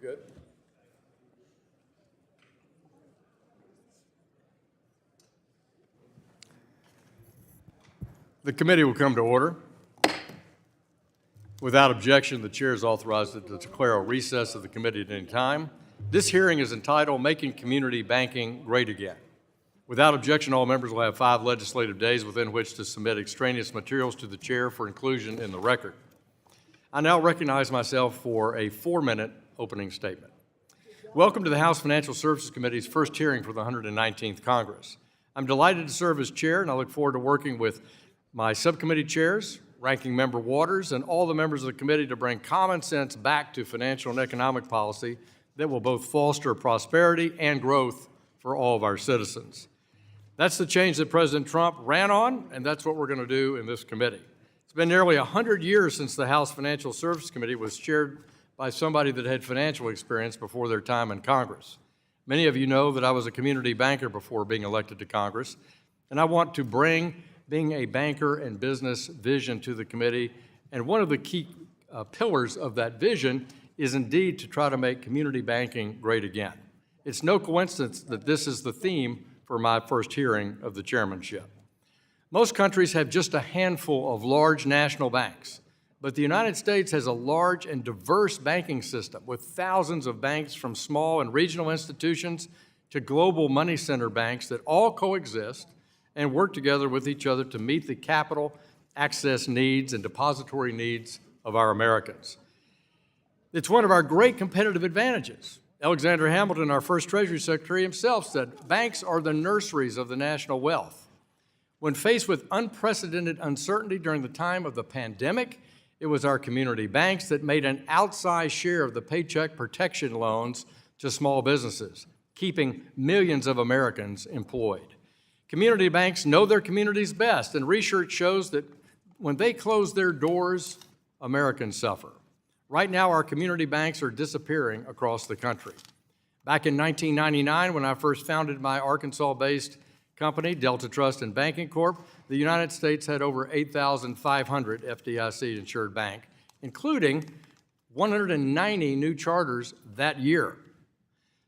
good? The committee will come to order. Without objection, the chair is authorized to declare a recess of the committee at any time. This hearing is entitled Making Community Banking Great Again. Without objection, all members will have 5 legislative days within which to submit extraneous materials to the chair for inclusion in the record. I now recognize myself for a 4-minute opening statement. Welcome to the House Financial Services Committee's first hearing for the 119th Congress. I'm delighted to serve as chair, and I look forward to working with my subcommittee chairs, Ranking Member Waters, and all the members of the committee to bring common sense back to financial and economic policy that will both foster prosperity and growth for all of our citizens. That's the change that President Trump ran on, and that's what we're going to do in this committee. It's been nearly 100 years since the House Financial Services Committee was chaired by somebody that had financial experience before their time in Congress. Many of you know that I was a community banker before being elected to Congress, and I want to bring being a banker and business vision to the committee, and one of the key pillars of that vision is indeed to try to make community banking great again. It's no coincidence that this is the theme for my first hearing of the chairmanship. Most countries have just a handful of large national banks, but the United States has a large and diverse banking system with thousands of banks from small and regional institutions to global money center banks that all coexist and work together with each other to meet the capital access needs and depository needs of our Americans. It's one of our great competitive advantages. Alexander Hamilton, our first Treasury Secretary, himself said, "Banks are the nurseries of the national wealth." When faced with unprecedented uncertainty during the time of the pandemic, it was our community banks that made an outsized share of the Paycheck Protection loans to small businesses, keeping millions of Americans employed. Community banks know their communities best, and research shows that when they close their doors, Americans suffer. Right now, our community banks are disappearing across the country. Back in 1999, when I first founded my Arkansas-based company, Delta Trust and Banking Corp., the United States had over 8,500 FDIC-insured banks, including 190 new charters that year.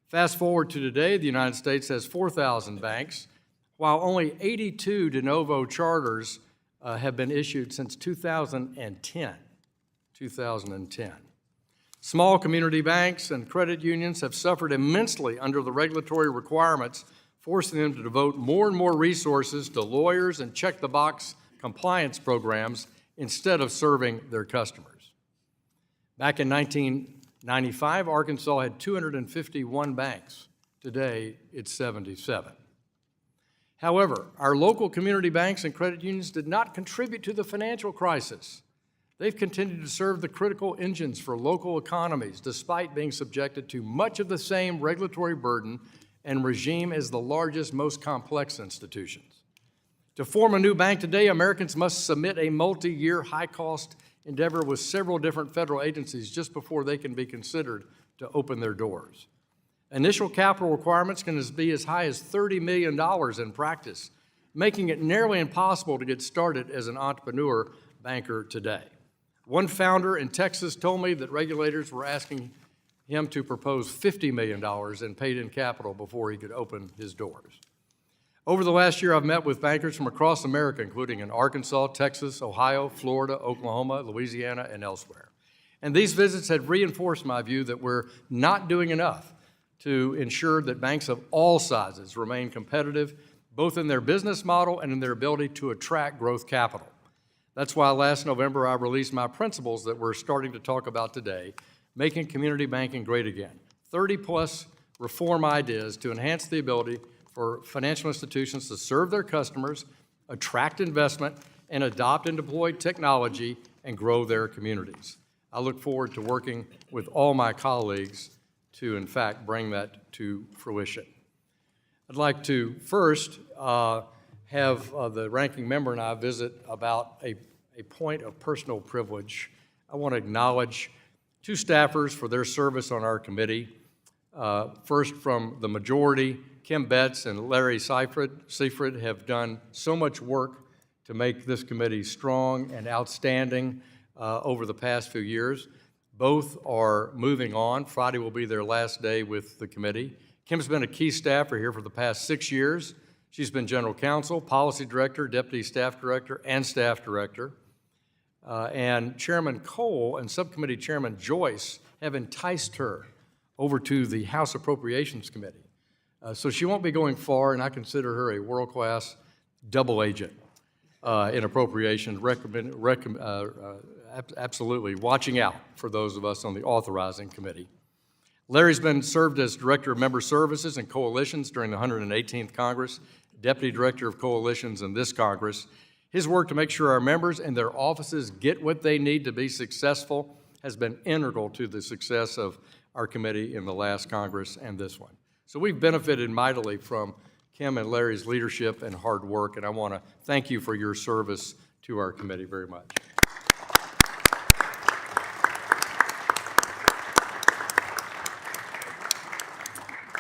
Fast forward to today, the United States has 4,000 banks, while only 82 de novo charters have been issued since 2010. Small community banks and credit unions have suffered immensely under the regulatory requirements, forcing them to devote more and more resources to lawyers and check-the-box compliance programs instead of serving their customers. Back in 1995, Arkansas had 251 banks. Today, it's 77. However, our local community banks and credit unions did not contribute to the financial crisis. They've continued to serve the critical engines for local economies, despite being subjected to much of the same regulatory burden and regime as the largest, most complex institutions. To form a new bank today, Americans must submit a multi-year, high-cost endeavor with several different federal agencies just before they can be considered to open their doors. Initial capital requirements can be as high as $30 million in practice, making it nearly impossible to get started as an entrepreneur banker today. One founder in Texas told me that regulators were asking him to propose $50 million in paid-in capital before he could open his doors. Over the last year, I've met with bankers from across America, including in Arkansas, Texas, Ohio, Florida, Oklahoma, Louisiana, and elsewhere. And these visits have reinforced my view that we're not doing enough to ensure that banks of all sizes remain competitive, both in their business model and in their ability to attract growth capital. That's why last November I released my principles that we're starting to talk about today, Making Community Banking Great Again. 30-plus reform ideas to enhance the ability for financial institutions to serve their customers, attract investment, and adopt and deploy technology and grow their communities. I look forward to working with all my colleagues to, in fact, bring that to fruition. I'd like to first have the ranking member and I visit about a point of personal privilege. I want to acknowledge 2 staffers for their service on our committee. First, from the majority, Kim Betts and Larry Seifried have done so much work to make this committee strong and outstanding over the past few years. Both are moving on. Friday will be their last day with the committee. Kim's been a key staffer here for the past 6 years. She's been general counsel, policy director, deputy staff director, and staff director. And Chairman Cole and Subcommittee Chairman Joyce have enticed her over to the House Appropriations Committee. So she won't be going far, and I consider her a world-class double agent in appropriations. Absolutely watching out for those of us on the authorizing committee. Larry's been served as Director of Member Services and Coalitions during the 118th Congress, Deputy Director of Coalitions in this Congress. His work to make sure our members and their offices get what they need to be successful has been integral to the success of our committee in the last Congress and this one. So we've benefited mightily from Kim and Larry's leadership and hard work, and I want to thank you for your service to our committee very much.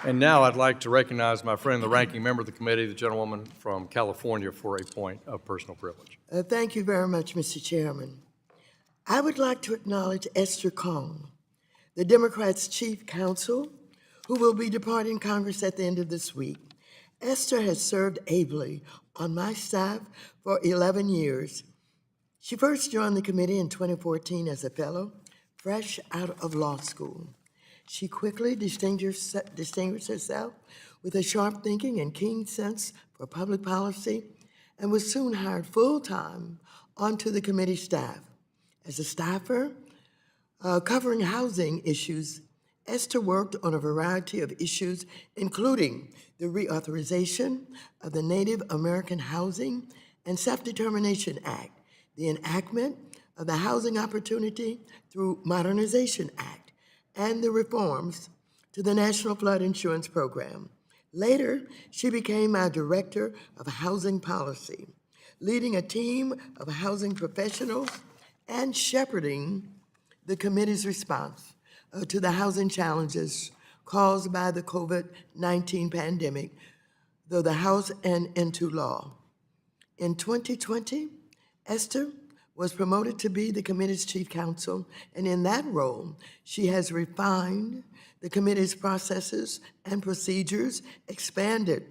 And now I'd like to recognize my friend, the ranking member of the committee, the gentlewoman from California, for a point of personal privilege. Thank you very much, Mr. Chairman. I would like to acknowledge Esther Kong, the Democrats' chief counsel, who will be departing Congress at the end of this week. Esther has served ably on my staff for 11 years. She first joined the committee in 2014 as a fellow, fresh out of law school. She quickly distinguished herself with a sharp thinking and keen sense for public policy, and was soon hired full-time onto the committee staff. As a staffer covering housing issues, Esther worked on a variety of issues, including the reauthorization of the Native American Housing and Self-Determination Act, the enactment of the Housing Opportunity through Modernization Act, and the reforms to the National Flood Insurance Program. Later, she became our Director of Housing Policy, leading a team of housing professionals and shepherding the committee's response to the housing challenges caused by the COVID-19 pandemic, through the House and into law. In 2020, Esther was promoted to be the committee's chief counsel, and in that role, she has refined the committee's processes and procedures, expanded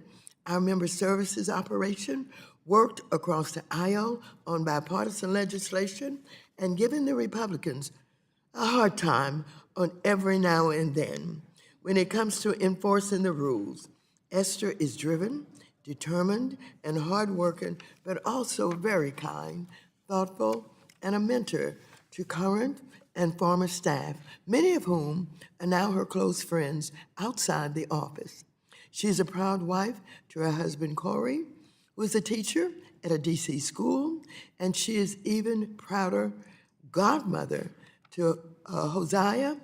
our member services operation, worked across the aisle on bipartisan legislation, and given the Republicans a hard time on every now and then. When it comes to enforcing the rules, Esther is driven, determined, and hardworking, but also very kind, thoughtful, and a mentor to current and former staff, many of whom are now her close friends outside the office. She's a proud wife to her husband, Corey, who is a teacher at a DC school, and she is even prouder godmother to Hosea,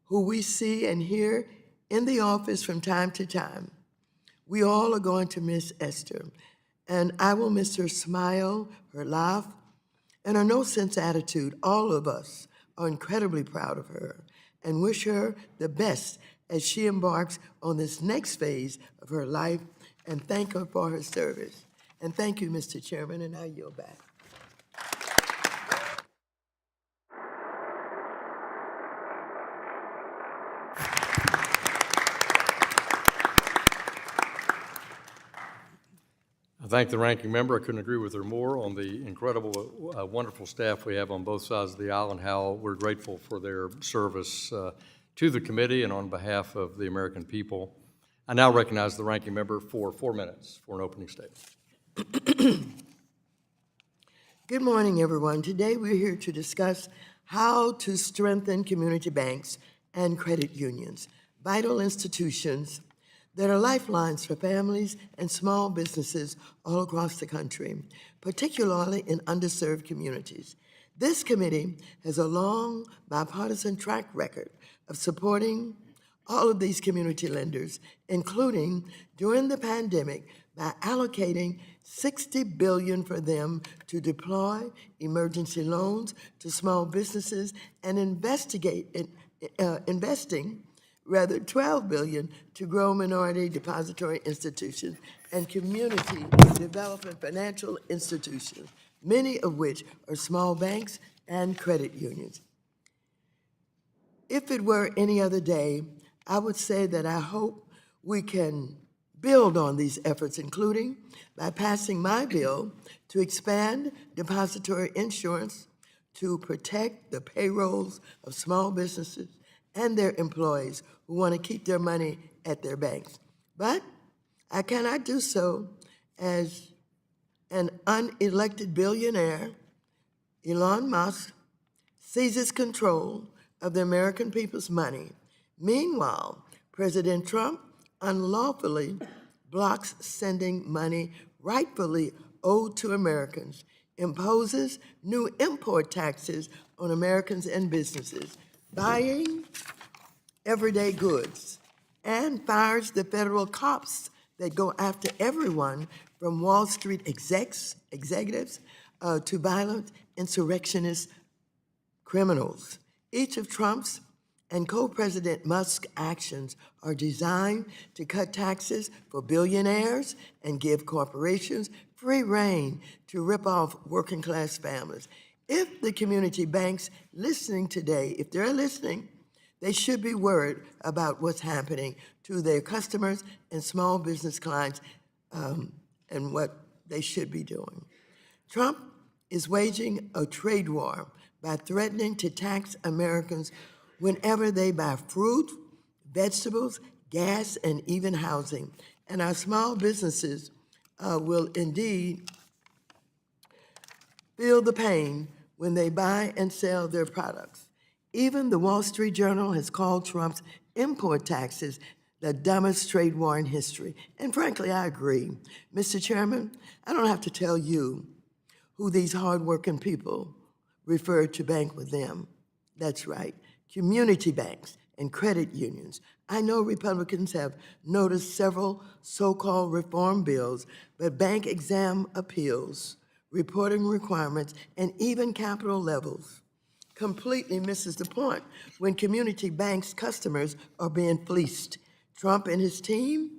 who we see and hear in the office from time to time. We all are going to miss Esther, and I will miss her smile, her laugh, and her no-sense attitude. All of us are incredibly proud of her and wish her the best as she embarks on this next phase of her life, and thank her for her service. And thank you, Mr. Chairman, and I yield back. I thank the ranking member. I couldn't agree with her more on the incredible, wonderful staff we have on both sides of the aisle and how we're grateful for their service to the committee and on behalf of the American people. I now recognize the ranking member for 4 minutes for an opening statement. Good morning, everyone. Today we're here to discuss how to strengthen community banks and credit unions, vital institutions that are lifelines for families and small businesses all across the country, particularly in underserved communities. This committee has a long bipartisan track record of supporting all of these community lenders, including during the pandemic by allocating $60 billion for them to deploy emergency loans to small businesses and investing $12 billion to grow minority depository institutions and community development financial institutions, many of which are small banks and credit unions. If it were any other day, I would say that I hope we can build on these efforts, including by passing my bill to expand depository insurance to protect the payrolls of small businesses and their employees who want to keep their money at their banks. But I cannot do so as an unelected billionaire, Elon Musk, seizes control of the American people's money. Meanwhile, President Trump unlawfully blocks sending money rightfully owed to Americans, imposes new import taxes on Americans and businesses, buying everyday goods, and fires the federal cops that go after everyone from Wall Street executives to violent insurrectionist criminals. Each of Trump's and co-President Musk's actions are designed to cut taxes for billionaires and give corporations free rein to rip off working-class families. If the community banks listening today, if they're listening, they should be worried about what's happening to their customers and small business clients and what they should be doing. Trump is waging a trade war by threatening to tax Americans whenever they buy fruit, vegetables, gas, and even housing. And our small businesses will indeed feel the pain when they buy and sell their products. Even the Wall Street Journal has called Trump's import taxes the dumbest trade war in history. And frankly, I agree. Mr. Chairman, I don't have to tell you who these hardworking people refer to bank with them. That's right, community banks and credit unions. I know Republicans have noticed several so-called reform bills, but bank exam appeals, reporting requirements, and even capital levels completely misses the point when community banks' customers are being fleeced. Trump and his team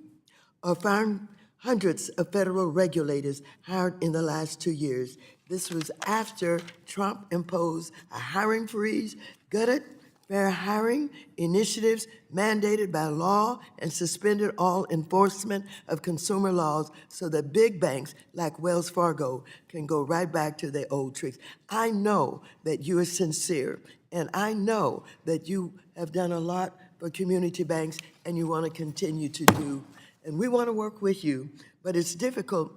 are firing hundreds of federal regulators hired in the last 2 years. This was after Trump imposed a hiring freeze, gutted fair hiring initiatives mandated by law, and suspended all enforcement of consumer laws so that big banks like Wells Fargo can go right back to their old tricks. I know that you are sincere, and I know that you have done a lot for community banks and you want to continue to do, and we want to work with you, but it's difficult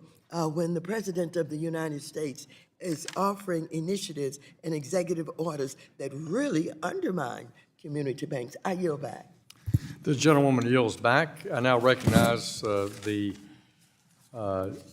when the President of the United States is offering initiatives and executive orders that really undermine community banks. I yield back. The gentlewoman yields back. I now recognize the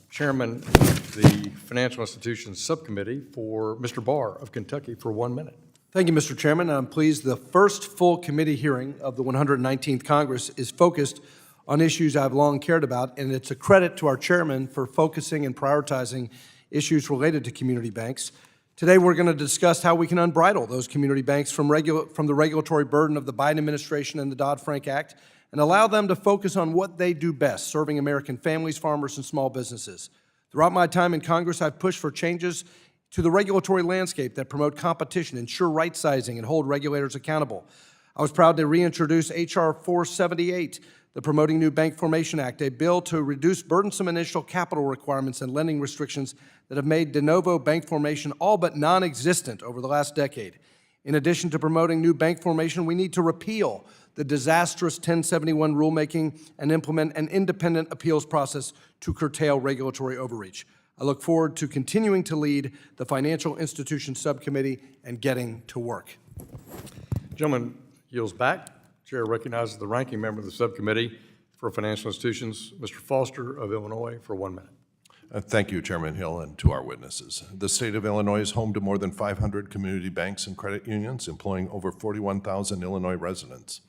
chairman of the Financial Institutions Subcommittee for Mr. Barr of Kentucky for 1 minute. Thank you, Mr. Chairman. I'm pleased the first full committee hearing of the 119th Congress is focused on issues I've long cared about, and it's a credit to our chairman for focusing and prioritizing issues related to community banks. Today, we're going to discuss how we can unbridle those community banks from the regulatory burden of the Biden administration and the Dodd-Frank Act and allow them to focus on what they do best, serving American families, farmers, and small businesses. Throughout my time in Congress, I've pushed for changes to the regulatory landscape that promote competition, ensure right sizing, and hold regulators accountable. I was proud to reintroduce H.R. 478, the Promoting New Bank Formation Act, a bill to reduce burdensome initial capital requirements and lending restrictions that have made de novo bank formation all but non-existent over the last decade. In addition to promoting new bank formation, we need to repeal the disastrous 1071 rulemaking and implement an independent appeals process to curtail regulatory overreach. I look forward to continuing to lead the Financial Institutions Subcommittee and getting to work. Gentleman yields back. Chair recognizes the ranking member of the subcommittee for financial institutions, Mr. Foster of Illinois, for 1 minute. Thank you, Chairman Hill, and to our witnesses. The state of Illinois is home to more than 500 community banks and credit unions, employing over 41,000 Illinois residents.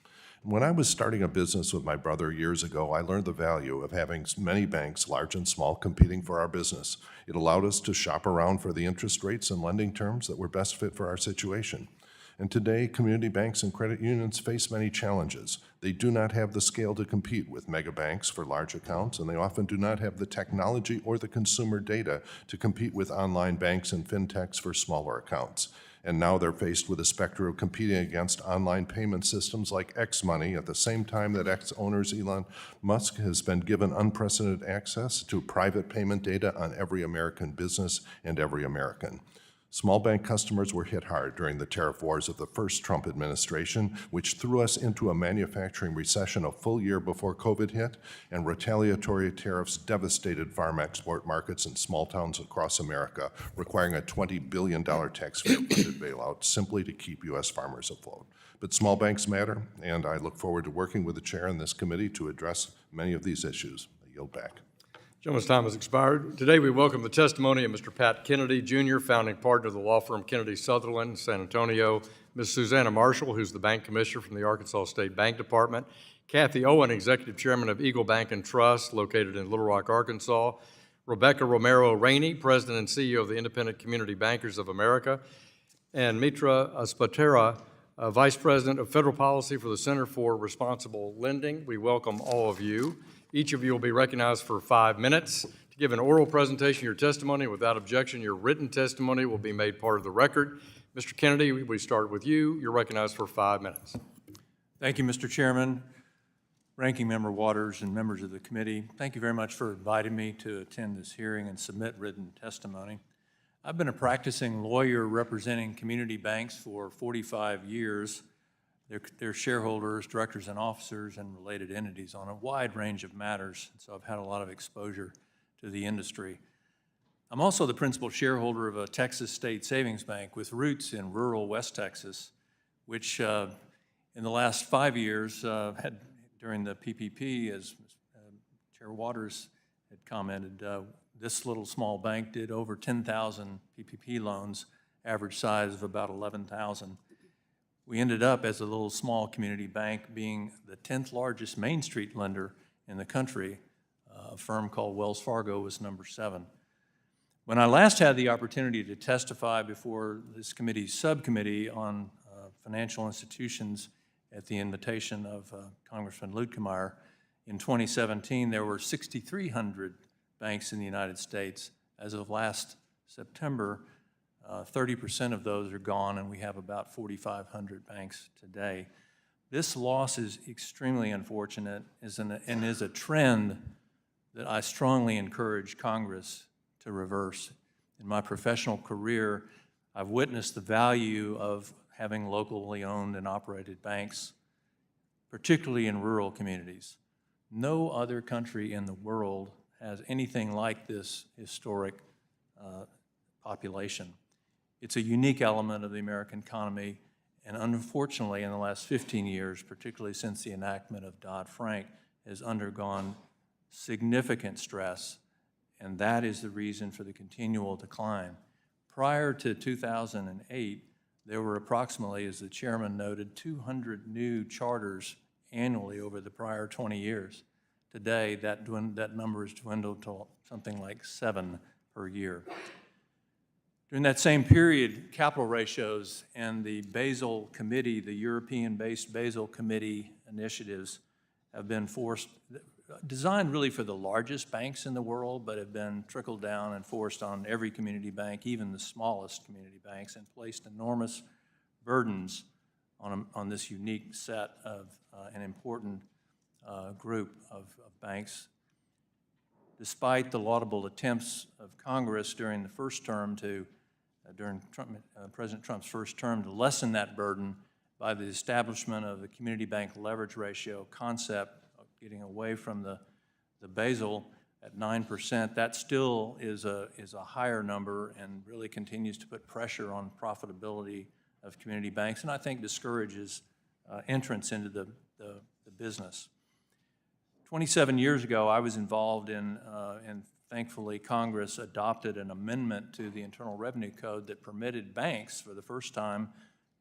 When I was starting a business with my brother years ago, I learned the value of having many banks, large and small, competing for our business. It allowed us to shop around for the interest rates and lending terms that were best fit for our situation. And today, community banks and credit unions face many challenges. They do not have the scale to compete with mega banks for large accounts, and they often do not have the technology or the consumer data to compete with online banks and fintechs for smaller accounts. And now they're faced with the specter of competing against online payment systems like X-Money at the same time that ex-owners Elon Musk has been given unprecedented access to private payment data on every American business and every American. Small bank customers were hit hard during the tariff wars of the first Trump administration, which threw us into a manufacturing recession a full year before COVID hit, and retaliatory tariffs devastated farm export markets in small towns across America, requiring a $20 billion taxpayer-funded bailout simply to keep U.S. farmers afloat. But small banks matter, and I look forward to working with the chair in this committee to address many of these issues. I yield back. Gentleman's time has expired. Today, we welcome the testimony of Mr. Pat Kennedy, Jr., founding partner of the law firm Kennedy Sutherland in San Antonio, Ms. Susannah Marshall, who's the bank commissioner from the Arkansas State Bank Department, Cathy Owen, executive chairman of Eagle Bank and Trust, located in Little Rock, Arkansas, Rebecca Romero Rainey, president and CEO of the Independent Community Bankers of America, and Mitria, vice president of federal policy for the Center for Responsible Lending. We welcome all of you. Each of you will be recognized for 5 minutes to give an oral presentation of your testimony. Without objection, your written testimony will be made part of the record. Mr. Kennedy, we start with you. You're recognized for 5 minutes. Thank you, Mr. Chairman, Ranking Member Waters, and members of the committee. Thank you very much for inviting me to attend this hearing and submit written testimony. I've been a practicing lawyer representing community banks for 45 years. Their shareholders, directors and officers, and related entities on a wide range of matters. So I've had a lot of exposure to the industry. I'm also the principal shareholder of a Texas state savings bank with roots in rural West Texas, which in the last 5 years had, during the PPP, as Chair Waters had commented, this little small bank did over 10,000 PPP loans, average size of about 11,000. We ended up as a little small community bank being the 10th largest Main Street lender in the country. A firm called Wells Fargo was number 7. When I last had the opportunity to testify before this committee's subcommittee on financial institutions at the invitation of Congressman Luetkemeyer in 2017, there were 6,300 banks in the United States. As of last September, 30% of those are gone, and we have about 4,500 banks today. This loss is extremely unfortunate and is a trend that I strongly encourage Congress to reverse. In my professional career, I've witnessed the value of having locally owned and operated banks, particularly in rural communities. No other country in the world has anything like this historic population. It's a unique element of the American economy, and unfortunately, in the last 15 years, particularly since the enactment of Dodd-Frank, has undergone significant stress, and that is the reason for the continual decline. Prior to 2008, there were approximately, as the chairman noted, 200 new charters annually over the prior 20 years. Today, that number has dwindled to something like 7 per year. During that same period, capital ratios and the Basel Committee, the European-based Basel Committee initiatives have been designed really for the largest banks in the world, but have been trickled down and forced on every community bank, even the smallest community banks, and placed enormous burdens on this unique set of an important group of banks. Despite the laudable attempts of Congress during the first term during President Trump's first term to lessen that burden by the establishment of the community bank leverage ratio concept, of getting away from the Basel at 9%, that still is a higher number and really continues to put pressure on profitability of community banks, and I think discourages entrance into the business. 27 years ago, I was involved in, and thankfully Congress adopted an amendment to the Internal Revenue Code that permitted banks for the first time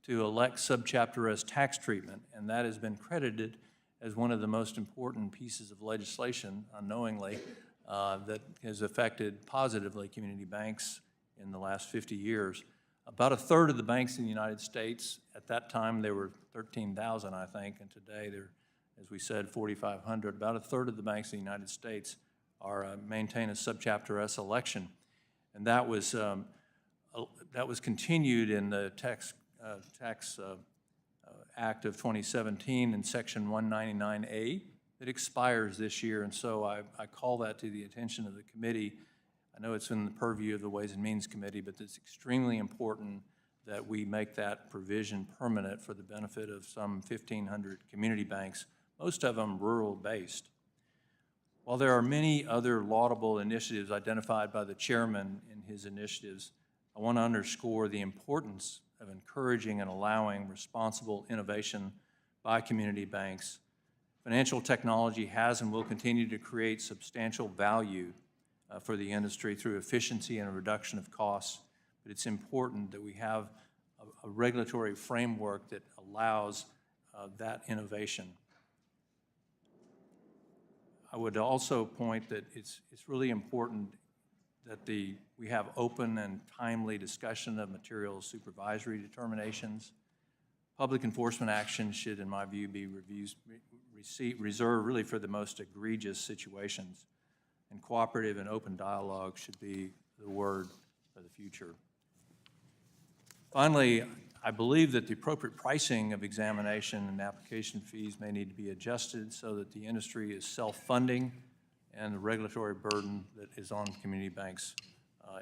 to elect subchapter S tax treatment, and that has been credited as one of the most important pieces of legislation, unknowingly, that has affected positively community banks in the last 50 years. About a third of the banks in the United States, at that time there were 13,000, I think, and today they're, as we said, 4,500. About a third of the banks in the United States maintain a subchapter S election, and that was that was continued in the Tax Act of 2017 in Section 199A that expires this year, and so I call that to the attention of the committee. I know it's in the purview of the Ways and Means Committee, but it's extremely important that we make that provision permanent for the benefit of some 1,500 community banks, most of them rural-based. While there are many other laudable initiatives identified by the chairman in his initiatives, I want to underscore the importance of encouraging and allowing responsible innovation by community banks. Financial technology has and will continue to create substantial value for the industry through efficiency and a reduction of costs, but it's important that we have a regulatory framework that allows that innovation. I would also point that it's really important that we have open and timely discussion of material supervisory determinations. Public enforcement action should, in my view, be reserved really for the most egregious situations, and cooperative and open dialogue should be the word for the future. Finally, I believe that the appropriate pricing of examination and application fees may need to be adjusted so that the industry is self-funding and the regulatory burden that is on community banks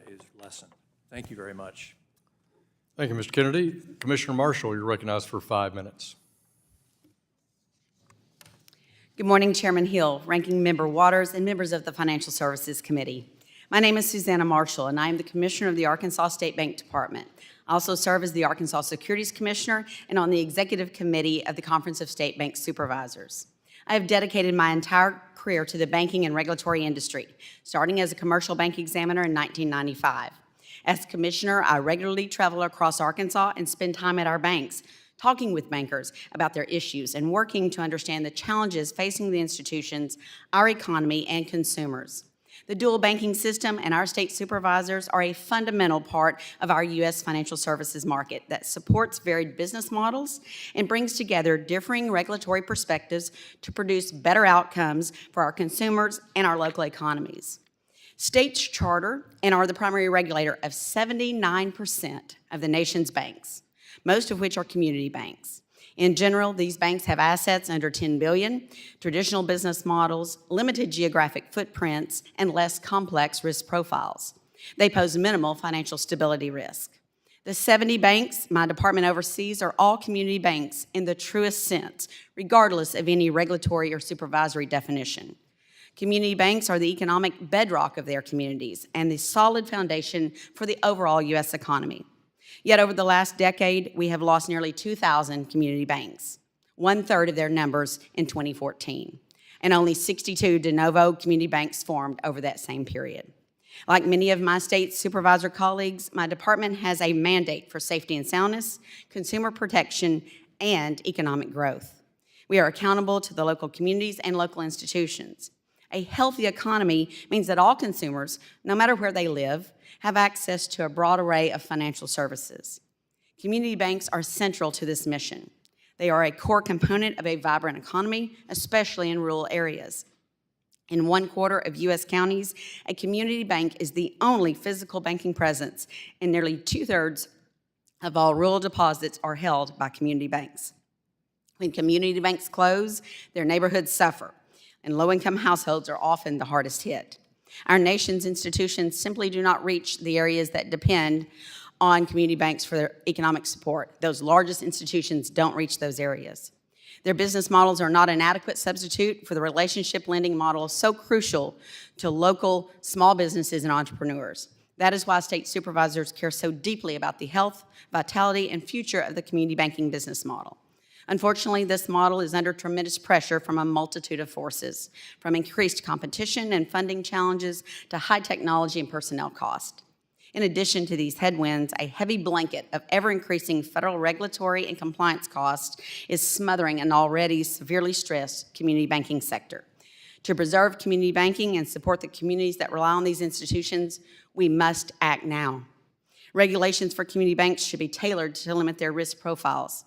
is lessened. Thank you very much. Thank you, Mr. Kennedy. Commissioner Marshall, you're recognized for 5 minutes. Good morning, Chairman Hill, Ranking Member Waters, and members of the Financial Services Committee. My name is Susannah Marshall, and I am the Commissioner of the Arkansas State Bank Department. I also serve as the Arkansas Securities Commissioner and on the Executive Committee of the Conference of State Bank Supervisors. I have dedicated my entire career to the banking and regulatory industry, starting as a commercial bank examiner in 1995. As Commissioner, I regularly travel across Arkansas and spend time at our banks, talking with bankers about their issues and working to understand the challenges facing the institutions, our economy, and consumers. The dual banking system and our state supervisors are a fundamental part of our U.S. financial services market that supports varied business models and brings together differing regulatory perspectives to produce better outcomes for our consumers and our local economies. States charter and are the primary regulator of 79% of the nation's banks, most of which are community banks. In general, these banks have assets under $10 billion, traditional business models, limited geographic footprints, and less complex risk profiles. They pose minimal financial stability risk. The 70 banks my department oversees are all community banks in the truest sense, regardless of any regulatory or supervisory definition. Community banks are the economic bedrock of their communities and the solid foundation for the overall U.S. economy. Yet over the last decade, we have lost nearly 2,000 community banks, 1/3 of their numbers in 2014, and only 62 de novo community banks formed over that same period. Like many of my state supervisor colleagues, my department has a mandate for safety and soundness, consumer protection, and economic growth. We are accountable to the local communities and local institutions. A healthy economy means that all consumers, no matter where they live, have access to a broad array of financial services. Community banks are central to this mission. They are a core component of a vibrant economy, especially in rural areas. In 1/4 of U.S. counties, a community bank is the only physical banking presence, and nearly 2/3 of all rural deposits are held by community banks. When community banks close, their neighborhoods suffer, and low-income households are often the hardest hit. Our nation's institutions simply do not reach the areas that depend on community banks for their economic support. Those largest institutions don't reach those areas. Their business models are not an adequate substitute for the relationship lending model so crucial to local small businesses and entrepreneurs. That is why state supervisors care so deeply about the health, vitality, and future of the community banking business model. Unfortunately, this model is under tremendous pressure from a multitude of forces, from increased competition and funding challenges to high technology and personnel cost. In addition to these headwinds, a heavy blanket of ever-increasing federal regulatory and compliance costs is smothering an already severely stressed community banking sector. To preserve community banking and support the communities that rely on these institutions, we must act now. Regulations for community banks should be tailored to limit their risk profiles.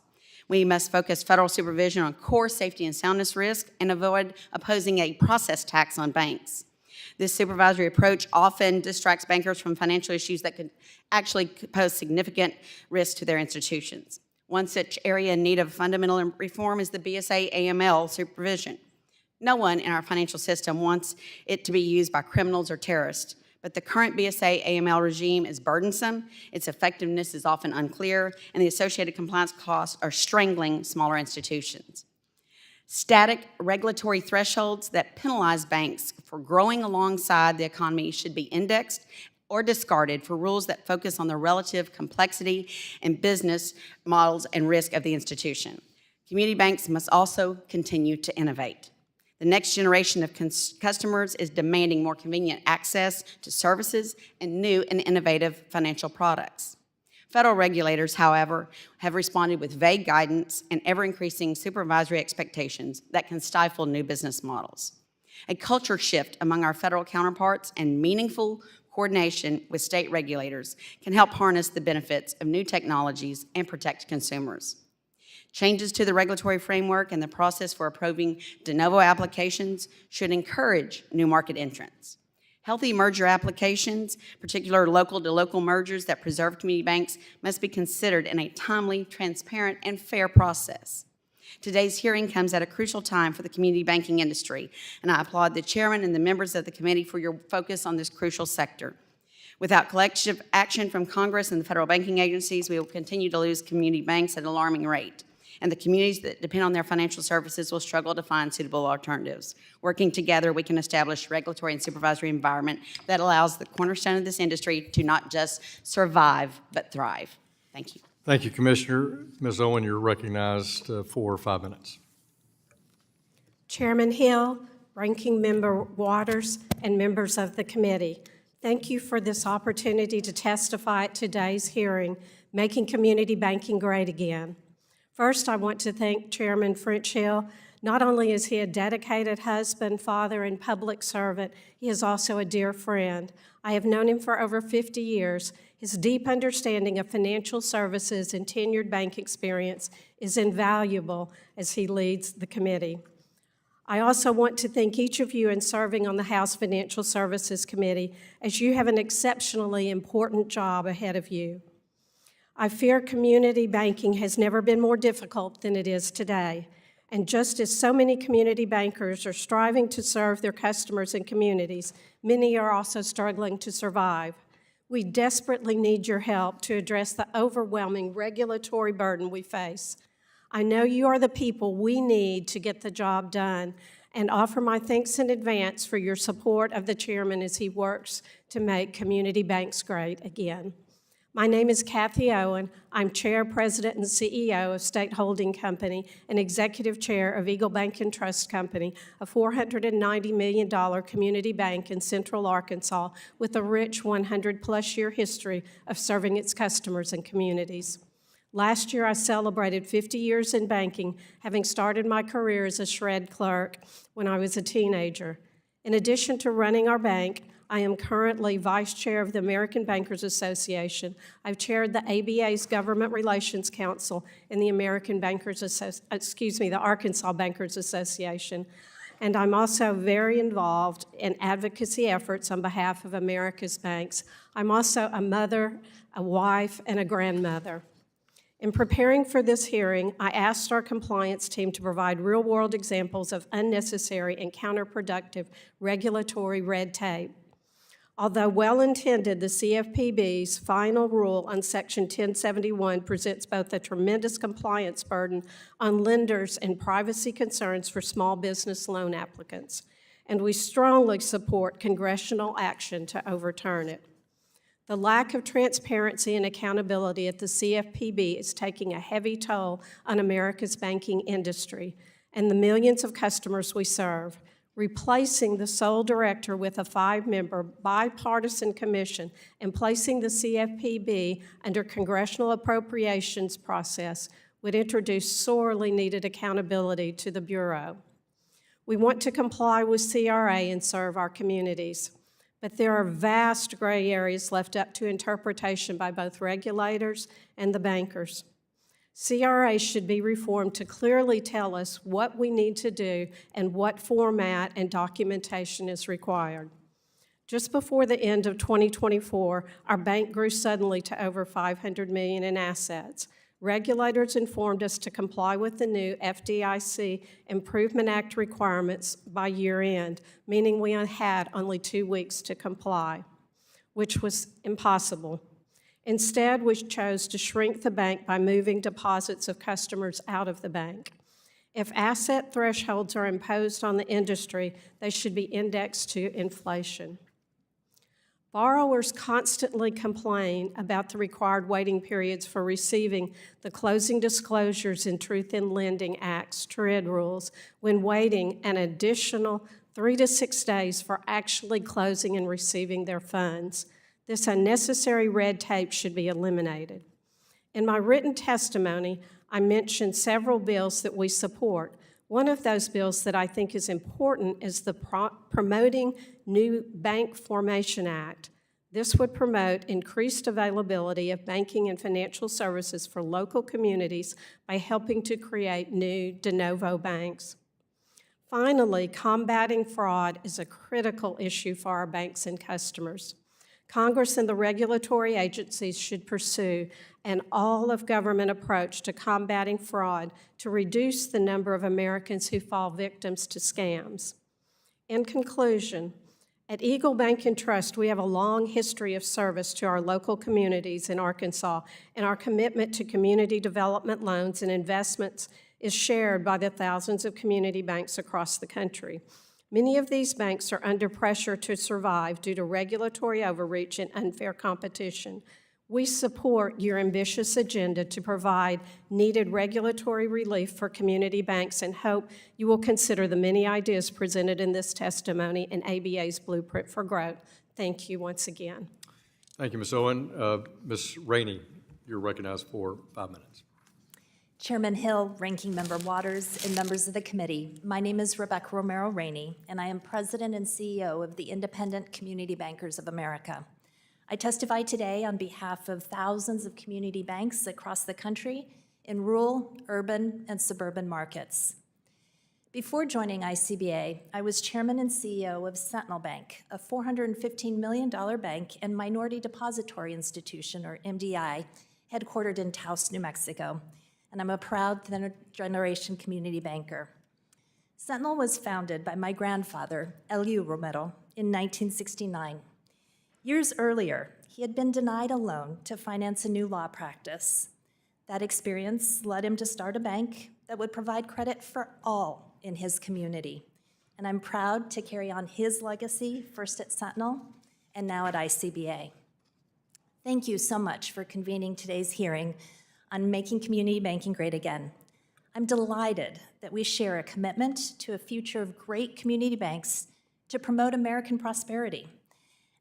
We must focus federal supervision on core safety and soundness risk and avoid imposing a process tax on banks. This supervisory approach often distracts bankers from financial issues that could actually pose significant risk to their institutions. One such area in need of fundamental reform is the BSA AML supervision. No one in our financial system wants it to be used by criminals or terrorists, but the current BSA AML regime is burdensome, its effectiveness is often unclear, and the associated compliance costs are strangling smaller institutions. Static regulatory thresholds that penalize banks for growing alongside the economy should be indexed or discarded for rules that focus on the relative complexity and business models and risk of the institution. Community banks must also continue to innovate. The next generation of customers is demanding more convenient access to services and new and innovative financial products. Federal regulators, however, have responded with vague guidance and ever-increasing supervisory expectations that can stifle new business models. A culture shift among our federal counterparts and meaningful coordination with state regulators can help harness the benefits of new technologies and protect consumers. Changes to the regulatory framework and the process for approving de novo applications should encourage new market entrants. Healthy merger applications, particularly local-to-local mergers that preserve community banks, must be considered in a timely, transparent, and fair process. Today's hearing comes at a crucial time for the community banking industry, and I applaud the chairman and the members of the committee for your focus on this crucial sector. Without collective action from Congress and the federal banking agencies, we will continue to lose community banks at an alarming rate, and the communities that depend on their financial services will struggle to find suitable alternatives. Working together, we can establish a regulatory and supervisory environment that allows the cornerstone of this industry to not just survive, but thrive. Thank you. Thank you, Commissioner. Ms. Owen, you're recognized for 5 minutes. Chairman Hill, Ranking Member Waters, and members of the committee, thank you for this opportunity to testify at today's hearing, Making Community Banking Great Again. First, I want to thank Chairman French Hill. Not only is he a dedicated husband, father, and public servant, he is also a dear friend. I have known him for over 50 years. His deep understanding of financial services and tenured bank experience is invaluable as he leads the committee. I also want to thank each of you in serving on the House Financial Services Committee, as you have an exceptionally important job ahead of you. I fear community banking has never been more difficult than it is today. And just as so many community bankers are striving to serve their customers and communities, many are also struggling to survive. We desperately need your help to address the overwhelming regulatory burden we face. I know you are the people we need to get the job done, and offer my thanks in advance for your support of the chairman as he works to make community banks great again. My name is Cathy Owen. I'm Chair, President, and CEO of State Holding Company and Executive Chair of Eagle Bank and Trust Company, a $490 million community bank in Central Arkansas with a rich 100-plus year history of serving its customers and communities. Last year, I celebrated 50 years in banking, having started my career as a shred clerk when I was a teenager. In addition to running our bank, I am currently Vice Chair of the American Bankers Association. I've chaired the ABA's Government Relations Council and the the Arkansas Bankers Association. And I'm also very involved in advocacy efforts on behalf of America's banks. I'm also a mother, a wife, and a grandmother. In preparing for this hearing, I asked our compliance team to provide real-world examples of unnecessary and counterproductive regulatory red tape. Although well-intended, the CFPB's final rule on Section 1071 presents both a tremendous compliance burden on lenders and privacy concerns for small business loan applicants, and we strongly support congressional action to overturn it. The lack of transparency and accountability at the CFPB is taking a heavy toll on America's banking industry and the millions of customers we serve. Replacing the sole director with a 5-member bipartisan commission and placing the CFPB under congressional appropriations process would introduce sorely needed accountability to the Bureau. We want to comply with CRA and serve our communities, but there are vast gray areas left up to interpretation by both regulators and the bankers. CRA should be reformed to clearly tell us what we need to do and what format and documentation is required. Just before the end of 2024, our bank grew suddenly to over $500 million in assets. Regulators informed us to comply with the new FDIC Improvement Act requirements by year end, meaning we had only 2 weeks to comply, which was impossible. Instead, we chose to shrink the bank by moving deposits of customers out of the bank. If asset thresholds are imposed on the industry, they should be indexed to inflation. Borrowers constantly complain about the required waiting periods for receiving the closing disclosures in Truth in Lending Act's TRID rules when waiting an additional 3 to 6 days for actually closing and receiving their funds. This unnecessary red tape should be eliminated. In my written testimony, I mentioned several bills that we support. One of those bills that I think is important is the Promoting New Bank Formation Act. This would promote increased availability of banking and financial services for local communities by helping to create new de novo banks. Finally, combating fraud is a critical issue for our banks and customers. Congress and the regulatory agencies should pursue an all-of-government approach to combating fraud to reduce the number of Americans who fall victims to scams. In conclusion, at Eagle Bank and Trust, we have a long history of service to our local communities in Arkansas, and our commitment to community development loans and investments is shared by the thousands of community banks across the country. Many of these banks are under pressure to survive due to regulatory overreach and unfair competition. We support your ambitious agenda to provide needed regulatory relief for community banks and hope you will consider the many ideas presented in this testimony and ABA's Blueprint for Growth. Thank you once again. Thank you, Ms. Owen. Ms. Rainey, you're recognized for 5 minutes. Chairman Hill, Ranking Member Waters, and members of the committee, my name is Rebecca Romero Rainey, and I am President and CEO of the Independent Community Bankers of America. I testify today on behalf of thousands of community banks across the country in rural, urban, and suburban markets. Before joining ICBA, I was chairman and CEO of Sentinel Bank, a $415 million bank and minority depository institution, or MDI, headquartered in Taos, New Mexico, and I'm a proud third-generation community banker. Sentinel was founded by my grandfather, Eliu Romero, in 1969. Years earlier, he had been denied a loan to finance a new law practice. That experience led him to start a bank that would provide credit for all in his community. And I'm proud to carry on his legacy, first at Sentinel and now at ICBA. Thank you so much for convening today's hearing on making community banking great again. I'm delighted that we share a commitment to a future of great community banks to promote American prosperity.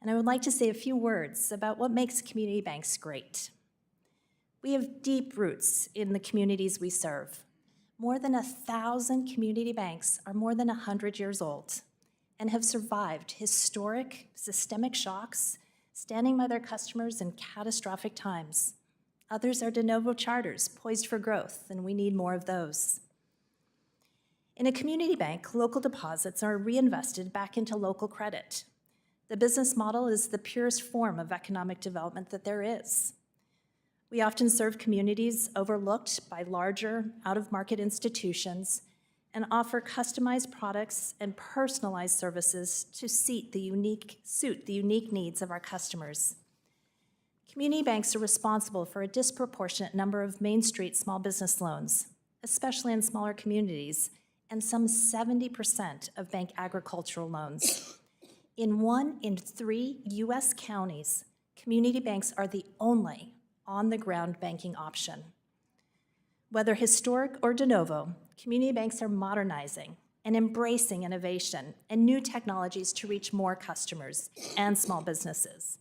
And I would like to say a few words about what makes community banks great. We have deep roots in the communities we serve. More than 1,000 community banks are more than 100 years old and have survived historic, systemic shocks, standing by their customers in catastrophic times. Others are de novo charters poised for growth, and we need more of those. In a community bank, local deposits are reinvested back into local credit. The business model is the purest form of economic development that there is. We often serve communities overlooked by larger, out-of-market institutions and offer customized products and personalized services to suit the unique needs of our customers. Community banks are responsible for a disproportionate number of Main Street small business loans, especially in smaller communities, and some 70% of bank agricultural loans. In 1 in 3 U.S. counties, community banks are the only on-the-ground banking option. Whether historic or de novo, community banks are modernizing and embracing innovation and new technologies to reach more customers and small businesses.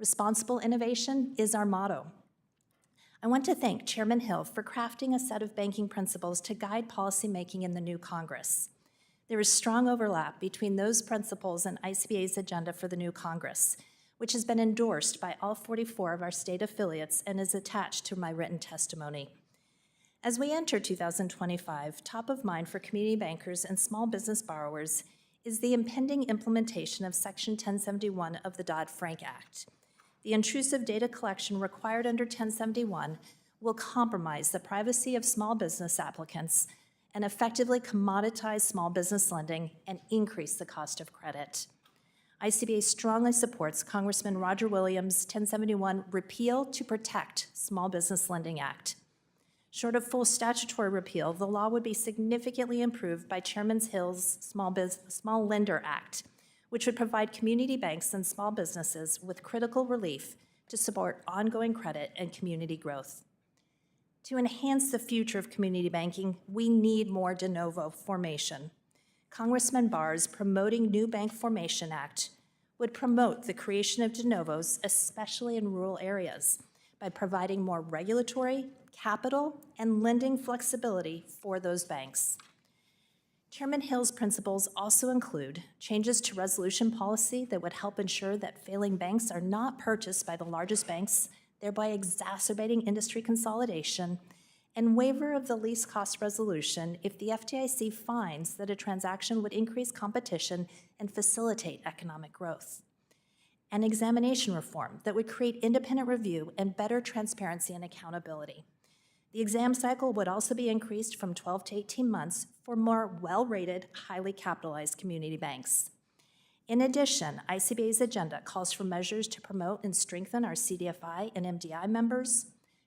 Responsible innovation is our motto. I want to thank Chairman Hill for crafting a set of banking principles to guide policymaking in the new Congress. There is strong overlap between those principles and ICBA's agenda for the new Congress, which has been endorsed by all 44 of our state affiliates and is attached to my written testimony. As we enter 2025, top of mind for community bankers and small business borrowers is the impending implementation of Section 1071 of the Dodd-Frank Act. The intrusive data collection required under 1071 will compromise the privacy of small business applicants and effectively commoditize small business lending and increase the cost of credit. ICBA strongly supports Congressman Roger Williams' 1071 Repeal to Protect Small Business Lending Act. Short of full statutory repeal, the law would be significantly improved by Chairman Hill's Small Lender Act, which would provide community banks and small businesses with critical relief to support ongoing credit and community growth. To enhance the future of community banking, we need more de novo formation. Congressman Barr's Promoting New Bank Formation Act would promote the creation of de novos, especially in rural areas, by providing more regulatory, capital, and lending flexibility for those banks. Chairman Hill's principles also include changes to resolution policy that would help ensure that failing banks are not purchased by the largest banks, thereby exacerbating industry consolidation, and waiver of the least cost resolution if the FDIC finds that a transaction would increase competition and facilitate economic growth. And examination reform that would create independent review and better transparency and accountability. The exam cycle would also be increased from 12 to 18 months for more well-rated, highly capitalized community banks. In addition, ICBA's agenda calls for measures to promote and strengthen our CDFI and MDI members,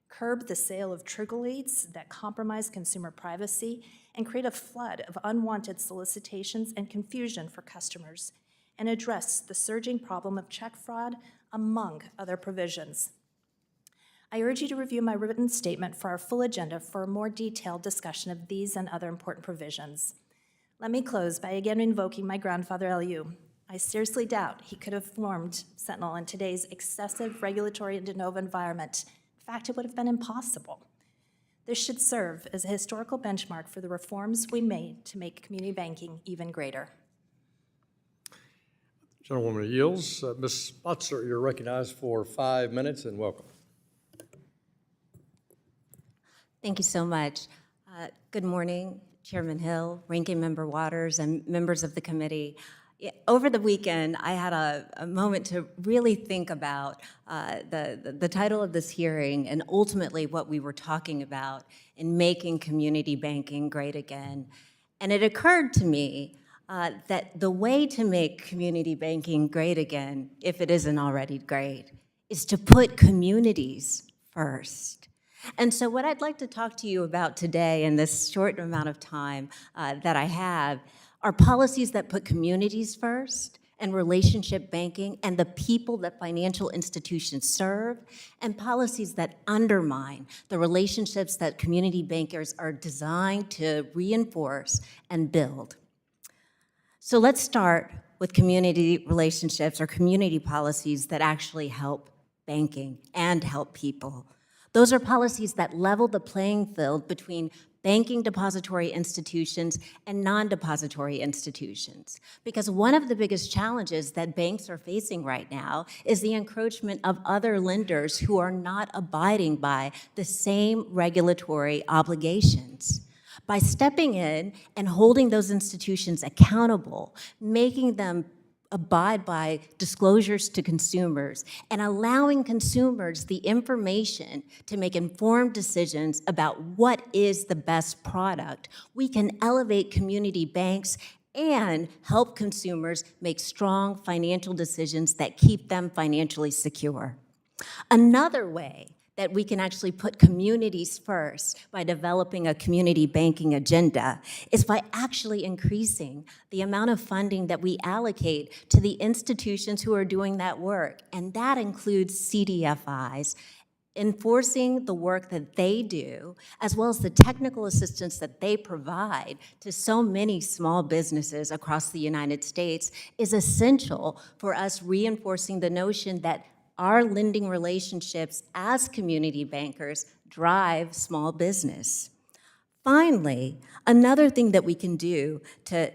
curb the sale of trigger leads that compromise consumer privacy and create a flood of unwanted solicitations and confusion for customers, and address the surging problem of check fraud, among other provisions. I urge you to review my written statement for our full agenda for a more detailed discussion of these and other important provisions. Let me close by again invoking my grandfather, L.U. I seriously doubt he could have formed Sentinel in today's excessive regulatory and de novo environment. In fact, it would have been impossible. This should serve as a historical benchmark for the reforms we made to make community banking even greater. Gentlewoman yields. Ms. Butzer, you're recognized for 5 minutes, and welcome. Thank you so much. Good morning, Chairman Hill, Ranking Member Waters, and members of the committee. Over the weekend, I had a moment to really think about the title of this hearing and ultimately what we were talking about in making community banking great again. And it occurred to me that the way to make community banking great again, if it isn't already great, is to put communities first. And so what I'd like to talk to you about today in this short amount of time that I have are policies that put communities first and relationship banking and the people that financial institutions serve, and policies that undermine the relationships that community bankers are designed to reinforce and build. So let's start with community relationships or community policies that actually help banking and help people. Those are policies that level the playing field between banking depository institutions and non-depository institutions. Because one of the biggest challenges that banks are facing right now is the encroachment of other lenders who are not abiding by the same regulatory obligations. By stepping in and holding those institutions accountable, making them abide by disclosures to consumers, and allowing consumers the information to make informed decisions about what is the best product, we can elevate community banks and help consumers make strong financial decisions that keep them financially secure. Another way that we can actually put communities first by developing a community banking agenda is by actually increasing the amount of funding that we allocate to the institutions who are doing that work. And that includes CDFIs, enforcing the work that they do, as well as the technical assistance that they provide to so many small businesses across the United States is essential for us reinforcing the notion that our lending relationships as community bankers drive small business. Finally, another thing that we can do to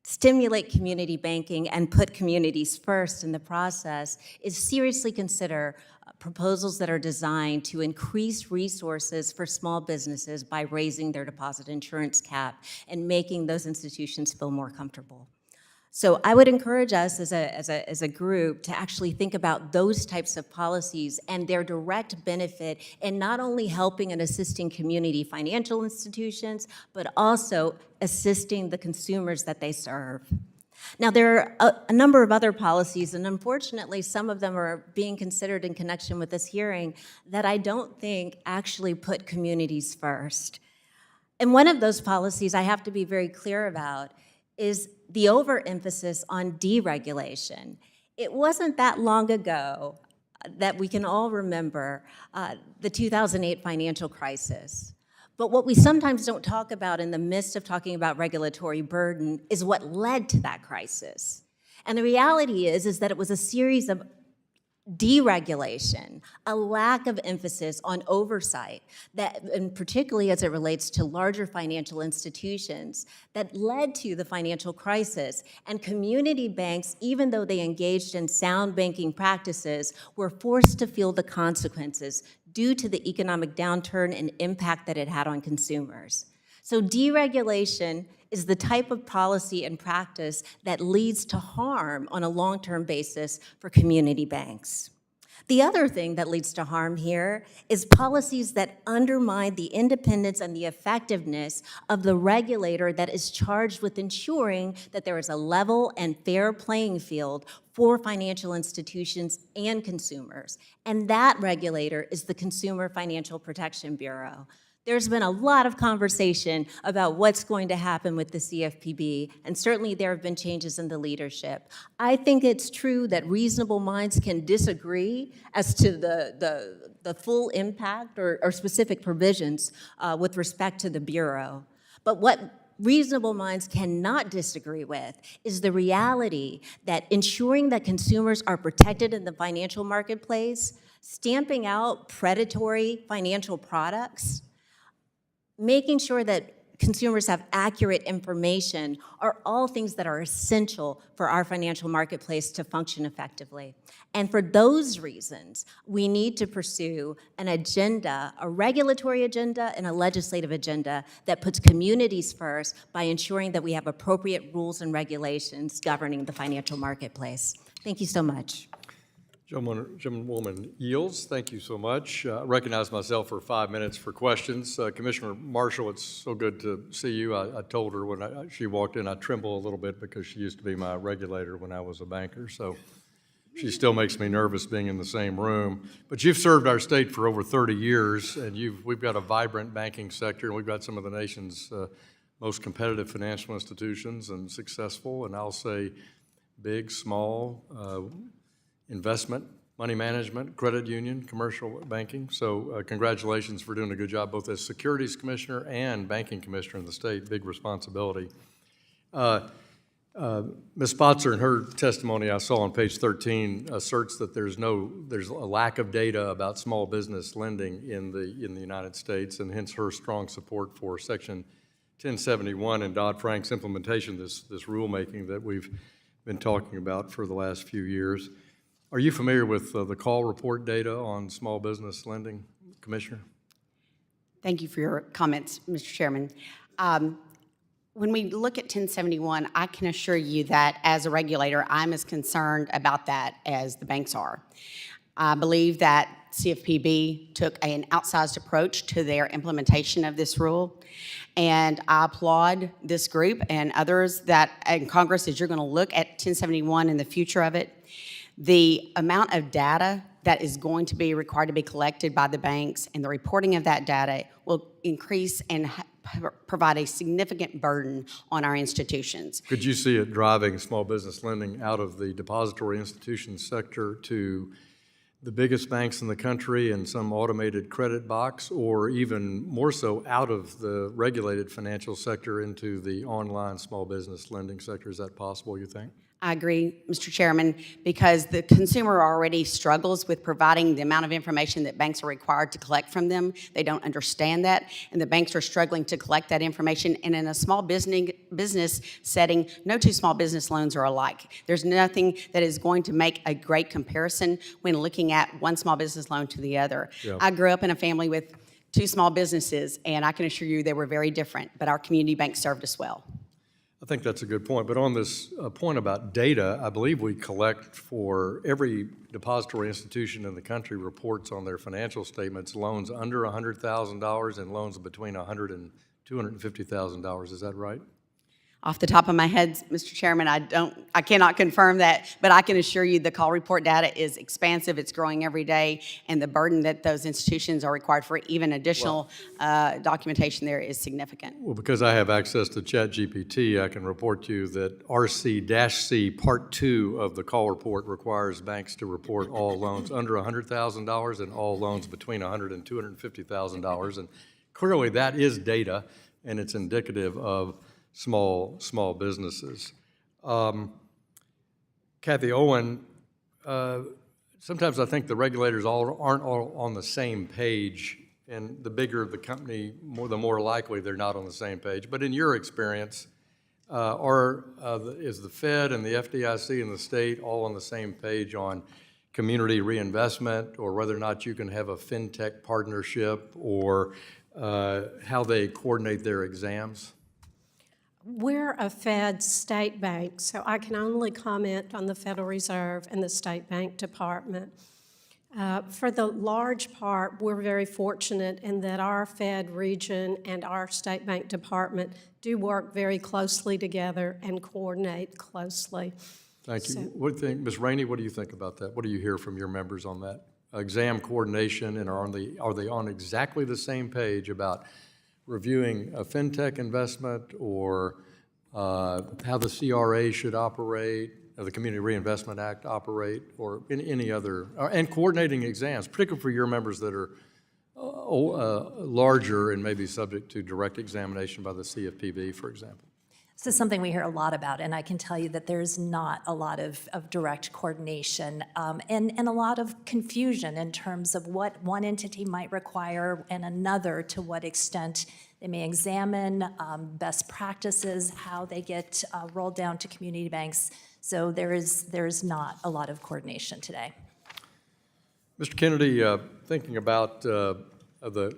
stimulate community banking and put communities first in the process is seriously consider proposals that are designed to increase resources for small businesses by raising their deposit insurance cap and making those institutions feel more comfortable. So I would encourage us as a group to actually think about those types of policies and their direct benefit in not only helping and assisting community financial institutions, but also assisting the consumers that they serve. Now, there are a number of other policies, and unfortunately, some of them are being considered in connection with this hearing that I don't think actually put communities first. And one of those policies I have to be very clear about is the overemphasis on deregulation. It wasn't that long ago that we can all remember the 2008 financial crisis. But what we sometimes don't talk about in the midst of talking about regulatory burden is what led to that crisis. And the reality is that it was a series of deregulation, a lack of emphasis on oversight, that, and particularly as it relates to larger financial institutions, that led to the financial crisis. And community banks, even though they engaged in sound banking practices, were forced to feel the consequences due to the economic downturn and impact that it had on consumers. So deregulation is the type of policy and practice that leads to harm on a long-term basis for community banks. The other thing that leads to harm here is policies that undermine the independence and the effectiveness of the regulator that is charged with ensuring that there is a level and fair playing field for financial institutions and consumers. And that regulator is the Consumer Financial Protection Bureau. There's been a lot of conversation about what's going to happen with the CFPB, and certainly there have been changes in the leadership. I think it's true that reasonable minds can disagree as to the full impact or specific provisions with respect to the Bureau. But what reasonable minds cannot disagree with is the reality that ensuring that consumers are protected in the financial marketplace, stamping out predatory financial products, making sure that consumers have accurate information are all things that are essential for our financial marketplace to function effectively. And for those reasons, we need to pursue an agenda, a regulatory agenda and a legislative agenda that puts communities first by ensuring that we have appropriate rules and regulations governing the financial marketplace. Thank you so much. Gentlewoman yields. Thank you so much. I recognize myself for 5 minutes for questions. Commissioner Marshall, it's so good to see you. I told her when she walked in, I tremble a little bit because she used to be my regulator when I was a banker. So she still makes me nervous being in the same room. But you've served our state for over 30 years, and we've got a vibrant banking sector, and we've got some of the nation's most competitive financial institutions and successful, and I'll say big, small, investment, money management, credit union, commercial banking. So congratulations for doing a good job both as Securities Commissioner and Banking Commissioner in the state. Big responsibility. Ms. Spotzer, in her testimony I saw on page 13, asserts that there's a lack of data about small business lending in the United States, and hence her strong support for Section 1071 and Dodd-Frank's implementation, this rulemaking that we've been talking about for the last few years. Are you familiar with the call report data on small business lending, Commissioner? Thank you for your comments, Mr. Chairman. When we look at 1071, I can assure you that as a regulator, I'm as concerned about that as the banks are. I believe that CFPB took an outsized approach to their implementation of this rule, and I applaud this group and others that in Congress, as you're going to look at 1071 and the future of it. The amount of data that is going to be required to be collected by the banks and the reporting of that data will increase and provide a significant burden on our institutions. Could you see it driving small business lending out of the depository institution sector to the biggest banks in the country and some automated credit box, or even more so out of the regulated financial sector into the online small business lending sector? Is that possible, you think? I agree, Mr. Chairman, because the consumer already struggles with providing the amount of information that banks are required to collect from them. They don't understand that, and the banks are struggling to collect that information. And in a small business setting, no two small business loans are alike. There's nothing that is going to make a great comparison when looking at one small business loan to the other. Yeah. I grew up in a family with two small businesses, and I can assure you they were very different, but our community bank served us well. I think that's a good point. But on this point about data, I believe we collect for every depository institution in the country reports on their financial statements, loans under $100,000 and loans between $100,000 and $250,000. Is that right? Off the top of my head, Mr. Chairman, I cannot confirm that, but I can assure you the call report data is expansive, it's growing every day, and the burden that those institutions are required for even additional documentation there is significant. Well, because I have access to ChatGPT, I can report to you that RC-C Part 2 of the call report requires banks to report all loans under $100,000 and all loans between $100,000 and $250,000. And clearly that is data, and it's indicative of small businesses. Cathy, Owen, sometimes I think the regulators aren't all on the same page, and the bigger the company, the more likely they're not on the same page. But in your experience, is the Fed and the FDIC and the state all on the same page on community reinvestment, or whether or not you can have a fintech partnership, or how they coordinate their exams? We're a Fed state bank, so I can only comment on the Federal Reserve and the State Bank Department. For the large part, we're very fortunate in that our Fed region and our State Bank Department do work very closely together and coordinate closely. Thank you. What do you think, Ms. Rainey, what do you think about that? What do you hear from your members on that? Exam coordination, and are they on exactly the same page about reviewing a fintech investment, or how the CRA should operate, or the Community Reinvestment Act operate, or any other, and coordinating exams, particularly for your members that are larger and maybe subject to direct examination by the CFPB, for example? This is something we hear a lot about, and I can tell you that there's not a lot of direct coordination and a lot of confusion in terms of what one entity might require and another, to what extent they may examine best practices, how they get rolled down to community banks. So there is not a lot of coordination today. Mr. Kennedy, thinking about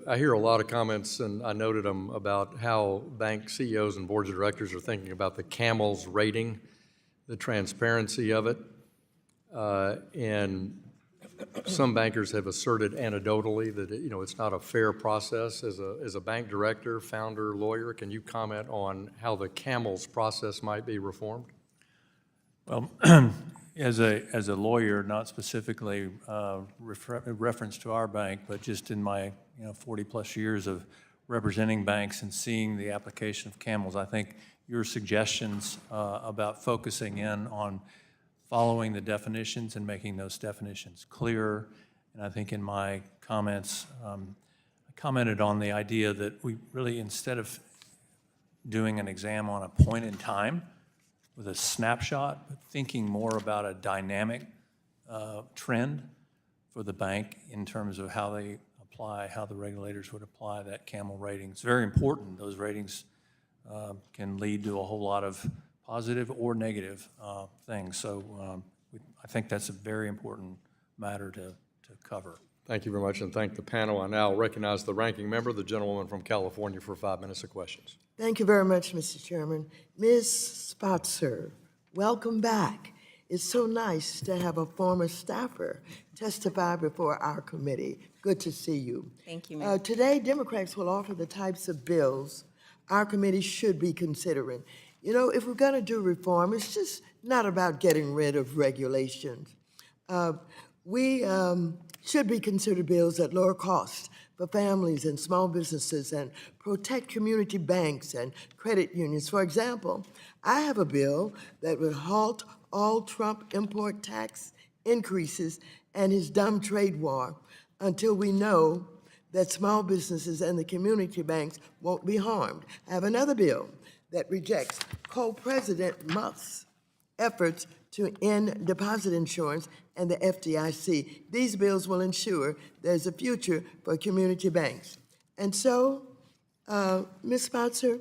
I hear a lot of comments, and I noted them, about how bank CEOs and boards of directors are thinking about the CAMELS rating, the transparency of it. And some bankers have asserted anecdotally that it's not a fair process. As a bank director, founder, lawyer, can you comment on how the CAMELS process might be reformed? Well, as a lawyer, not specifically reference to our bank, but just in my 40-plus years of representing banks and seeing the application of CAMELS, I think your suggestions about focusing in on following the definitions and making those definitions clearer, and I think in my comments, I commented on the idea that we really, instead of doing an exam on a point in time with a snapshot, but thinking more about a dynamic trend for the bank in terms of how they apply, how the regulators would apply that CAMEL rating. It's very important. Those ratings can lead to a whole lot of positive or negative things. So I think that's a very important matter to cover. Thank you very much, and thank the panel. I now recognize the ranking member, the gentlewoman from California, for 5 minutes of questions. Thank you very much, Mr. Chairman. Ms. Spotzer, welcome back. It's so nice to have a former staffer testify before our committee. Good to see you. Thank you, ma'am. Today, Democrats will offer the types of bills our committee should be considering. If we're going to do reform, it's just not about getting rid of regulations. We should be considered bills that lower costs for families and small businesses and protect community banks and credit unions. For example, I have a bill that would halt all Trump import tax increases and his dumb trade war until we know that small businesses and the community banks won't be harmed. I have another bill that rejects co-president Musk's efforts to end deposit insurance and the FDIC. These bills will ensure there's a future for community banks. And so, Ms. Sponsor,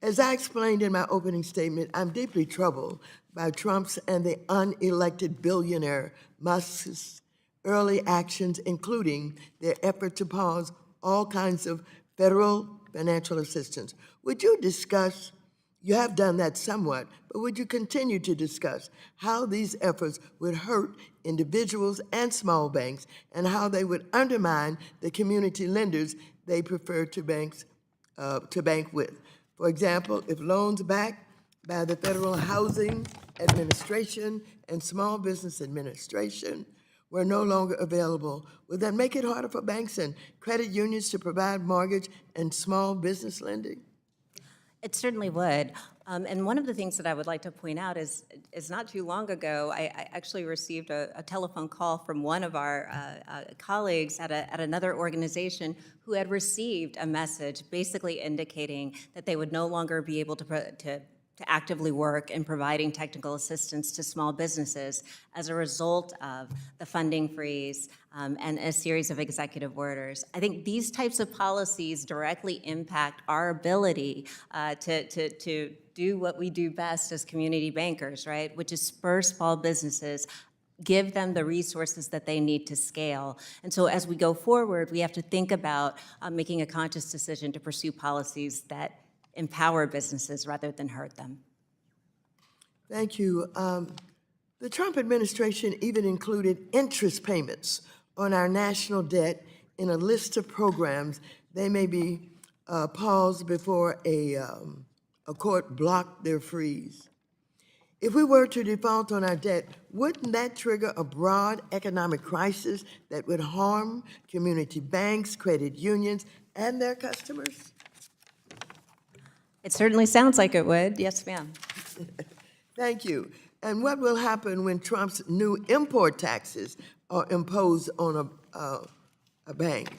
as I explained in my opening statement, I'm deeply troubled by Trump's and the unelected billionaire Musk's early actions, including their effort to pause all kinds of federal financial assistance. Would you discuss, you have done that somewhat, but would you continue to discuss how these efforts would hurt individuals and small banks and how they would undermine the community lenders they prefer to bank with? For example, if loans backed by the Federal Housing Administration and Small Business Administration were no longer available, would that make it harder for banks and credit unions to provide mortgage and small business lending? It certainly would. And one of the things that I would like to point out is not too long ago, I actually received a telephone call from one of our colleagues at another organization who had received a message basically indicating that they would no longer be able to actively work in providing technical assistance to small businesses as a result of the funding freeze and a series of executive orders. I think these types of policies directly impact our ability to do what we do best as community bankers, right? Which is spur small businesses, give them the resources that they need to scale. And so as we go forward, we have to think about making a conscious decision to pursue policies that empower businesses rather than hurt them. Thank you. The Trump administration even included interest payments on our national debt in a list of programs. They may be paused before a court blocked their freeze. If we were to default on our debt, wouldn't that trigger a broad economic crisis that would harm community banks, credit unions, and their customers? It certainly sounds like it would. Yes, ma'am. Thank you. And what will happen when Trump's new import taxes are imposed on a bank?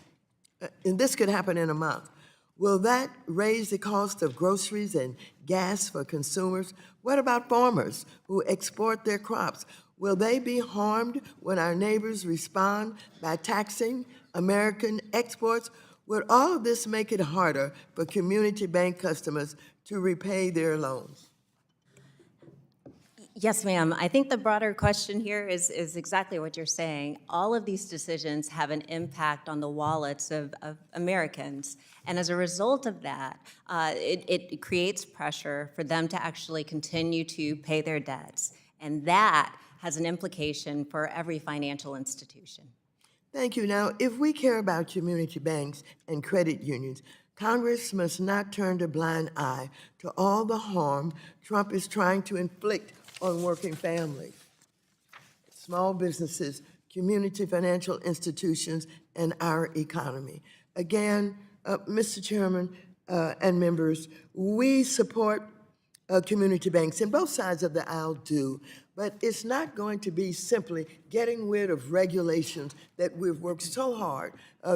And this could happen in a month. Will that raise the cost of groceries and gas for consumers? What about farmers who export their crops? Will they be harmed when our neighbors respond by taxing American exports? Would all of this make it harder for community bank customers to repay their loans? Yes, ma'am. I think the broader question here is exactly what you're saying. All of these decisions have an impact on the wallets of Americans. And as a result of that, it creates pressure for them to actually continue to pay their debts. And that has an implication for every financial institution. Thank you. Now, if we care about community banks and credit unions, Congress must not turn a blind eye to all the harm Trump is trying to inflict on working families, small businesses, community financial institutions, and our economy. Again, Mr. Chairman and members, we support community banks, and both sides of the aisle do, but it's not going to be simply getting rid of regulations that we've worked so hard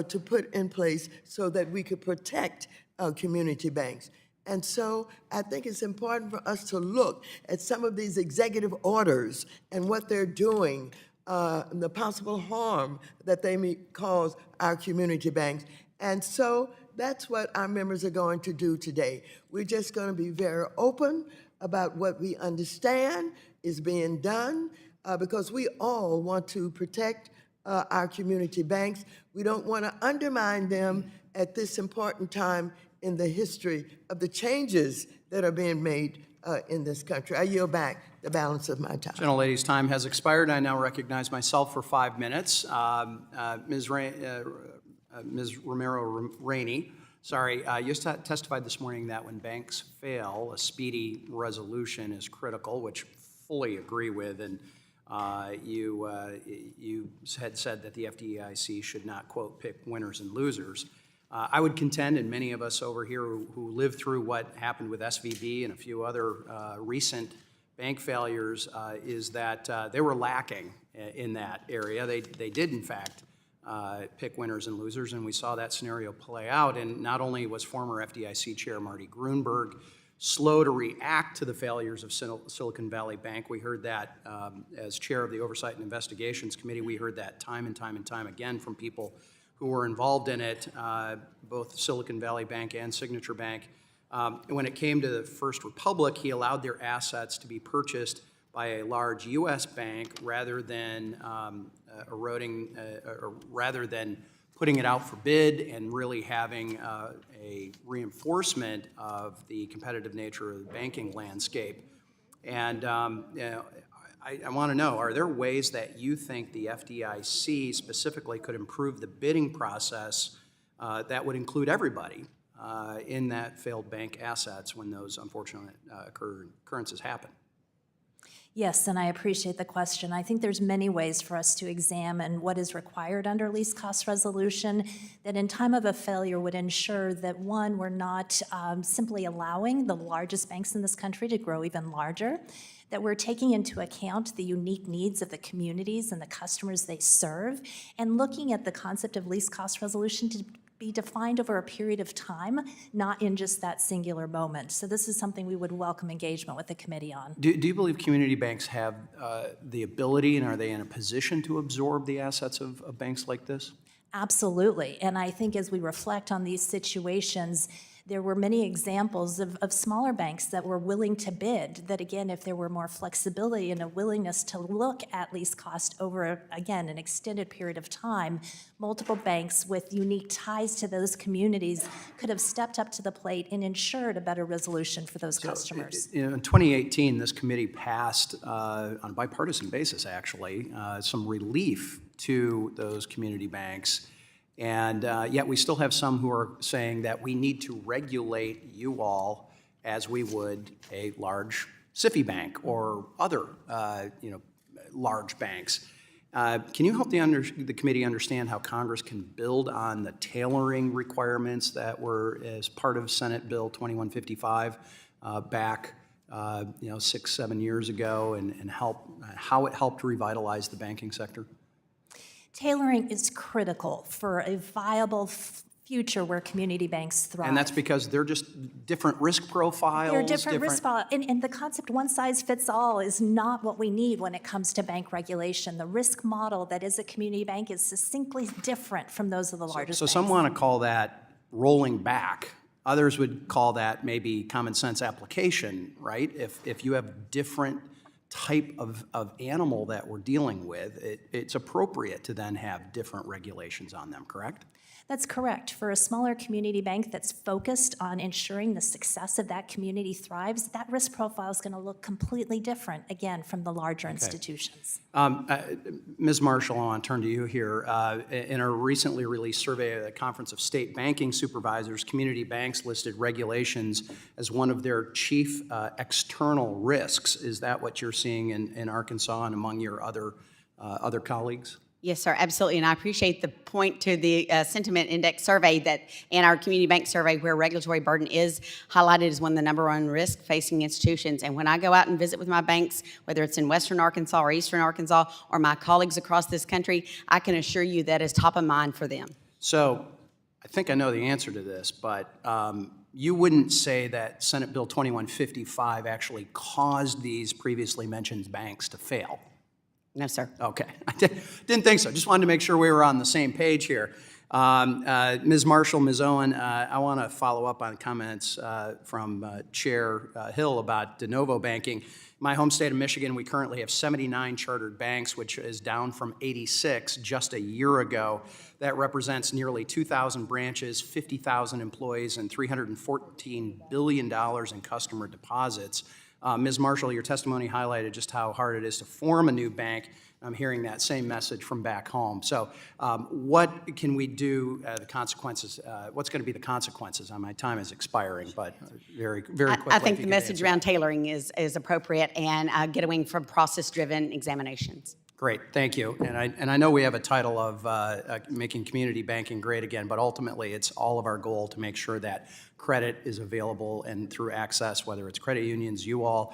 to put in place so that we could protect community banks. And so I think it's important for us to look at some of these executive orders and what they're doing, the possible harm that they may cause our community banks. And so that's what our members are going to do today. We're just going to be very open about what we understand is being done because we all want to protect our community banks. We don't want to undermine them at this important time in the history of the changes that are being made in this country. I yield back the balance of my time. Gentlelady's time has expired. I now recognize myself for 5 minutes. Ms. Romero Rainey, you testified this morning that when banks fail, a speedy resolution is critical, which fully agree with, and you had said that the FDIC should not, quote, pick winners and losers. I would contend, and many of us over here who lived through what happened with SVB and a few other recent bank failures, is that they were lacking in that area. They did, in fact, pick winners and losers, and we saw that scenario play out. And not only was former FDIC Chair Marty Gruenberg slow to react to the failures of Silicon Valley Bank. We heard that as chair of the Oversight and Investigations Committee. We heard that time and time and time again from people who were involved in it, both Silicon Valley Bank and Signature Bank. When it came to the First Republic, he allowed their assets to be purchased by a large U.S. bank rather than rather than putting it out for bid and really having a reinforcement of the competitive nature of the banking landscape. And I want to know, are there ways that you think the FDIC specifically could improve the bidding process that would include everybody in that failed bank assets when those unfortunate occurrences happen? Yes, and I appreciate the question. I think there's many ways for us to examine what is required under least cost resolution that in time of a failure would ensure that, one, we're not simply allowing the largest banks in this country to grow even larger, that we're taking into account the unique needs of the communities and the customers they serve, and looking at the concept of least cost resolution to be defined over a period of time, not in just that singular moment. So this is something we would welcome engagement with the committee on. Do you believe community banks have the ability, and are they in a position to absorb the assets of banks like this? Absolutely. And I think as we reflect on these situations, there were many examples of smaller banks that were willing to bid, that again, if there were more flexibility and a willingness to look at least cost over, again, an extended period of time, multiple banks with unique ties to those communities could have stepped up to the plate and ensured a better resolution for those customers. In 2018, this committee passed, on a bipartisan basis actually, some relief to those community banks. And yet we still have some who are saying that we need to regulate you all as we would a large SIFI bank or other large banks. Can you help the committee understand how Congress can build on the tailoring requirements that were as part of Senate Bill 2155 back 6-7 years ago, and how it helped revitalize the banking sector? Tailoring is critical for a viable future where community banks thrive. And that's because they're just different risk profiles. They're different risk profiles. And the concept one size fits all is not what we need when it comes to bank regulation. The risk model that is a community bank is succinctly different from those of the largest So banks. some want to call that rolling back. Others would call that maybe common sense application, right? If you have different type of animal that we're dealing with, it's appropriate to then have different regulations on them, correct? That's correct. For a smaller community bank that's focused on ensuring the success of that community thrives, that risk profile is going to look completely different, again, from the larger institutions. Ms. Marshall, I want to turn to you here. In a recently released survey of the Conference of State Banking Supervisors, community banks listed regulations as one of their chief external risks. Is that what you're seeing in Arkansas and among your other colleagues? Yes, sir, absolutely. And I appreciate the point to the sentiment index survey that in our community bank survey where regulatory burden is highlighted as one of the number one risk facing institutions. And when I go out and visit with my banks, whether it's in Western Arkansas or Eastern Arkansas or my colleagues across this country, I can assure you that is top of mind for them. So I think I know the answer to this, but you wouldn't say that Senate Bill 2155 actually caused these previously mentioned banks to fail? No, sir. Okay, I didn't think so. Just wanted to make sure we were on the same page here. Ms. Marshall, Ms. Owen, I want to follow up on comments from Chair Hill about de novo banking. In my home state of Michigan, we currently have 79 chartered banks, which is down from 86 just a year ago. That represents nearly 2,000 branches, 50,000 employees, and $314 billion in customer deposits. Ms. Marshall, your testimony highlighted just how hard it is to form a new bank. I'm hearing that same message from back home. So what can we do, the consequences, what's going to be the consequences? My time is expiring, but very quickly. I think the message around tailoring is appropriate and getting from process-driven examinations. Great, thank you. And I know we have a title of making community banking great again, but ultimately it's all of our goal to make sure that credit is available and through access, whether it's credit unions, you all,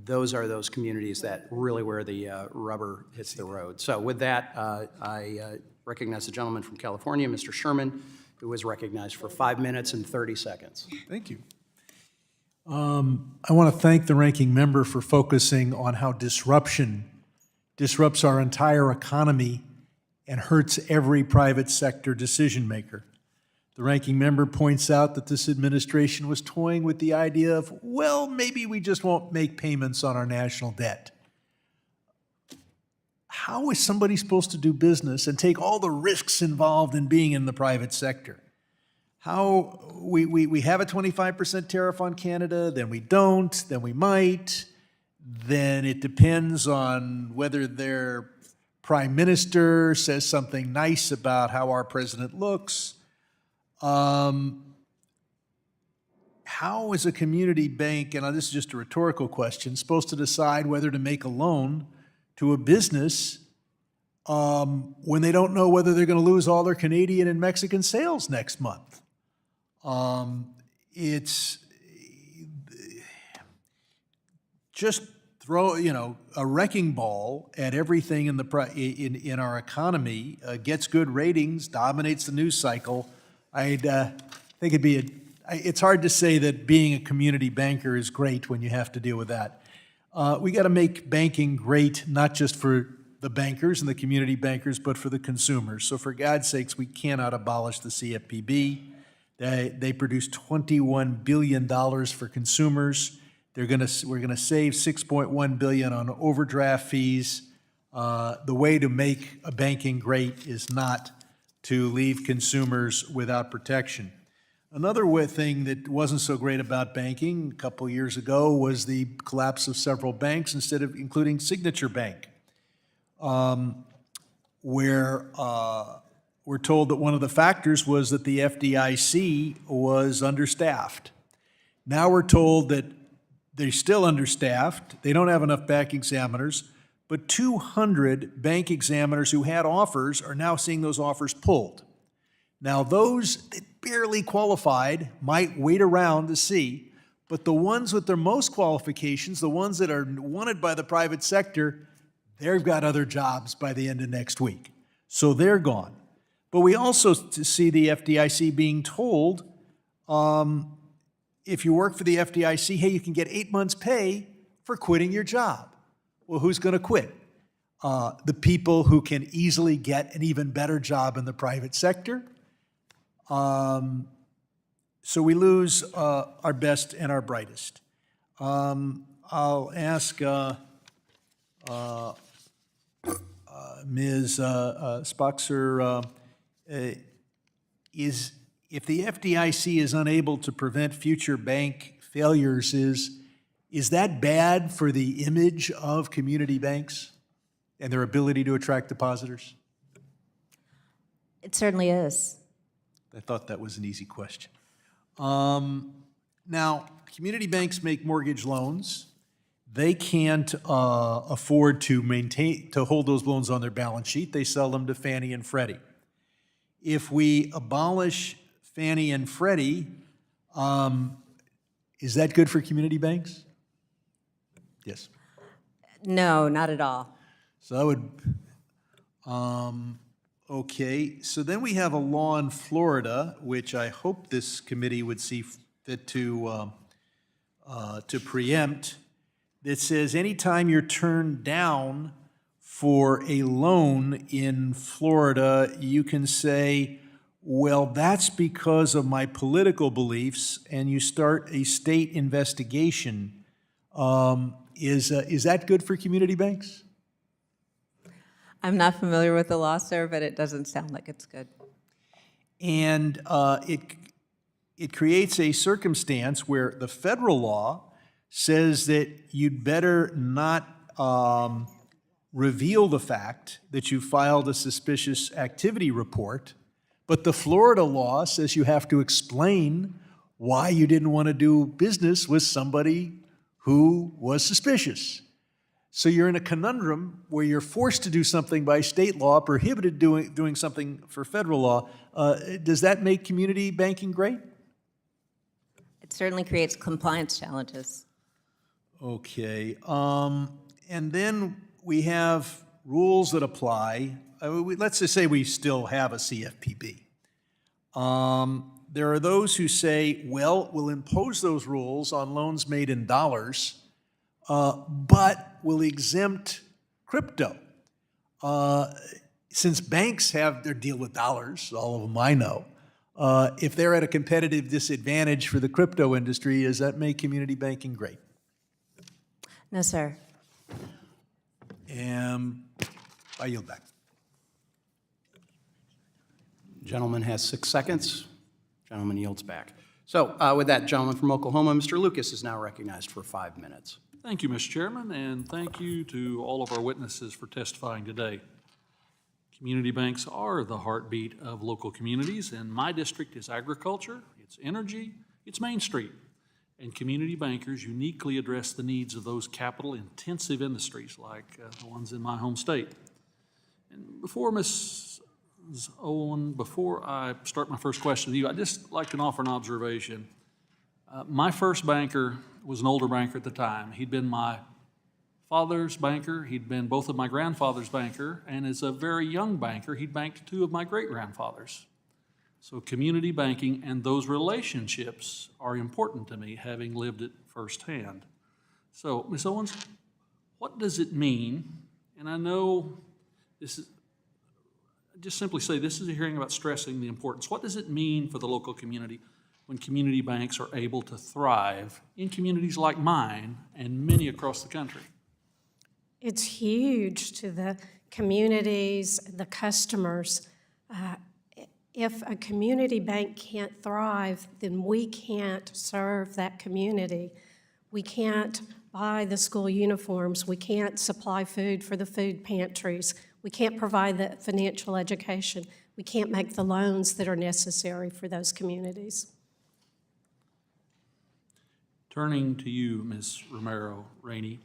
those are those communities that really where the rubber hits the road. So with that, I recognize the gentleman from California, Mr. Sherman, who is recognized for 5 minutes and 30 seconds. Thank you. I want to thank the ranking member for focusing on how disruption disrupts our entire economy and hurts every private sector decision maker. The ranking member points out that this administration was toying with the idea of, well, maybe we just won't make payments on our national debt. How is somebody supposed to do business and take all the risks involved in being in the private sector? How we have a 25% tariff on Canada, then we don't, then we might, then it depends on whether their prime minister says something nice about how our president looks. How is a community bank, and this is just a rhetorical question, supposed to decide whether to make a loan to a business when they don't know whether they're going to lose all their Canadian and Mexican sales next month? It's just throw, a wrecking ball at everything in our economy, gets good ratings, dominates the news cycle. I'd think it's hard to say that being a community banker is great when you have to deal with that. We got to make banking great, not just for the bankers and the community bankers, but for the consumers. So for God's sakes, we cannot abolish the CFPB. They produce $21 billion for consumers. We're going to save $6.1 billion on overdraft fees. The way to make a banking great is not to leave consumers without protection. Another thing that wasn't so great about banking a couple years ago was the collapse of several banks, instead of including Signature Bank, where we're told that one of the factors was that the FDIC was understaffed. Now we're told that they're still understaffed, they don't have enough bank examiners, but 200 bank examiners who had offers are now seeing those offers pulled. Now those that barely qualified might wait around to see, but the ones with their most qualifications, the ones that are wanted by the private sector, they've got other jobs by the end of next week. So they're gone. But we also see the FDIC being told, if you work for the FDIC, hey, you can get 8 months' pay for quitting your job. Well, who's going to quit? The people who can easily get an even better job in the private sector. So we lose our best and our brightest. I'll ask Ms. Spoxer, if the FDIC is unable to prevent future bank failures, is that bad for the image of community banks and their ability to attract depositors? It certainly is. I thought that was an easy question. Now, community banks make mortgage loans. They can't afford to hold those loans on their balance sheet. They sell them to Fannie and Freddie. If we abolish Fannie and Freddie, is that good for community banks? Yes. No, not at all. So that would, okay. So then we have a law in Florida, which I hope this committee would see fit to preempt, that says anytime you're turned down for a loan in Florida, you can say, well, that's because of my political beliefs, and you start a state investigation. Is that good for community banks? I'm not familiar with the law, sir, but it doesn't sound like it's good. And it creates a circumstance where the federal law says that you'd better not reveal the fact that you filed a suspicious activity report, but the Florida law says you have to explain why you didn't want to do business with somebody who was suspicious. So you're in a conundrum where you're forced to do something by state law, prohibited doing something for federal law. Does that make community banking great? It certainly creates compliance challenges. Okay. And then we have rules that apply. Let's just say we still have a CFPB. there are those who say, well, we'll impose those rules on loans made in dollars, but we'll exempt crypto. Since banks have their deal with dollars, all of them I know, if they're at a competitive disadvantage for the crypto industry, does that make community banking great? No, sir. I yield back. Gentleman has 6 seconds. Gentleman yields back. So with that, gentleman from Oklahoma, Mr. Lucas is now recognized for 5 minutes. Thank you, Mr. Chairman, and thank you to all of our witnesses for testifying today. Community banks are the heartbeat of local communities, and my district is agriculture, it's energy, it's Main Street. And community bankers uniquely address the needs of those capital-intensive industries like the ones in my home state. And before Ms. Owen, before I start my first question with you, I'd just like to offer an observation. My first banker was an older banker at the time. He'd been my father's banker, he'd been both of my grandfather's banker, and as a very young banker, he'd banked 2 of my great-grandfathers. So community banking and those relationships are important to me, having lived it firsthand. So, Ms. Owens, what does it mean, and I know this is, just simply say this is a hearing about stressing the importance. What does it mean for the local community when community banks are able to thrive in communities like mine and many across the country? It's huge to the communities, the customers. If a community bank can't thrive, then we can't serve that community. We can't buy the school uniforms. We can't supply food for the food pantries. We can't provide the financial education. We can't make the loans that are necessary for those communities. Turning to you, Ms. Romero, Rainey,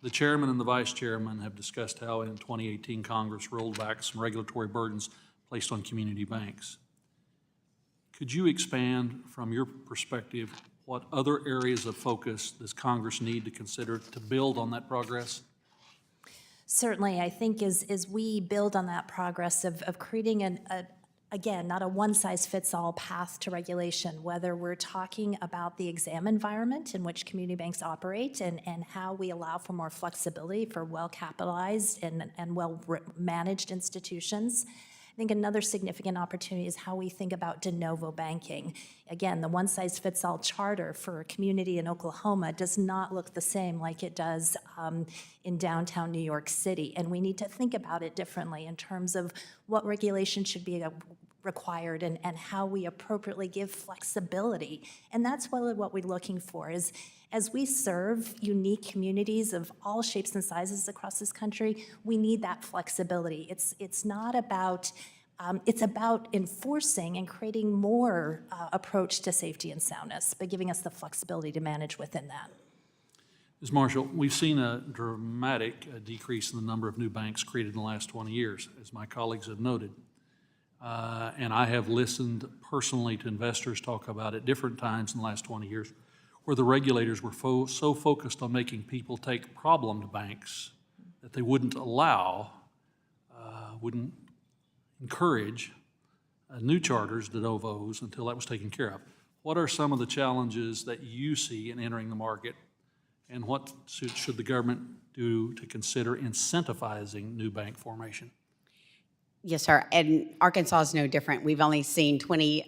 the chairman and the vice chairman have discussed how in 2018 Congress rolled back some regulatory burdens placed on community banks. Could you expand from your perspective what other areas of focus does Congress need to consider to build on that progress? Certainly, I think as we build on that progress of creating again, not a one-size-fits-all path to regulation, whether we're talking about the exam environment in which community banks operate and how we allow for more flexibility for well-capitalized and well-managed institutions. I think another significant opportunity is how we think about de novo banking. Again, the one-size-fits-all charter for a community in Oklahoma does not look the same like it does in downtown New York City, and we need to think about it differently in terms of what regulation should be required and how we appropriately give flexibility. And that's what we're looking for is as we serve unique communities of all shapes and sizes across this country, we need that flexibility. It's not about, it's about enforcing and creating more approach to safety and soundness, but giving us the flexibility to manage within that. Ms. Marshall, we've seen a dramatic decrease in the number of new banks created in the last 20 years, as my colleagues have noted. And I have listened personally to investors talk about at different times in the last 20 years where the regulators were so focused on making people take problem banks that they wouldn't allow, wouldn't encourage new charters, de novos, until that was taken care of. What are some of the challenges that you see in entering the market, and what should the government do to consider incentivizing new bank formation? Yes, sir, and Arkansas is no different. We've only seen in 20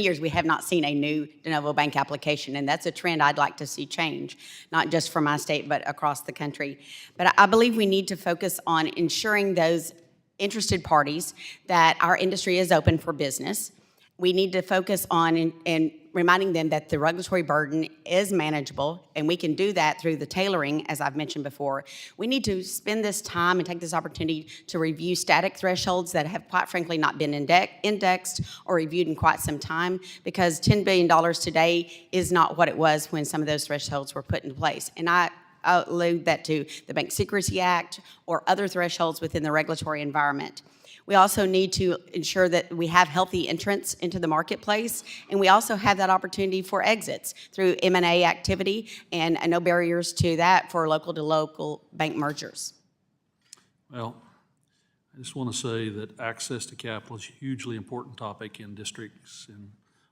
years, we have not seen a new de novo bank application, and that's a trend I'd like to see change, not just for my state, but across the country. But I believe we need to focus on ensuring those interested parties that our industry is open for business. We need to focus on and reminding them that the regulatory burden is manageable, and we can do that through the tailoring, as I've mentioned before. We need to spend this time and take this opportunity to review static thresholds that have, quite frankly, not been indexed or reviewed in quite some time, because $10 billion today is not what it was when some of those thresholds were put in place. And I allude that to the Bank Secrecy Act or other thresholds within the regulatory environment. We also need to ensure that we have healthy entrants into the marketplace, and we also have that opportunity for exits through M&A activity, and no barriers to that for local-to-local bank mergers. Well, I just want to say that access to capital is a hugely important topic in districts and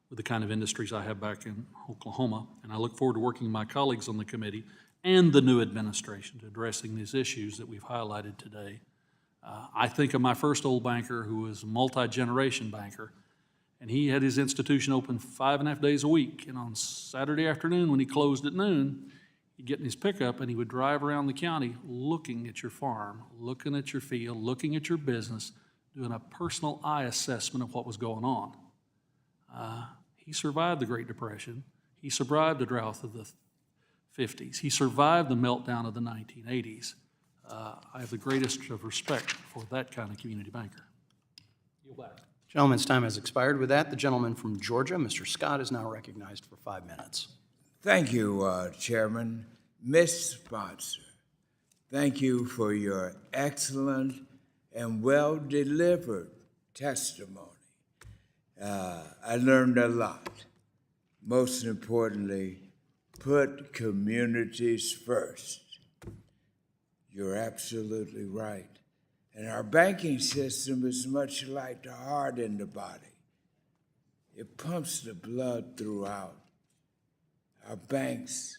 with the kind of industries I have back in Oklahoma. And I look forward to working with my colleagues on the committee and the new administration to addressing these issues that we've highlighted today. I think of my first old banker who was a multi-generation banker, and he had his institution open 5.5 days a week. And on Saturday afternoon, when he closed at noon, he'd get in his pickup and he would drive around the county looking at your farm, looking at your field, looking at your business, doing a personal eye assessment of what was going on. He survived the Great Depression. He survived the drought of the 50s. He survived the meltdown of the 1980s. I have the greatest of respect for that kind of community banker. Yield back. Gentleman's time has expired. With that, the gentleman from Georgia, Mr. Scott, is now recognized for 5 minutes. Thank you, Chairman. Ms. Sponsor, thank you for your excellent and well-delivered testimony. I learned a lot. Most importantly, put communities first. You're absolutely right. And our banking system is much like the heart in the body. It pumps the blood throughout. Our banks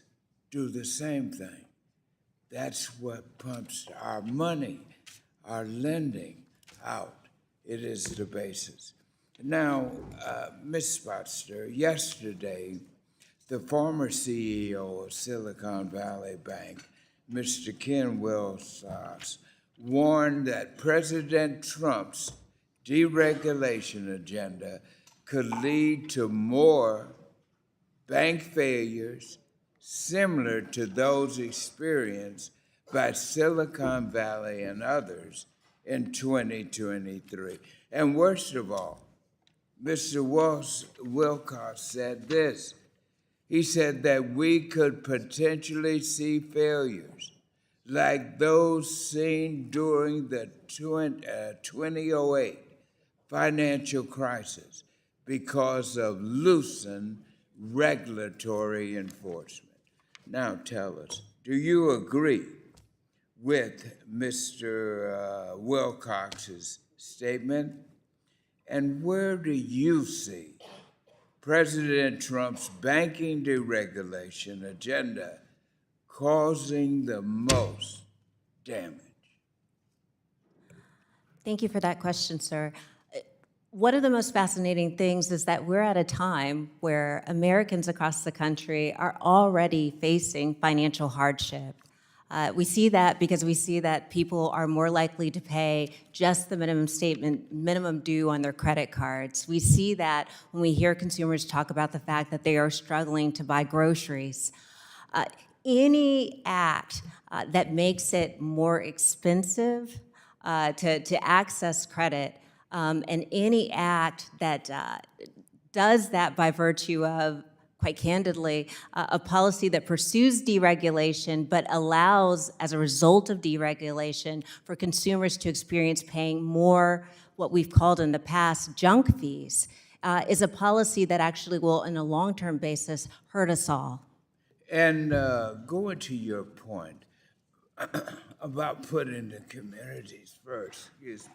do the same thing. That's what pumps our money, our lending out. It is the basis. Now, Ms. Spotster, yesterday, the former CEO of Silicon Valley Bank, Mr. Ken Wilcox, warned that President Trump's deregulation agenda could lead to more bank failures similar to those experienced by Silicon Valley and others in 2023. And worst of all, Mr. Wilcox said this. He said that we could potentially see failures like those seen during the 2008 financial crisis because of loosened regulatory enforcement. Now tell us, do you agree with Mr. Wilcox's statement? And where do you see President Trump's banking deregulation agenda causing the most damage? Thank you for that question, sir. One of the most fascinating things is that we're at a time where Americans across the country are already facing financial hardship. We see that because we see that people are more likely to pay just the minimum due on their credit cards. We see that when we hear consumers talk about the fact that they are struggling to buy groceries. Any act that makes it more expensive to access credit, and any act that does that by virtue of, quite candidly, a policy that pursues deregulation but allows, as a result of deregulation, for consumers to experience paying more, what we've called in the past, junk fees, is a policy that actually will, on a long-term basis, hurt us all. And going to your point about putting the communities first, excuse me.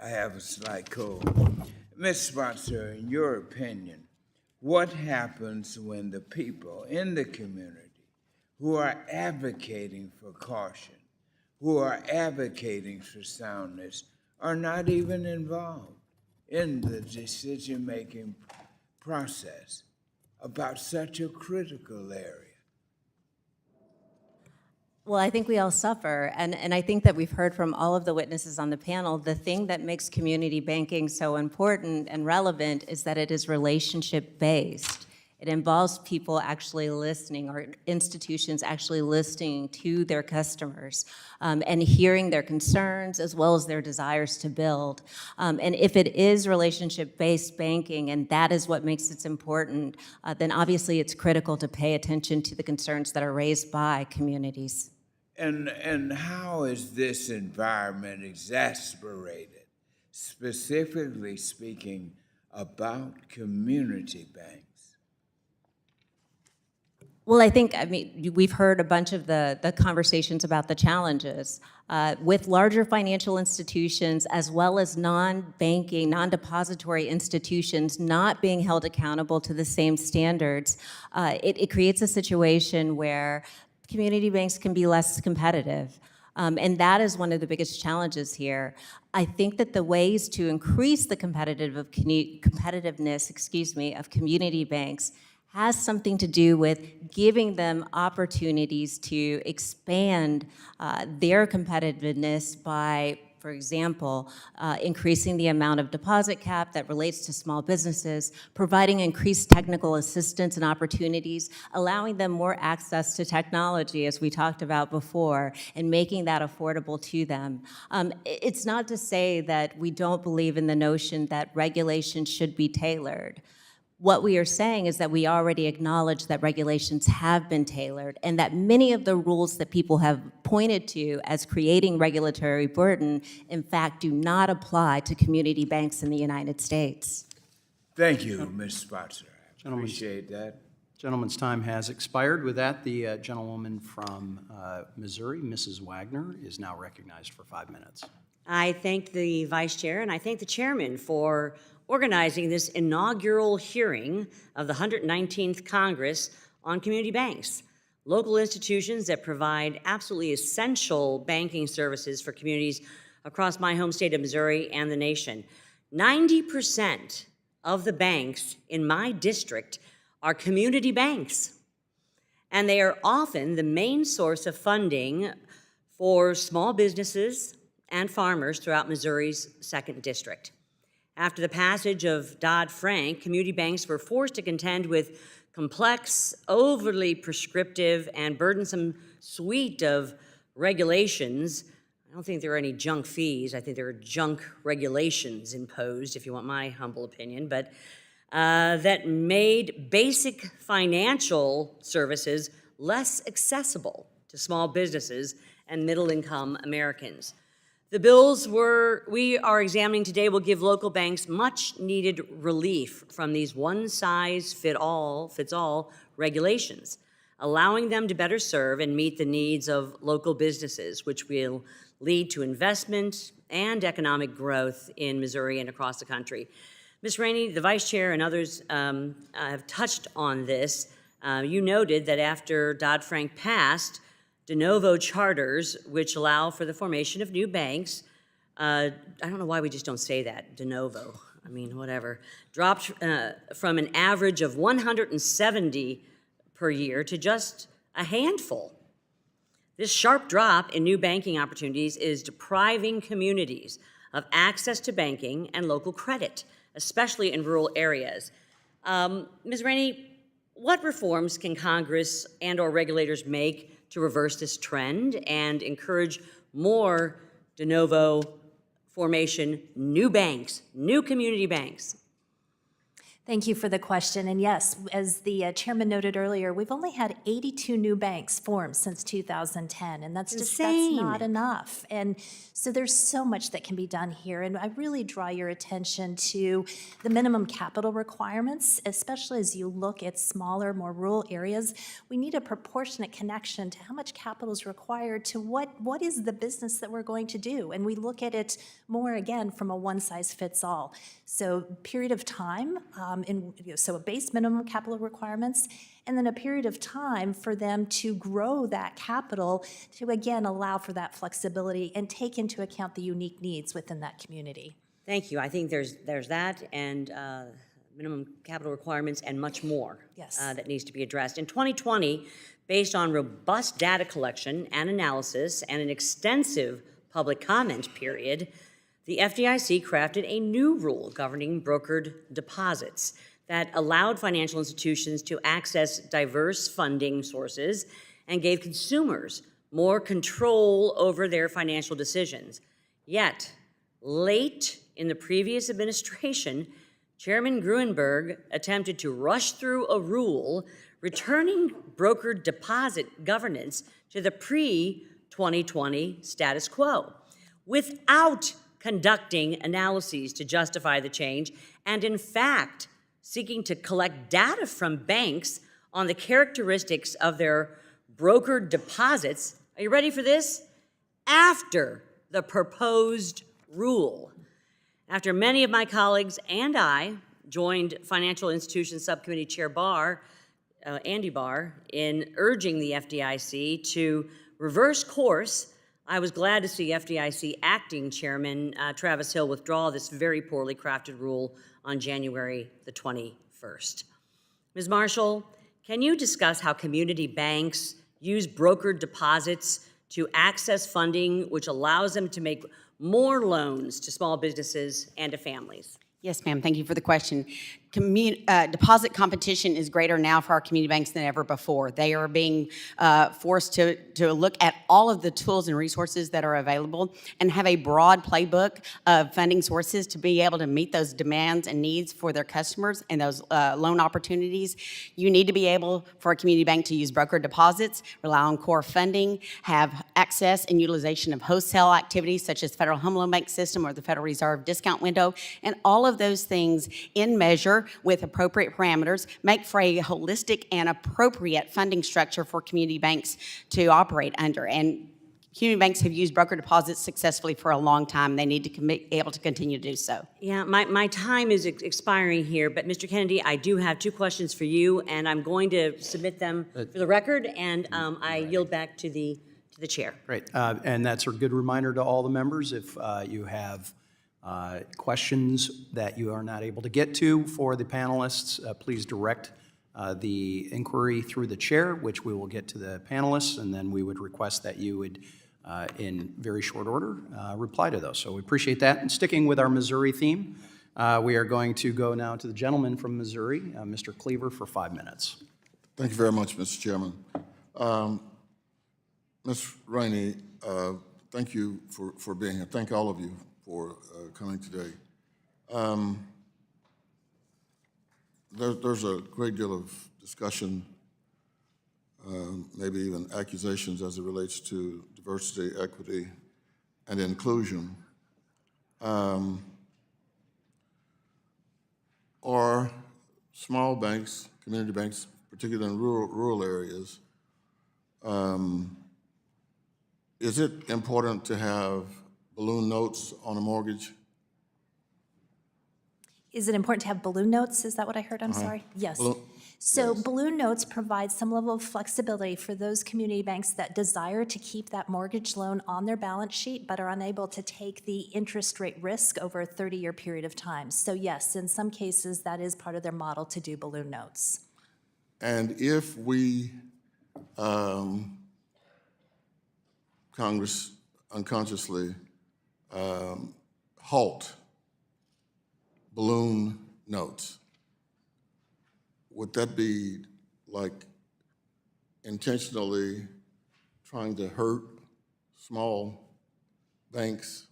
I have a slight cold. Ms. Sponsor, in your opinion, what happens when the people in the community who are advocating for caution, who are advocating for soundness, are not even involved in the decision-making process about such a critical area? Well, I think we all suffer, and I think that we've heard from all of the witnesses on the panel, the thing that makes community banking so important and relevant is that it is relationship-based. It involves people actually listening, or institutions actually listening to their customers and hearing their concerns as well as their desires to build. And if it is relationship-based banking and that is what makes it important, then obviously it's critical to pay attention to the concerns that are raised by communities. And how is this environment exacerbated, specifically speaking about community banks? Well, I think, we've heard a bunch of the conversations about the challenges. With larger financial institutions, as well as non-banking, non-depository institutions not being held accountable to the same standards, it creates a situation where community banks can be less competitive. And that is one of the biggest challenges here. I think that the ways to increase the competitiveness, of community banks has something to do with giving them opportunities to expand their competitiveness by, for example, increasing the amount of deposit cap that relates to small businesses, providing increased technical assistance and opportunities, allowing them more access to technology, as we talked about before, and making that affordable to them. It's not to say that we don't believe in the notion that regulation should be tailored. What we are saying is that we already acknowledge that regulations have been tailored and that many of the rules that people have pointed to as creating regulatory burden, in fact, do not apply to community banks in the United States. Thank you, Ms. Spotzer. I appreciate that. Gentleman's time has expired. With that, the gentlewoman from Missouri, Mrs. Wagner, is now recognized for 5 minutes. I thank the Vice Chair and I thank the Chairman for organizing this inaugural hearing of the 119th Congress on community banks, local institutions that provide absolutely essential banking services for communities across my home state of Missouri and the nation. 90% of the banks in my district are community banks, and they are often the main source of funding for small businesses and farmers throughout Missouri's 2nd District. After the passage of Dodd-Frank, community banks were forced to contend with complex, overly prescriptive, and burdensome suite of regulations. I don't think there are any junk fees. I think there are junk regulations imposed, if you want my humble opinion, but that made basic financial services less accessible to small businesses and middle-income Americans. The bills we are examining today will give local banks much-needed relief from these one-size-fits-all regulations, allowing them to better serve and meet the needs of local businesses, which will lead to investment and economic growth in Missouri and across the country. Ms. Rainey, the Vice Chair, and others have touched on this. You noted that after Dodd-Frank passed, de novo charters, which allow for the formation of new banks, I don't know why we just don't say that, de novo, I mean, whatever, dropped from an average of 170 per year to just a handful. This sharp drop in new banking opportunities is depriving communities of access to banking and local credit, especially in rural areas. Ms. Rainey, what reforms can Congress and/or regulators make to reverse this trend and encourage more de novo formation, new banks, new community banks? Thank you for the question. And yes, as the chairman noted earlier, we've only had 82 new banks formed since 2010, and that's not enough. And so there's so much that can be done here. And I really draw your attention to the minimum capital requirements, especially as you look at smaller, more rural areas. We need a proportionate connection to how much capital is required to what is the business that we're going to do. And we look at it more, again, from a one-size-fits-all. So period of time, so a base minimum capital requirements, and then a period of time for them to grow that capital to, again, allow for that flexibility and take into account the unique needs within that community. Thank you. I think there's that and minimum capital requirements and much more that needs to be addressed. In 2020, based on robust data collection and analysis and an extensive public comment period, the FDIC crafted a new rule governing brokered deposits that allowed financial institutions to access diverse funding sources and gave consumers more control over their financial decisions. Yet, late in the previous administration, Chairman Gruenberg attempted to rush through a rule returning brokered deposit governance to the pre-2020 status quo without conducting analyses to justify the change, and in fact, seeking to collect data from banks on the characteristics of their brokered deposits. Are you ready for this? After the proposed rule. After many of my colleagues and I joined Financial Institutions Subcommittee Chair Andy Barr, in urging the FDIC to reverse course, I was glad to see FDIC Acting Chairman Travis Hill withdraw this very poorly crafted rule on January the 21st. Ms. Marshall, can you discuss how community banks use brokered deposits to access funding which allows them to make more loans to small businesses and to families? Yes, ma'am. Thank you for the question. Deposit competition is greater now for our community banks than ever before. They are being forced to look at all of the tools and resources that are available and have a broad playbook of funding sources to be able to meet those demands and needs for their customers and those loan opportunities. You need to be able for a community bank to use broker deposits, rely on core funding, have access and utilization of wholesale activities such as Federal Home Loan Bank System or the Federal Reserve discount window, and all of those things in measure with appropriate parameters make for a holistic and appropriate funding structure for community banks to operate under. And community banks have used broker deposits successfully for a long time. They need to be able to continue to do so. Yeah, my time is expiring here, but Mr. Kennedy, I do have two questions for you, and I'm going to submit them for the record, and I yield back to the chair. Great, and that's a good reminder to all the members. If you have questions that you are not able to get to for the panelists, please direct the inquiry through the chair, which we will get to the panelists, and then we would request that you would, in very short order, reply to those. So we appreciate that. And sticking with our Missouri theme, we are going to go now to the gentleman from Missouri, Mr. Cleaver, for 5 minutes. Thank you very much, Mr. Chairman. Ms. Rainey, thank you for being here. Thank all of you for coming today. There's a great deal of discussion, maybe even accusations as it relates to diversity, equity, and inclusion. Are small banks, community banks, particularly in rural areas, is it important to have balloon notes on a mortgage? Is it important to have balloon notes? Is that what I heard? I'm sorry. Yes. So balloon notes provide some level of flexibility for those community banks that desire to keep that mortgage loan on their balance sheet but are unable to take the interest rate risk over a 30-year period of time. So yes, in some cases, that is part of their model to do balloon notes. And if we, Congress unconsciously halt balloon notes, would that be like intentionally trying to hurt small banks,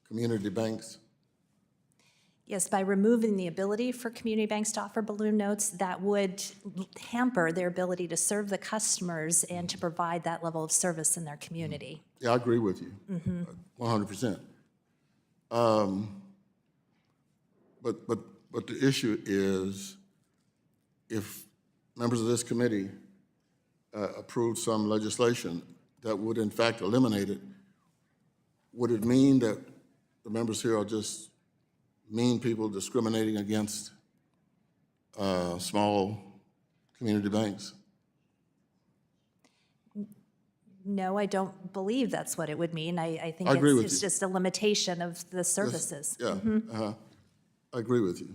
community banks? Yes, by removing the ability for community banks to offer balloon notes, that would hamper their ability to serve the customers and to provide that level of service in their community. Yeah, I agree with you, 100%. But the issue is, if members of this committee approved some legislation that would in fact eliminate it, would it mean that the members here are just mean people discriminating against small community banks? No, I don't believe that's what it would mean. I think it's just a limitation of the services. I agree with you.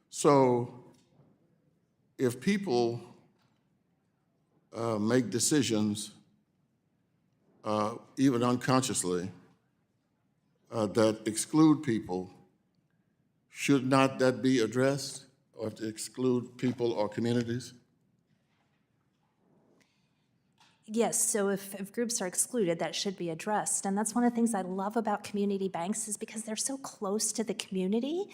So if people make decisions, even unconsciously, that exclude people, should not that be addressed, or to exclude people or communities? Yes, so if groups are excluded, that should be addressed. And that's one of the things I love about community banks, is because they're so close to the community,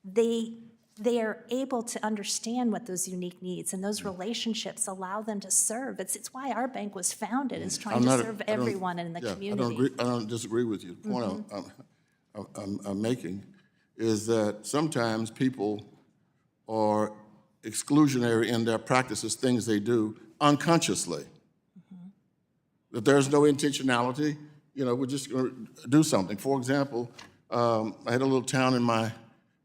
they are able to understand what those unique needs and those relationships allow them to serve. It's why our bank was founded, is trying to serve everyone in the community. I don't disagree with you. The point I'm making is that sometimes people are exclusionary in their practices, things they do unconsciously. That there's no intentionality, we're just going to do something. For example, I had a little town in my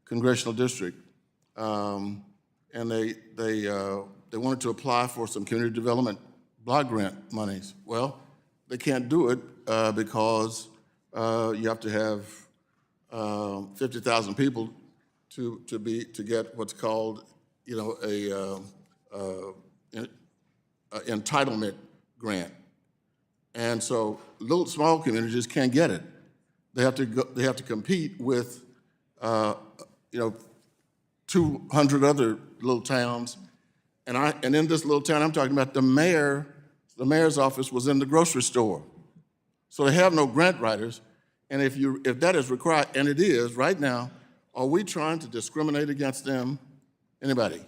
congressional district, and they wanted to apply for some community development block grant monies. Well, they can't do it because you have to have 50,000 people to get what's called, a entitlement grant. And so small communities can't get it. They have to compete with 200 other little towns. And in this little town I'm talking about, the mayor's office was in the grocery store. So they have no grant writers. And if that is required, and it is right now, are we trying to discriminate against them? Anybody?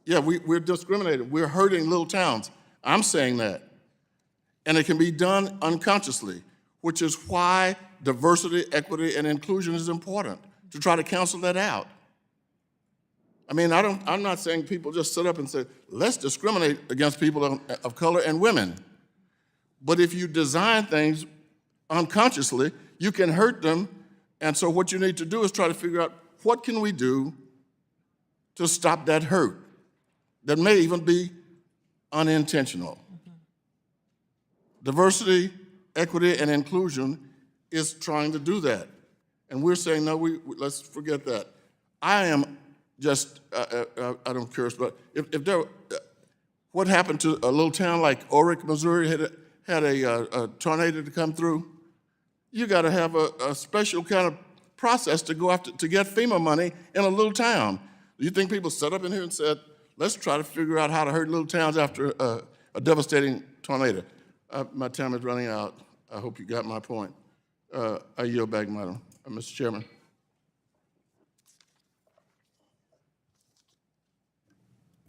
Yeah, we're discriminating. We're hurting little towns. I'm saying that. And it can be done unconsciously, which is why diversity, equity, and inclusion is important, to try to cancel that out. I mean, I'm not saying people just sit up and say, let's discriminate against people of color and women. But if you design things unconsciously, you can hurt them. And so what you need to do is try to figure out, what can we do to stop that hurt that may even be unintentional? Diversity, equity, and inclusion is trying to do that. And we're saying, no, let's forget that. I am just, I don't care, but if there, what happened to a little town like Orick, Missouri, had a tornado to come through? You got to have a special kind of process to go after, to get FEMA money in a little town. Do you think people sat up in here and said, let's try to figure out how to hurt little towns after a devastating tornado? My time is running out. I hope you got my point. I yield back, Madam, Mr. Chairman.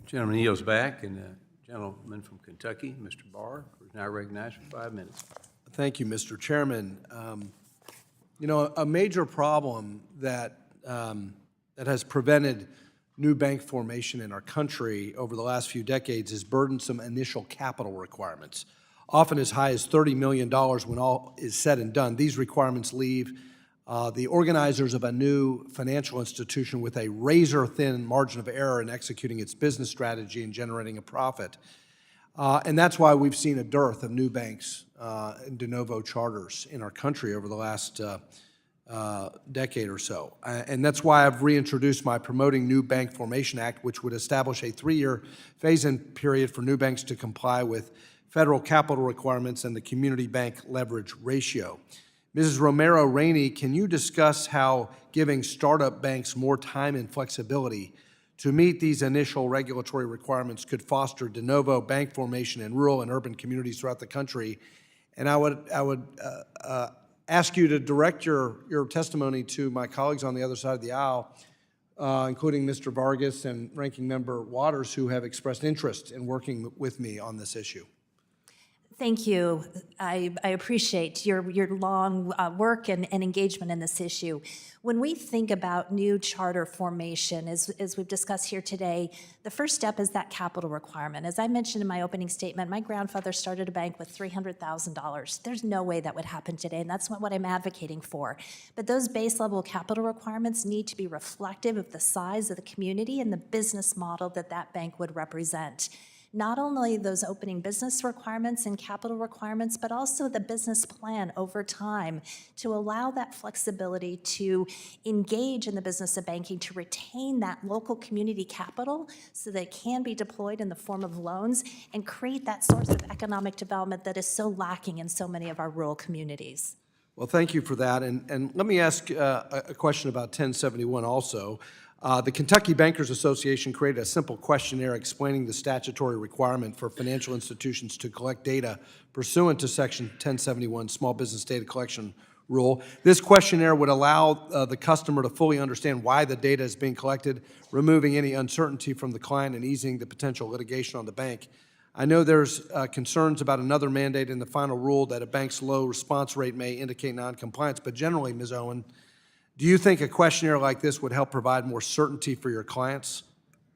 Gentleman yields back, and the gentleman from Kentucky, Mr. Barr, is now recognized for 5 minutes. Thank you, Mr. Chairman. A major problem that has prevented new bank formation in our country over the last few decades is burdensome initial capital requirements, often as high as $30 million when all is said and done. These requirements leave the organizers of a new financial institution with a razor-thin margin of error in executing its business strategy and generating a profit. And that's why we've seen a dearth of new banks and de novo charters in our country over the last decade or so. And that's why I've reintroduced my Promoting New Bank Formation Act, which would establish a 3-year phase-in period for new banks to comply with federal capital requirements and the community bank leverage ratio. Mrs. Romero, Rainey, can you discuss how giving startup banks more time and flexibility to meet these initial regulatory requirements could foster de novo bank formation in rural and urban communities throughout the country? And I would ask you to direct your testimony to my colleagues on the other side of the aisle, including Mr. Vargas and Ranking Member Waters, who have expressed interest in working with me on this issue. Thank you. I appreciate your long work and engagement in this issue. When we think about new charter formation, as we've discussed here today, the first step is that capital requirement. As I mentioned in my opening statement, my grandfather started a bank with $300,000. There's no way that would happen today, and that's what I'm advocating for. But those base level capital requirements need to be reflective of the size of the community and the business model that that bank would represent. Not only those opening business requirements and capital requirements, but also the business plan over time to allow that flexibility to engage in the business of banking, to retain that local community capital so that it can be deployed in the form of loans and create that source of economic development that is so lacking in so many of our rural communities. Well, thank you for that. And let me ask a question about 1071 also. The Kentucky Bankers Association created a simple questionnaire explaining the statutory requirement for financial institutions to collect data pursuant to Section 1071 Small Business Data Collection Rule. This questionnaire would allow the customer to fully understand why the data is being collected, removing any uncertainty from the client and easing the potential litigation on the bank. I know there's concerns about another mandate in the final rule that a bank's low response rate may indicate noncompliance, but generally, Ms. Owen, Do you think a questionnaire like this would help provide more certainty for your clients?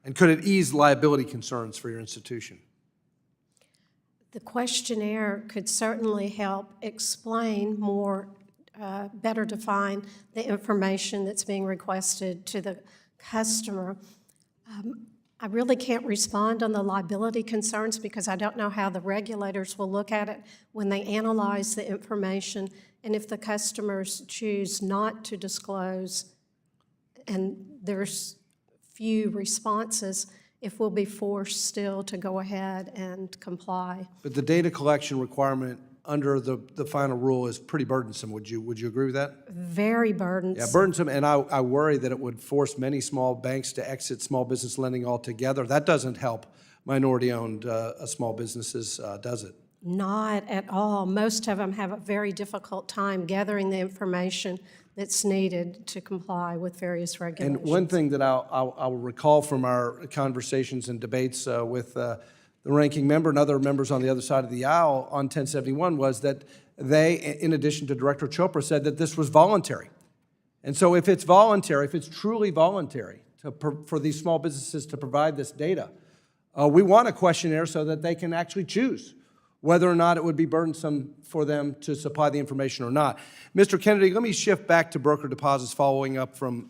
And could it ease liability concerns for your institution? The questionnaire could certainly help explain more, better define the information that's being requested to the customer. I really can't respond on the liability concerns because I don't know how the regulators will look at it when they analyze the information, and if the customers choose not to disclose and there's few responses, if we'll be forced still to go ahead and comply. But the data collection requirement under the final rule is pretty burdensome. Would you agree with that? Very burdensome. Yeah, burdensome, and I worry that it would force many small banks to exit small business lending altogether. That doesn't help minority-owned small businesses, does it? Not at all. Most of them have a very difficult time gathering the information that's needed to comply with various regulations. And one thing that I'll recall from our conversations and debates with the ranking member and other members on the other side of the aisle on 1071 was that they, in addition to Director Chopra, said that this was voluntary. And so if it's voluntary, if it's truly voluntary for these small businesses to provide this data, we want a questionnaire so that they can actually choose whether or not it would be burdensome for them to supply the information or not. Mr. Kennedy, let me shift back to broker deposits following up from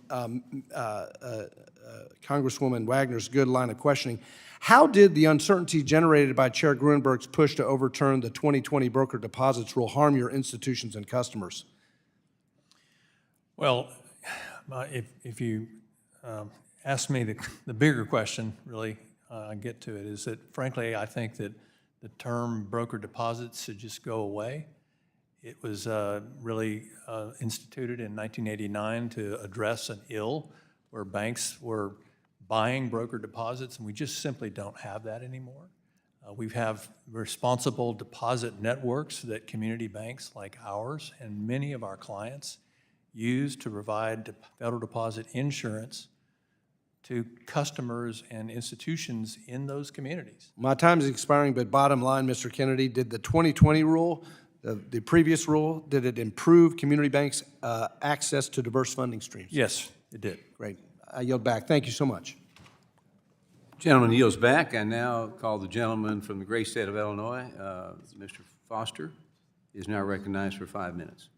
Congresswoman Wagner's good line of questioning. How did the uncertainty generated by Chair Gruenberg's push to overturn the 2020 broker deposits rule harm your institutions and customers? Well, if you ask me the bigger question, really, I get to it, is that frankly, I think that the term broker deposits should just go away. It was really instituted in 1989 to address an ill where banks were buying broker deposits, and we just simply don't have that anymore. We have responsible deposit networks that community banks like ours and many of our clients use to provide federal deposit insurance to customers and institutions in those communities. My time is expiring, but bottom line, Mr. Kennedy, did the 2020 rule, the previous rule, did it improve community banks' access to diverse funding streams? Yes, it did. Great. I yield back. Thank you so much. Gentleman yields back. I now call the gentleman from the great state of Illinois, Mr. Foster, is now recognized for 5 minutes.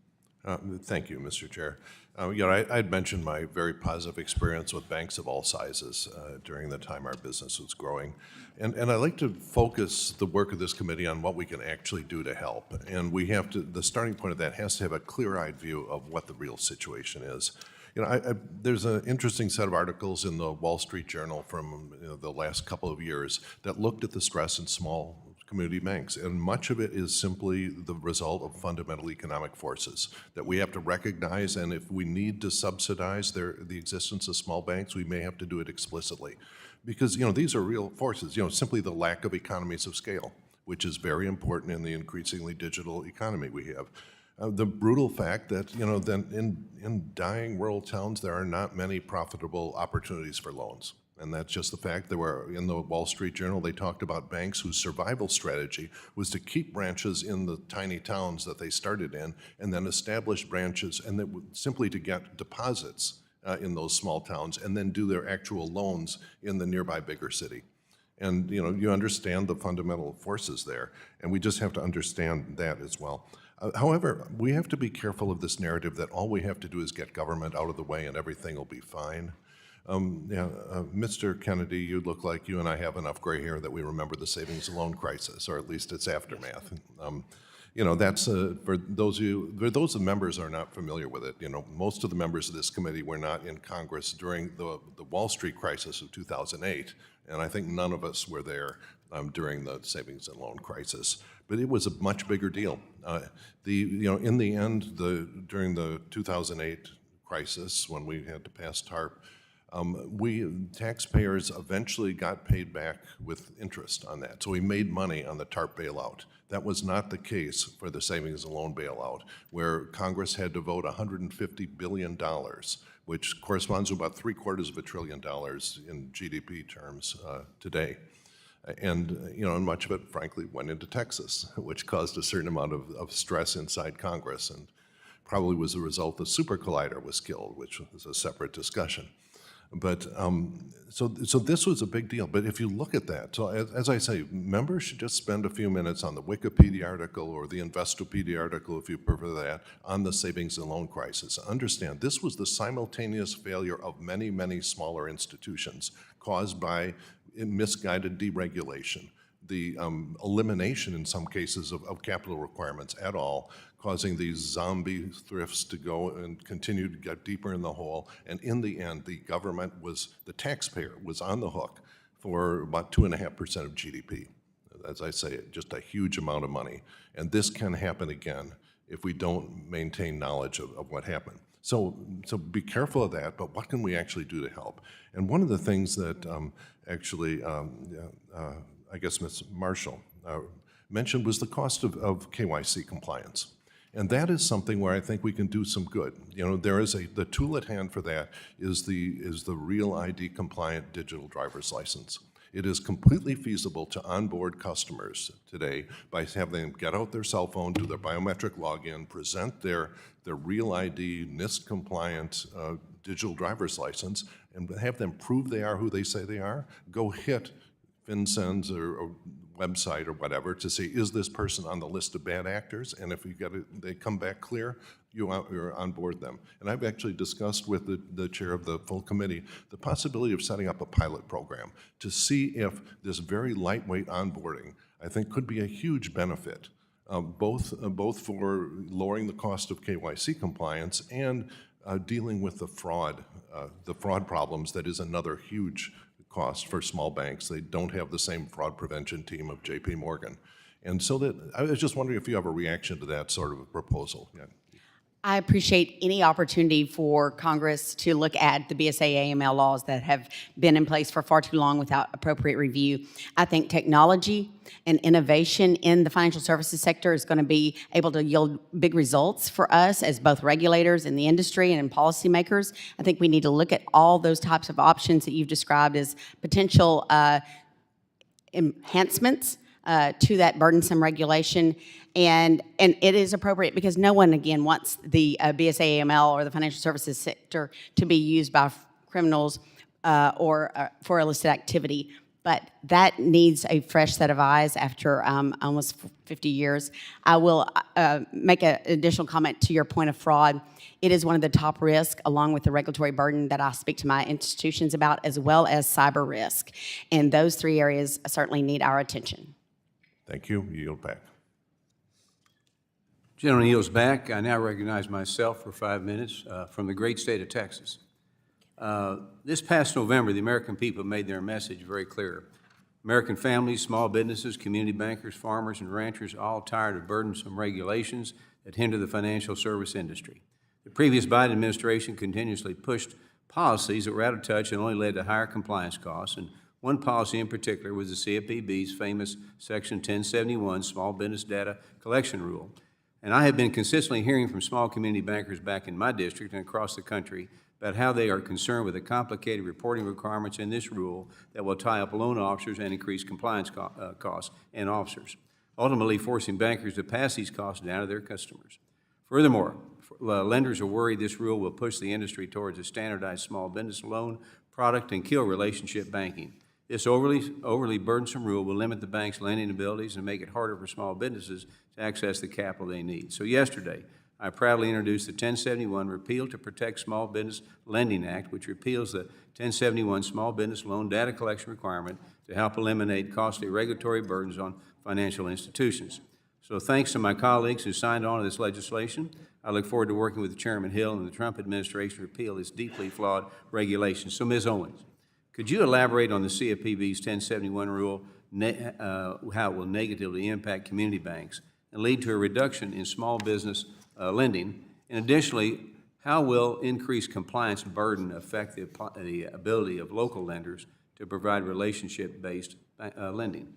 Thank you, Mr. Chair. I'd mentioned my very positive experience with banks of all sizes during the time our business was growing. And I'd like to focus the work of this committee on what we can actually do to help. And we have to, the starting point of that has to have a clear-eyed view of what the real situation is. There's an interesting set of articles in the Wall Street Journal from the last couple of years that looked at the stress in small community banks, and much of it is simply the result of fundamental economic forces that we have to recognize, and if we need to subsidize the existence of small banks, we may have to do it explicitly. Because these are real forces, simply the lack of economies of scale, which is very important in the increasingly digital economy we have. The brutal fact that, in dying rural towns, there are not many profitable opportunities for loans. And that's just the fact. There were, in the Wall Street Journal, they talked about banks whose survival strategy was to keep branches in the tiny towns that they started in and then establish branches and simply to get deposits in those small towns and then do their actual loans in the nearby bigger city. And, you understand the fundamental forces there, and we just have to understand that as well. However, we have to be careful of this narrative that all we have to do is get government out of the way and everything will be fine. Mr. Kennedy, you look like you and I have enough gray hair that we remember the savings and loan crisis, or at least its aftermath. That's for those of members who are not familiar with it. Most of the members of this committee were not in Congress during the Wall Street crisis of 2008, and I think none of us were there during the savings and loan crisis. But it was a much bigger deal. In the end, during the 2008 crisis, when we had to pass TARP, we taxpayers eventually got paid back with interest on that. So we made money on the TARP bailout. That was not the case for the savings and loan bailout, where Congress had to vote $150 billion, which corresponds to about $750 billion in GDP terms today. And and much of it, frankly, went into Texas, which caused a certain amount of stress inside Congress. And probably was a result the super collider was killed, which was a separate discussion. But so this was a big deal. But if you look at that, so as I say, members should just spend a few minutes on the Wikipedia article or the Investopedia article, if you prefer that, on the savings and loan crisis. Understand, this was the simultaneous failure of many, many smaller institutions caused by misguided deregulation, the elimination in some cases of capital requirements at all, causing these zombie thrifts to go and continue to get deeper in the hole. And in the end, the government the taxpayer was on the hook for about 2.5% of GDP. As I say, just a huge amount of money. And this can happen again if we don't maintain knowledge of what happened. So be careful of that, but what can we actually do to help? And one of the things that I guess Ms. Marshall mentioned was the cost of KYC compliance. And that is something where I think we can do some good. You know, there is the tool at hand for that is the Real ID compliant digital driver's license. It is completely feasible to onboard customers today by having them get out their cell phone, do their biometric login, present their Real ID NIST compliant digital driver's license, and have them prove they are who they say they are, go hit FinCEN's or website or whatever to say, is this person on the list of bad actors? And if they come back clear, you're on board them. And I've actually discussed with the chair of the full committee the possibility of setting up a pilot program to see if this very lightweight onboarding, I think, could be a huge benefit, both for lowering the cost of KYC compliance and dealing with the fraud problems that is another huge cost for small banks. They don't have the same fraud prevention team of JP Morgan. And so that, I was just wondering if you have a reaction to that sort of a proposal. Yeah. I appreciate any opportunity for Congress to look at the BSA AML laws that have been in place for far too long without appropriate review. I think technology and innovation in the financial services sector is going to be able to yield big results for us as both regulators in the industry and policymakers. I think we need to look at all those types of options that you've described as potential enhancements to that burdensome regulation. And it is appropriate because no one, again, wants the BSA AML or the financial services sector to be used by criminals or for illicit activity. But that needs a fresh set of eyes after almost 50 years. I will make an additional comment to your point of fraud. It is one of the top risks, along with the regulatory burden that I speak to my institutions about, as well as cyber risk. And those three areas certainly need our attention. Thank you. You yield back. Gentleman yields back. I now recognize myself for 5 minutes from the great state of Texas. This past November, the American people made their message very clear. American families, small businesses, community bankers, farmers, and ranchers are all tired of burdensome regulations that hinder the financial service industry. The previous Biden administration continuously pushed policies that were out of touch and only led to higher compliance costs. And one policy in particular was the CFPB's famous Section 1071 Small Business Data Collection Rule. And I have been consistently hearing from small community bankers back in my district and across the country about how they are concerned with the complicated reporting requirements in this rule that will tie up loan officers and increase compliance costs and officers, ultimately forcing bankers to pass these costs down to their customers. Furthermore, lenders are worried this rule will push the industry towards a standardized small business loan product and kill relationship banking. This overly burdensome rule will limit the bank's lending abilities and make it harder for small businesses to access the capital they need. So yesterday, I proudly introduced the 1071 Repeal to Protect Small Business Lending Act, which repeals the 1071 Small Business Loan Data Collection requirement to help eliminate costly regulatory burdens on financial institutions. So thanks to my colleagues who signed on to this legislation, I look forward to working with Chairman Hill and the Trump administration to repeal this deeply flawed regulation. So Ms. Owens, could you elaborate on the CFPB's 1071 rule, how it will negatively impact community banks and lead to a reduction in small business lending? And additionally, how will increased compliance burden affect the ability of local lenders to provide relationship-based lending?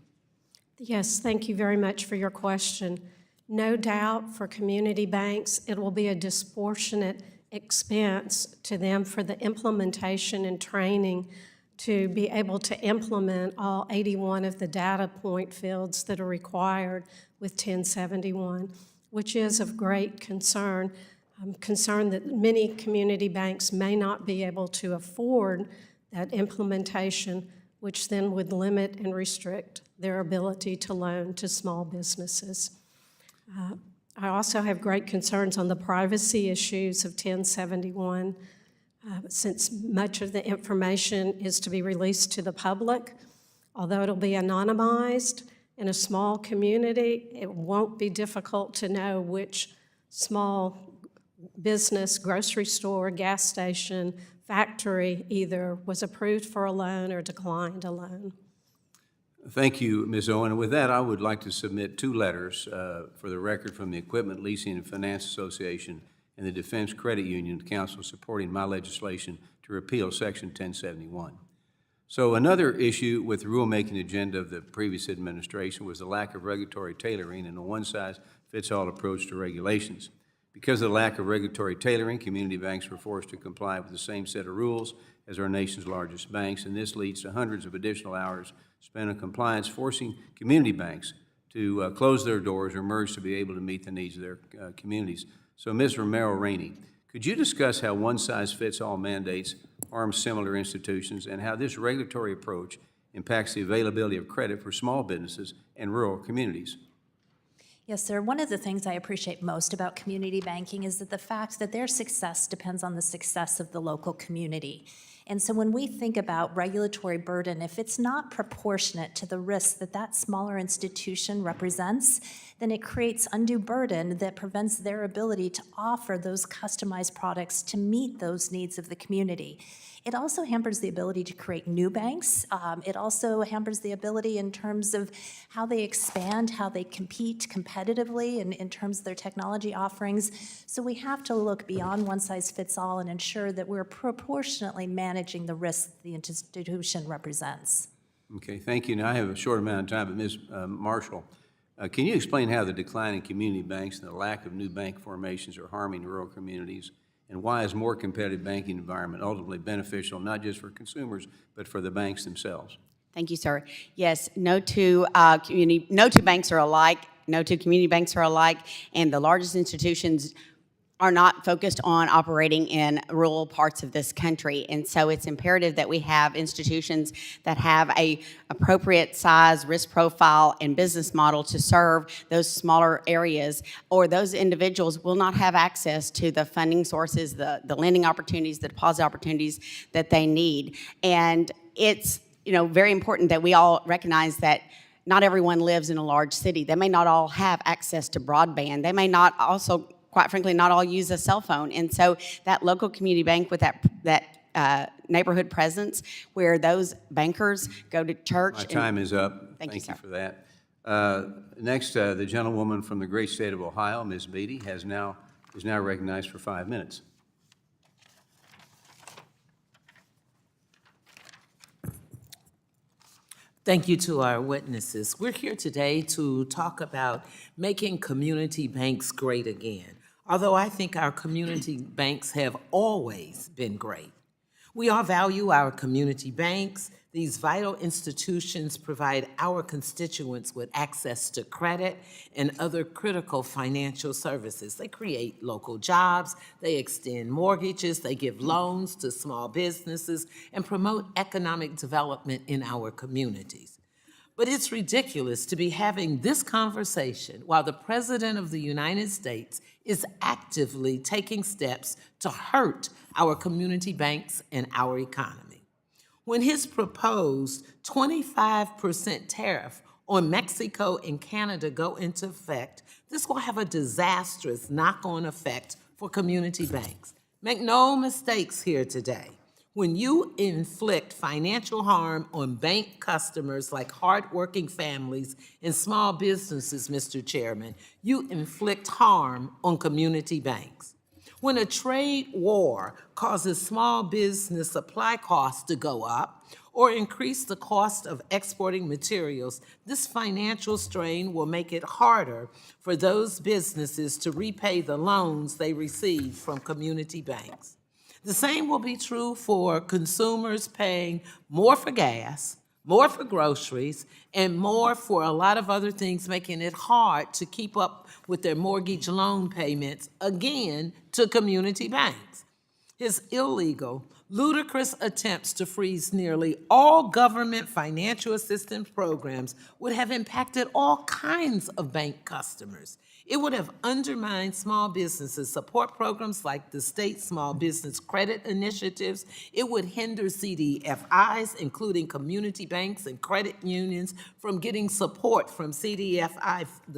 Yes, thank you very much for your question. No doubt for community banks, it will be a disproportionate expense to them for the implementation and training to be able to implement all 81 of the data point fields that are required with 1071, which is of great concern. I'm concerned that many community banks may not be able to afford that implementation, which then would limit and restrict their ability to loan to small businesses. I also have great concerns on the privacy issues of 1071. Since much of the information is to be released to the public, although it'll be anonymized, in a small community, it won't be difficult to know which small business, grocery store, gas station, factory either was approved for a loan or declined a loan. Thank you, Ms. Owen. With that, I would like to submit 2 letters for the record from the Equipment Leasing and Finance Association and the Defense Credit Union to Council supporting my legislation to repeal Section 1071. So another issue with the rulemaking agenda of the previous administration was the lack of regulatory tailoring and a one-size-fits-all approach to regulations. Because of the lack of regulatory tailoring, community banks were forced to comply with the same set of rules as our nation's largest banks, and this leads to hundreds of additional hours spent on compliance, forcing community banks to close their doors or merge to be able to meet the needs of their communities. So, Ms. Romero, Rainey, could you discuss how one-size-fits-all mandates harm similar institutions and how this regulatory approach impacts the availability of credit for small businesses and rural communities? Yes, sir. One of the things I appreciate most about community banking is that the fact that their success depends on the success of the local community. And so when we think about regulatory burden, if it's not proportionate to the risk that that smaller institution represents, then it creates undue burden that prevents their ability to offer those customized products to meet those needs of the community. It also hampers the ability to create new banks. It also hampers the ability in terms of how they expand, how they compete competitively in terms of their technology offerings. So we have to look beyond one size fits all and ensure that we're proportionately managing the risk the institution represents. Okay, thank you. Now, I have a short amount of time, but Ms. Marshall, can you explain how the decline in community banks and the lack of new bank formations are harming rural communities? And why is more competitive banking environment ultimately beneficial, not just for consumers, but for the banks themselves? Thank you, sir. Yes, no two banks are alike, no two community banks are alike, and the largest institutions are not focused on operating in rural parts of this country. And so it's imperative that we have institutions that have a appropriate size, risk profile, and business model to serve those smaller areas, or those individuals will not have access to the funding sources, the lending opportunities, the deposit opportunities that they need. And it's very important that we all recognize that not everyone lives in a large city. They may not all have access to broadband. They may not also, quite frankly, not all use a cell phone. And so that local community bank with that neighborhood presence where those bankers go to church. My time is up. Thank you, sir. For that. Next, the gentlewoman from the great state of Ohio, Ms. Beatty, is now recognized for 5 minutes. Thank you to our witnesses. We're here today to talk about making community banks great again. Although I think our community banks have always been great. We all value our community banks. These vital institutions provide our constituents with access to credit and other critical financial services. They create local jobs, they extend mortgages, they give loans to small businesses, and promote economic development in our communities. But it's ridiculous to be having this conversation while the President of the United States is actively taking steps to hurt our community banks and our economy. When his proposed 25% tariff on Mexico and Canada go into effect, this will have a disastrous knock-on effect for community banks. Make no mistakes here today. When you inflict financial harm on bank customers like hardworking families and small businesses, Mr. Chairman, you inflict harm on community banks. When a trade war causes small business supply costs to go up or increase the cost of exporting materials, this financial strain will make it harder for those businesses to repay the loans they receive from community banks. The same will be true for consumers paying more for gas, more for groceries, and more for a lot of other things, making it hard to keep up with their mortgage loan payments, again, to community banks. His illegal, ludicrous attempts to freeze nearly all government financial assistance programs would have impacted all kinds of bank customers. It would have undermined small businesses' support programs like the state small business credit initiatives. It would hinder CDFIs, including community banks and credit unions, from getting support from the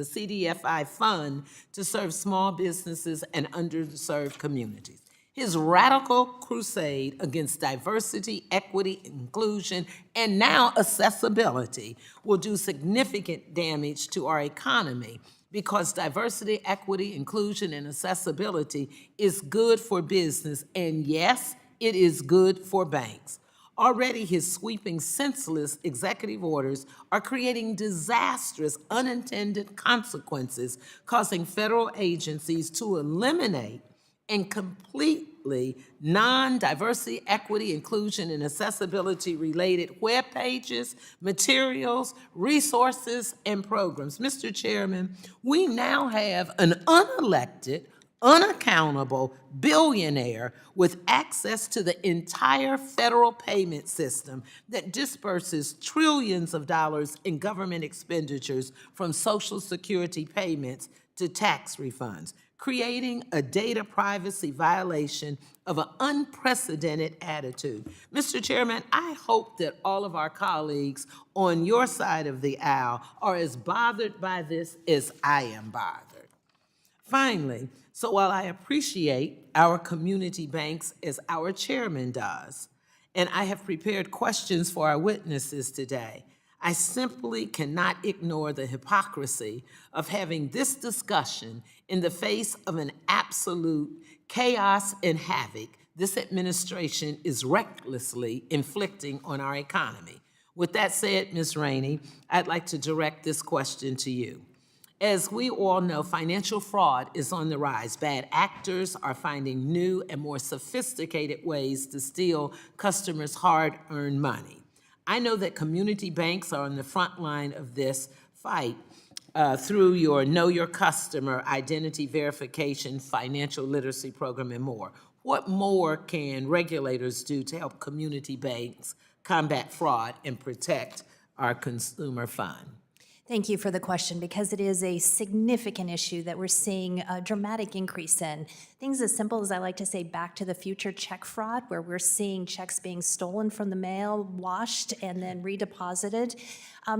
CDFI fund to serve small businesses and underserved communities. His radical crusade against diversity, equity, inclusion, and now accessibility will do significant damage to our economy, because diversity, equity, inclusion, and accessibility is good for business, and yes, it is good for banks. Already, his sweeping, senseless executive orders are creating disastrous, unintended consequences, causing federal agencies to eliminate and completely non-diversity, equity, inclusion, and accessibility-related web pages, materials, resources, and programs. Mr. Chairman, we now have an unelected, unaccountable billionaire with access to the entire federal payment system that disperses trillions of dollars in government expenditures from Social Security payments to tax refunds, creating a data privacy violation of an unprecedented attitude. Mr. Chairman, I hope that all of our colleagues on your side of the aisle are as bothered by this as I am bothered. Finally, so while I appreciate our community banks as our chairman does, and I have prepared questions for our witnesses today, I simply cannot ignore the hypocrisy of having this discussion in the face of an absolute chaos and havoc this administration is recklessly inflicting on our economy. With that said, Ms. Rainey, I'd like to direct this question to you. As we all know, financial fraud is on the rise. Bad actors are finding new and more sophisticated ways to steal customers' hard-earned money. I know that community banks are on the front line of this fight through your Know Your Customer identity verification, financial literacy program, and more. What more can regulators do to help community banks combat fraud and protect our consumer fund? Thank you for the question, because it is a significant issue that we're seeing a dramatic increase in. Things as simple as, I like to say, back to the future check fraud, where we're seeing checks being stolen from the mail, washed, and then redeposited.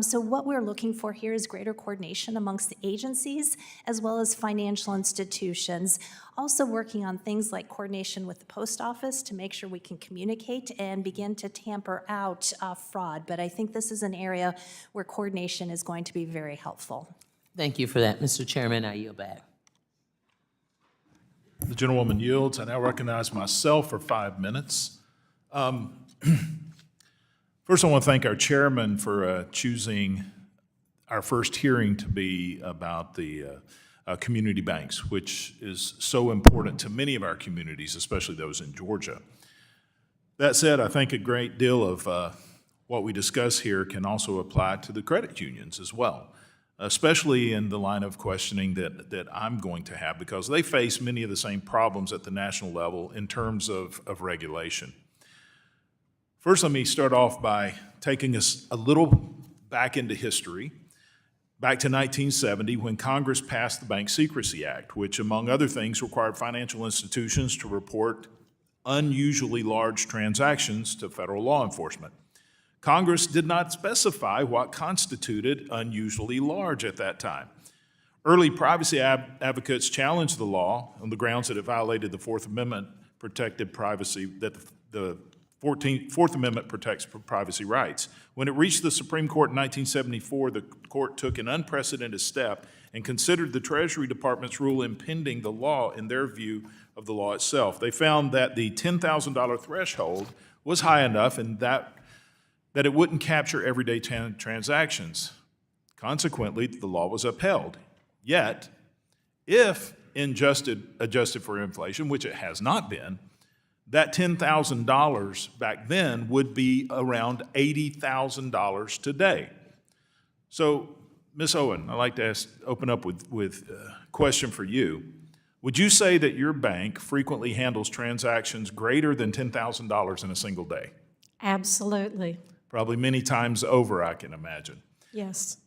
So what we're looking for here is greater coordination amongst the agencies as well as financial institutions. Also working on things like coordination with the post office to make sure we can communicate and begin to tamper out fraud. But I think this is an area where coordination is going to be very helpful. Thank you for that, Mr. Chairman. I yield back. The gentlewoman yields. I now recognize myself for 5 minutes. First, I want to thank our chairman for choosing our first hearing to be about the community banks, which is so important to many of our communities, especially those in Georgia. That said, I think a great deal of what we discuss here can also apply to the credit unions as well, especially in the line of questioning that I'm going to have, because they face many of the same problems at the national level in terms of regulation. First, let me start off by taking us a little back into history, back to 1970, when Congress passed the Bank Secrecy Act, which, among other things, required financial institutions to report unusually large transactions to federal law enforcement. Congress did not specify what constituted unusually large at that time. Early privacy advocates challenged the law on the grounds that it violated the Fourth Amendment protected privacy, that the Fourth Amendment protects privacy rights. When it reached the Supreme Court in 1974, the court took an unprecedented step and considered the Treasury Department's rule impeding the law in their view of the law itself. They found that the $10,000 threshold was high enough and that it wouldn't capture everyday transactions. Consequently, the law was upheld. Yet, if adjusted for inflation, which it has not been, That $10,000 back then would be around $80,000 today. So, Ms. Owen, I'd like to open up with a question for you. Would you say that your bank frequently handles transactions greater than $10,000 in a single day? Absolutely. Probably many times over, I can imagine. Yes.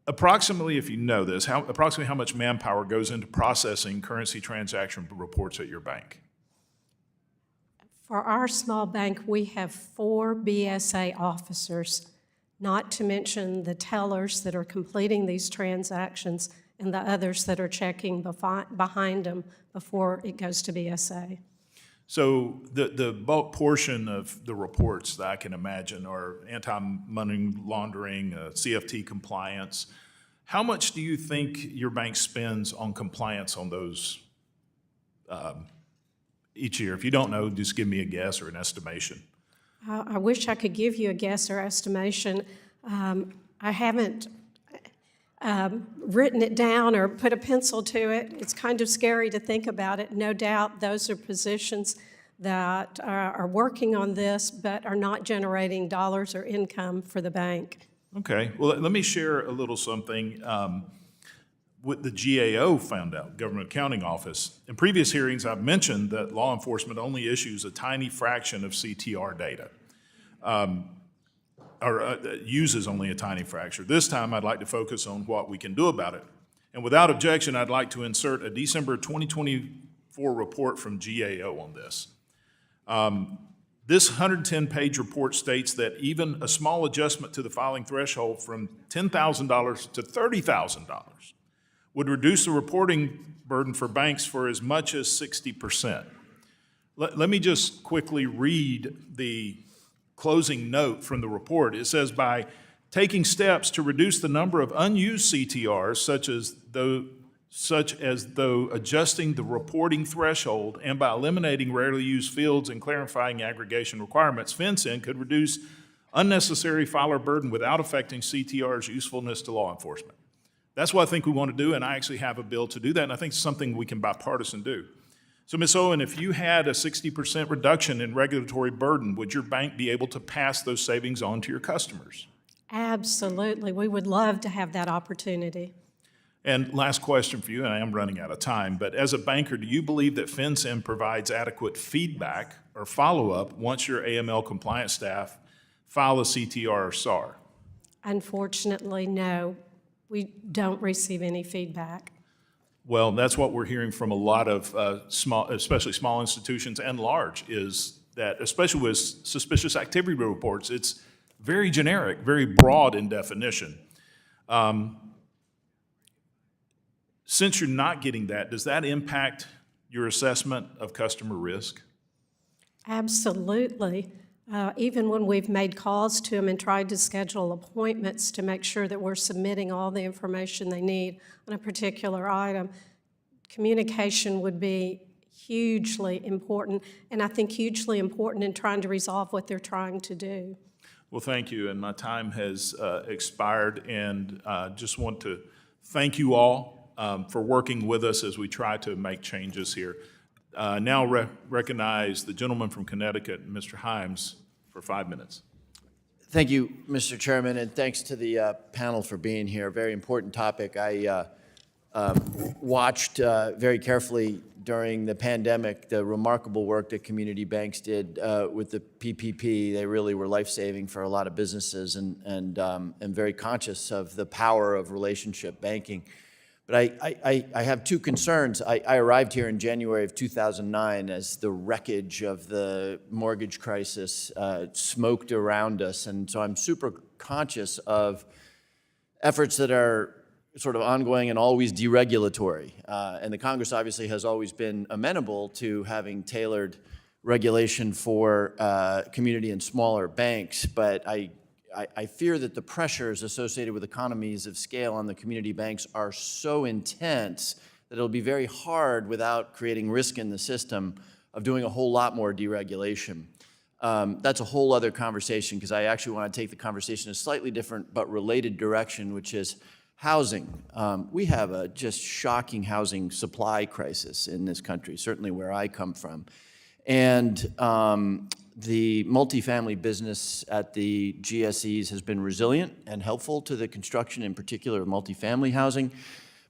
Approximately, if you know this, approximately how much manpower goes into processing currency transaction reports at your bank? For our small bank, we have 4 BSA officers, not to mention the tellers that are completing these transactions and the others that are checking behind them before it goes to BSA. So the bulk portion of the reports that I can imagine are anti-money laundering, CFT compliance. How much do you think your bank spends on compliance on those each year? If you don't know, just give me a guess or an estimation. I wish I could give you a guess or estimation. I haven't written it down or put a pencil to it. It's kind of scary to think about it. No doubt those are positions that are working on this but are not generating dollars or income for the bank. Okay, well, let me share a little something. What the GAO found out, Government Accounting Office. In previous hearings, I've mentioned that law enforcement only issues a tiny fraction of CTR data. Uses only a tiny fraction. This time, I'd like to focus on what we can do about it. And without objection, I'd like to insert a December 2024 report from GAO on this. This 110-page report states that even a small adjustment to the filing threshold from $10,000 to $30,000 would reduce the reporting burden for banks for as much as 60%. Let me just quickly read the closing note from the report. It says, by taking steps to reduce the number of unused CTRs, such as though adjusting the reporting threshold and by eliminating rarely used fields and clarifying aggregation requirements, FinCEN could reduce unnecessary filer burden without affecting CTR's usefulness to law enforcement. That's what I think we want to do, and I actually have a bill to do that, and I think it's something we can bipartisan do. So, Ms. Owen, if you had a 60% reduction in regulatory burden, would your bank be able to pass those savings on to your customers? Absolutely. We would love to have that opportunity. And last question for you, and I am running out of time, but as a banker, do you believe that FinCEN provides adequate feedback or follow-up once your AML compliance staff file a CTR or SAR? Unfortunately, no. We don't receive any feedback. Well, that's what we're hearing from a lot of small, especially small institutions and large, is that, especially with suspicious activity reports, it's very generic, very broad in definition. Since you're not getting that, does that impact your assessment of customer risk? Absolutely. Even when we've made calls to them and tried to schedule appointments to make sure that we're submitting all the information they need on a particular item, communication would be hugely important, and I think hugely important in trying to resolve what they're trying to do. Well, thank you, and my time has expired, and just want to thank you all for working with us as we try to make changes here. Now recognize the gentleman from Connecticut, Mr. Himes, for 5 minutes. Thank you, Mr. Chairman, and thanks to the panel for being here. Very important topic. I watched very carefully during the pandemic the remarkable work that community banks did with the PPP. They really were life-saving for a lot of businesses, and am very conscious of the power of relationship banking. But I have two concerns. I arrived here in January of 2009 as the wreckage of the mortgage crisis smoked around us. And so I'm super conscious of efforts that are sort of ongoing and always deregulatory. And the Congress obviously has always been amenable to having tailored regulation for community and smaller banks. But I fear that the pressures associated with economies of scale on the community banks are so intense that it'll be very hard without creating risk in the system of doing a whole lot more deregulation. That's a whole other conversation, because I actually want to take the conversation in a slightly different but related direction, which is housing. We have a just shocking housing supply crisis in this country, certainly where I come from. And the multifamily business at the GSEs has been resilient and helpful to the construction, in particular, of multifamily housing.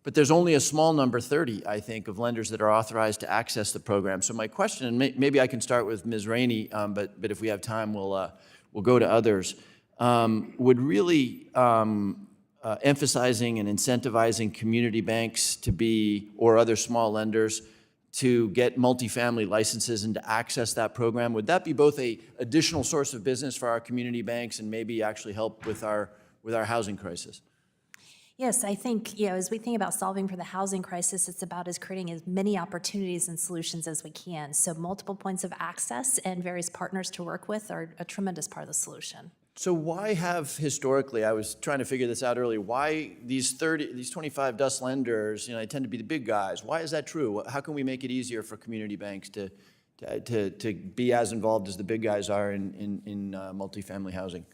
But there's only a small number, 30, I think, of lenders that are authorized to access the program. So my question, and maybe I can start with Ms. Rainey, but if we have time, we'll go to others, would really emphasizing and incentivizing community banks to be, or other small lenders, to get multifamily licenses and to access that program, would that be both a additional source of business for our community banks and maybe actually help with our housing crisis? Yes, I think, as we think about solving for the housing crisis, it's about us creating as many opportunities and solutions as we can. So multiple points of access and various partners to work with are a tremendous part of the solution. So why have historically, I was trying to figure this out earlier, why these 25 DUS lenders, they tend to be the big guys. Why is that true? How can we make it easier for community banks to be as involved as the big guys are in multifamily housing?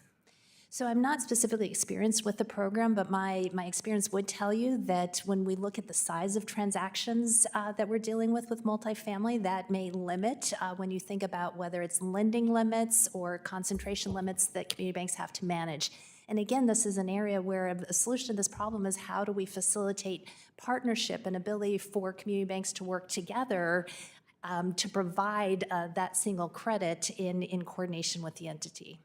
So I'm not specifically experienced with the program, but my experience would tell you that when we look at the size of transactions that we're dealing with multifamily, that may limit when you think about whether it's lending limits or concentration limits that community banks have to manage. And again, this is an area where a solution to this problem is how do we facilitate partnership and ability for community banks to work together to provide that single credit in coordination with the entity.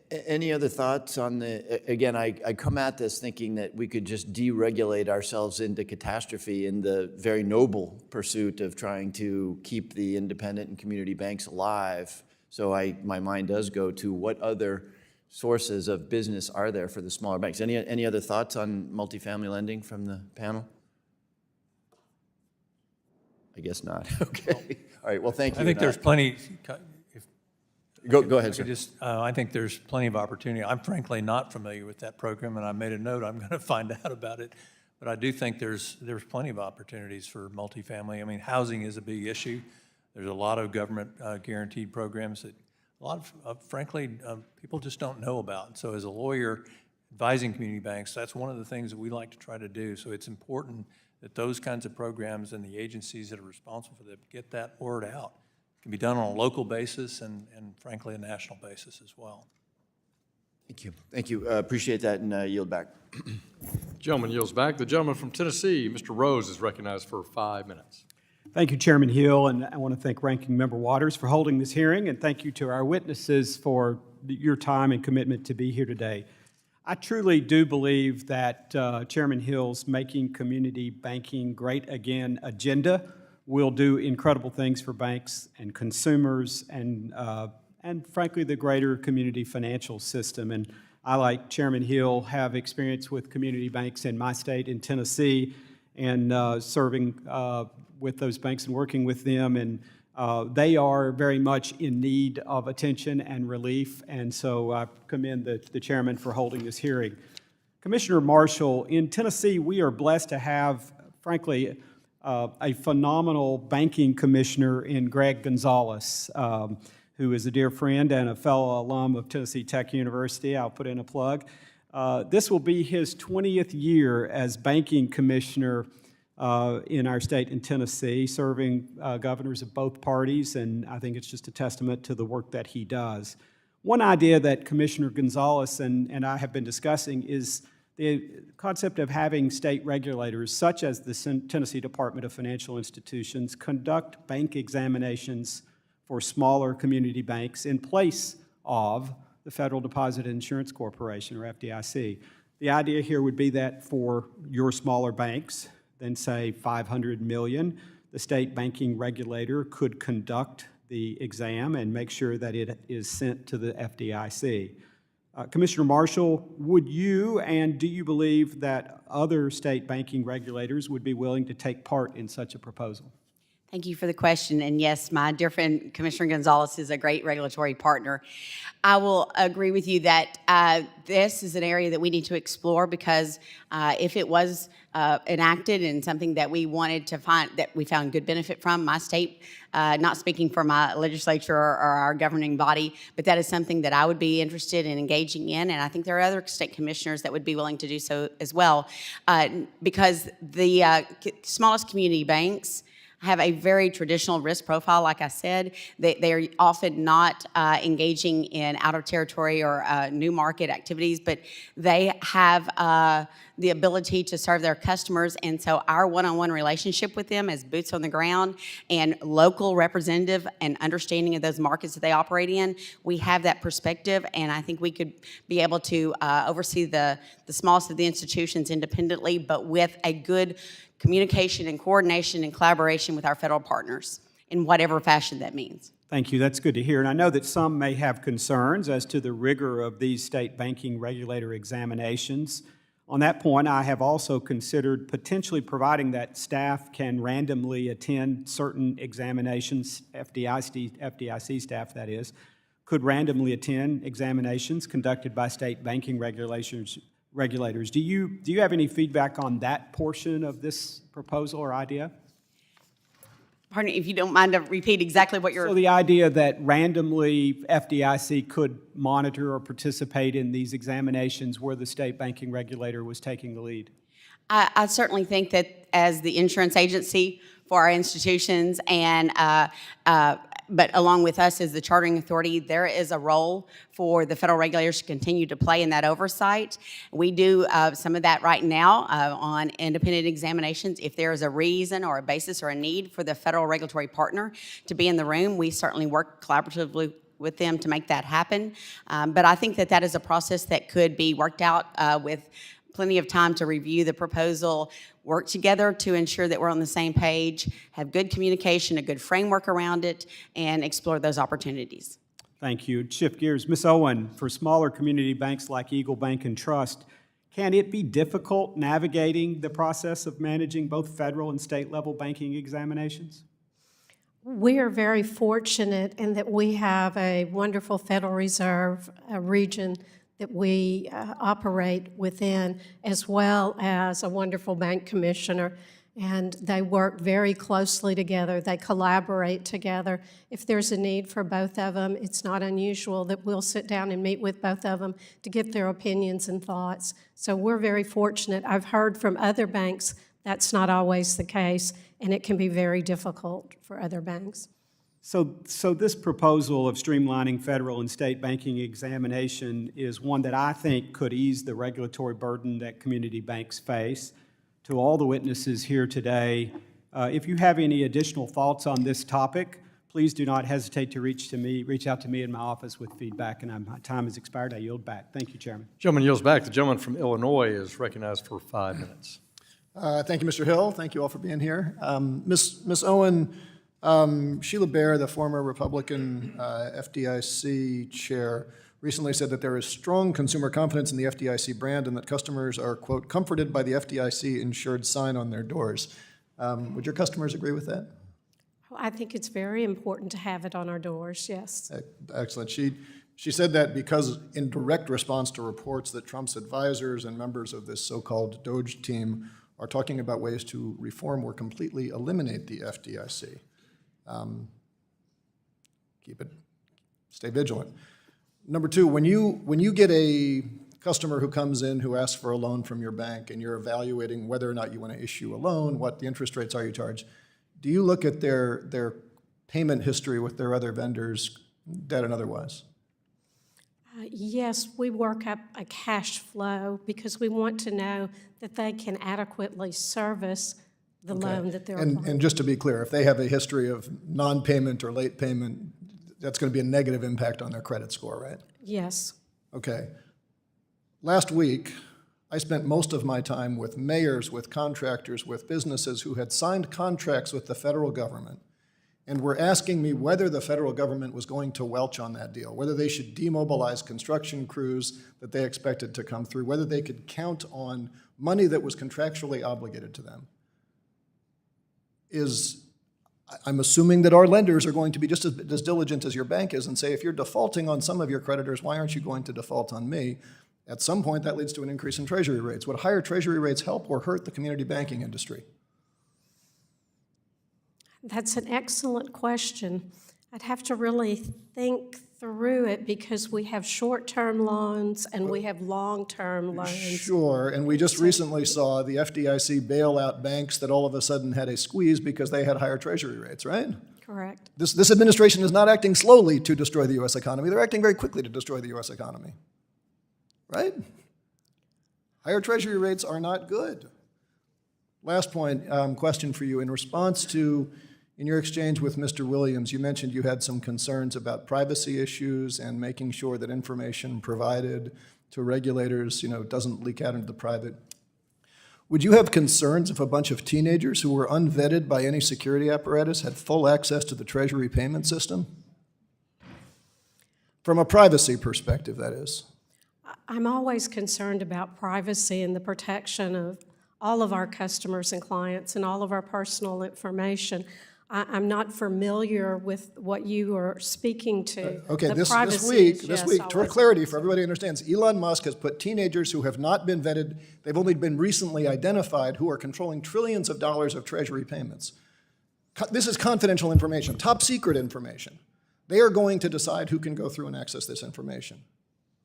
Any other thoughts on again, I come at this thinking that we could just deregulate ourselves into catastrophe in the very noble pursuit of trying to keep the independent and community banks alive. So my mind does go to what other sources of business are there for the smaller banks? Any other thoughts on multifamily lending from the panel? I guess not. Okay. All right. Well, thank you. I think there's plenty. Go ahead, sir. I think there's plenty of opportunity. I'm frankly not familiar with that program, and I made a note I'm going to find out about it. But I do think there's plenty of opportunities for multifamily. I mean, housing is a big issue. There's a lot of government guaranteed programs that a lot of, frankly, people just don't know about. So as a lawyer advising community banks, that's one of the things that we like to try to do. So it's important that those kinds of programs and the agencies that are responsible for them get that word out. Can be done on a local basis and frankly, a national basis as well. Thank you. Thank you. Appreciate that, and yield back. Gentleman yields back. The gentleman from Tennessee, Mr. Rose, is recognized for 5 minutes. Thank you, Chairman Hill, and I want to thank Ranking Member Waters for holding this hearing, and thank you to our witnesses for your time and commitment to be here today. I truly do believe that Chairman Hill's Making Community Banking Great Again agenda will do incredible things for banks and consumers and frankly, the greater community financial system. And I, like Chairman Hill, have experience with community banks in my state, in Tennessee, and serving with those banks and working with them. And they are very much in need of attention and relief. And so I commend the chairman for holding this hearing. Commissioner Marshall, in Tennessee, we are blessed to have, frankly, a phenomenal banking commissioner in Greg Gonzalez, who is a dear friend and a fellow alum of Tennessee Tech University. I'll put in a plug. This will be his 20th year as banking commissioner in our state in Tennessee, serving governors of both parties, and I think it's just a testament to the work that he does. One idea that Commissioner Gonzalez and I have been discussing is the concept of having state regulators, such as the Tennessee Department of Financial Institutions, conduct bank examinations for smaller community banks in place of the Federal Deposit Insurance Corporation, or FDIC. The idea here would be that for your smaller banks, than say 500 million, the state banking regulator could conduct the exam and make sure that it is sent to the FDIC. Commissioner Marshall, would you and do you believe that other state banking regulators would be willing to take part in such a proposal? Thank you for the question. And yes, my dear friend Commissioner Gonzalez is a great regulatory partner. I will agree with you that this is an area that we need to explore because if it was enacted and something that we wanted to find, that we found good benefit from, my state, not speaking for my legislature or our governing body, but that is something that I would be interested in engaging in, and I think there are other state commissioners that would be willing to do so as well, because the smallest community banks have a very traditional risk profile, like I said. They are often not engaging in out-of-territory or new market activities, but they have the ability to serve their customers, and so our one-on-one relationship with them as boots on the ground and local representative and understanding of those markets that they operate in, we have that perspective, and I think we could be able to oversee the smallest of the institutions independently, but with a good communication and coordination and collaboration with our federal partners in whatever fashion that means. Thank you. That's good to hear. And I know that some may have concerns as to the rigor of these state banking regulator examinations. On that point, I have also considered potentially providing that staff can randomly attend certain examinations, FDIC staff, that is, could randomly attend examinations conducted by state banking regulators. Do you have any feedback on that portion of this proposal or idea? Pardon me, if you don't mind to repeat exactly what you're... So the idea that randomly FDIC could monitor or participate in these examinations where the state banking regulator was taking the lead? I certainly think that as the insurance agency for our institutions and but along with us as the chartering authority, there is a role for the federal regulators to continue to play in that oversight. We do some of that right now on independent examinations. If there is a reason or a basis or a need for the federal regulatory partner to be in the room, we certainly work collaboratively with them to make that happen. But I think that that is a process that could be worked out with plenty of time to review the proposal, work together to ensure that we're on the same page, have good communication, a good framework around it, and explore those opportunities. Thank you. Shift gears. Ms. Owen, for smaller community banks like Eagle Bank and Trust, can it be difficult navigating the process of managing both federal and state level banking examinations? We are very fortunate in that we have a wonderful Federal Reserve region that we operate within, as well as a wonderful bank commissioner, and they work very closely together. They collaborate together. If there's a need for both of them, it's not unusual that we'll sit down and meet with both of them to get their opinions and thoughts. So we're very fortunate. I've heard from other banks that's not always the case, and it can be very difficult for other banks. So this proposal of streamlining federal and state banking examination is one that I think could ease the regulatory burden that community banks face. To all the witnesses here today, if you have any additional thoughts on this topic, please do not hesitate to reach out to me in my office with feedback, and my time has expired. I yield back. Thank you, Chairman. Gentleman yields back. The gentleman from Illinois is recognized for 5 minutes. Thank you, Mr. Hill. Thank you all for being here. Ms. Owen, Sheila Bair, the former Republican FDIC chair, recently said that there is strong consumer confidence in the FDIC brand and that customers are, quote, comforted by the FDIC insured sign on their doors. Would your customers agree with that? I think it's very important to have it on our doors, yes. Excellent. She said that because in direct response to reports that Trump's advisors and members of this so-called Doge team are talking about ways to reform or completely eliminate the FDIC. Stay vigilant. Number two, when you get a customer who comes in who asks for a loan from your bank and you're evaluating whether or not you want to issue a loan, what the interest rates are you charge, do you look at their payment history with their other vendors, debt and otherwise? Yes, we work up a cash flow because we want to know that they can adequately service the loan that they're applying. And just to be clear, if they have a history of non-payment or late payment, that's going to be a negative impact on their credit score, right? Yes. Okay. Last week, I spent most of my time with mayors, with contractors, with businesses who had signed contracts with the federal government and were asking me whether the federal government was going to welch on that deal, whether they should demobilize construction crews that they expected to come through, whether they could count on money that was contractually obligated to them. I'm assuming that our lenders are going to be just as diligent as your bank is and say, if you're defaulting on some of your creditors, why aren't you going to default on me? At some point, that leads to an increase in treasury rates. Would higher treasury rates help or hurt the community banking industry? That's an excellent question. I'd have to really think through it because we have short-term loans and we have long-term loans. Sure, and we just recently saw the FDIC bail out banks that all of a sudden had a squeeze because they had higher treasury rates, right? Correct. This administration is not acting slowly to destroy the U.S. economy. They're acting very quickly to destroy the U.S. economy, right? Higher treasury rates are not good. Last point, question for you. In response to, in your exchange with Mr. Williams, you mentioned you had some concerns about privacy issues and making sure that information provided to regulators, doesn't leak out into the private. Would you have concerns if a bunch of teenagers who were unvetted by any security apparatus had full access to the Treasury payment system? From a privacy perspective, that is. I'm always concerned about privacy and the protection of all of our customers and clients and all of our personal information. I'm not familiar with what you are speaking to. Okay, The this privacy week, is, for clarity, for everybody understands, Elon Musk has put teenagers who have not been vetted, they've only been recently identified, who are controlling trillions of dollars of Treasury payments. This is confidential information, top secret information. They are going to decide who can go through and access this information.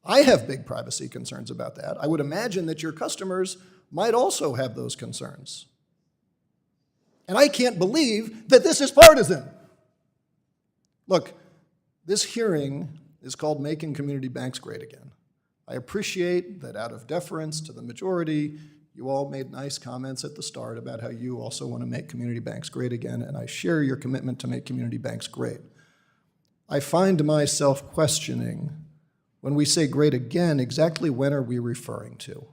I have big privacy concerns about that. I would imagine that your customers might also have those concerns. And I can't believe that this is partisan. Look, this hearing is called Making Community Banks Great Again. I appreciate that out of deference to the majority, you all made nice comments at the start about how you also want to make community banks great again, and I share your commitment to make community banks great. I find myself questioning, when we say great again, exactly when are we referring to?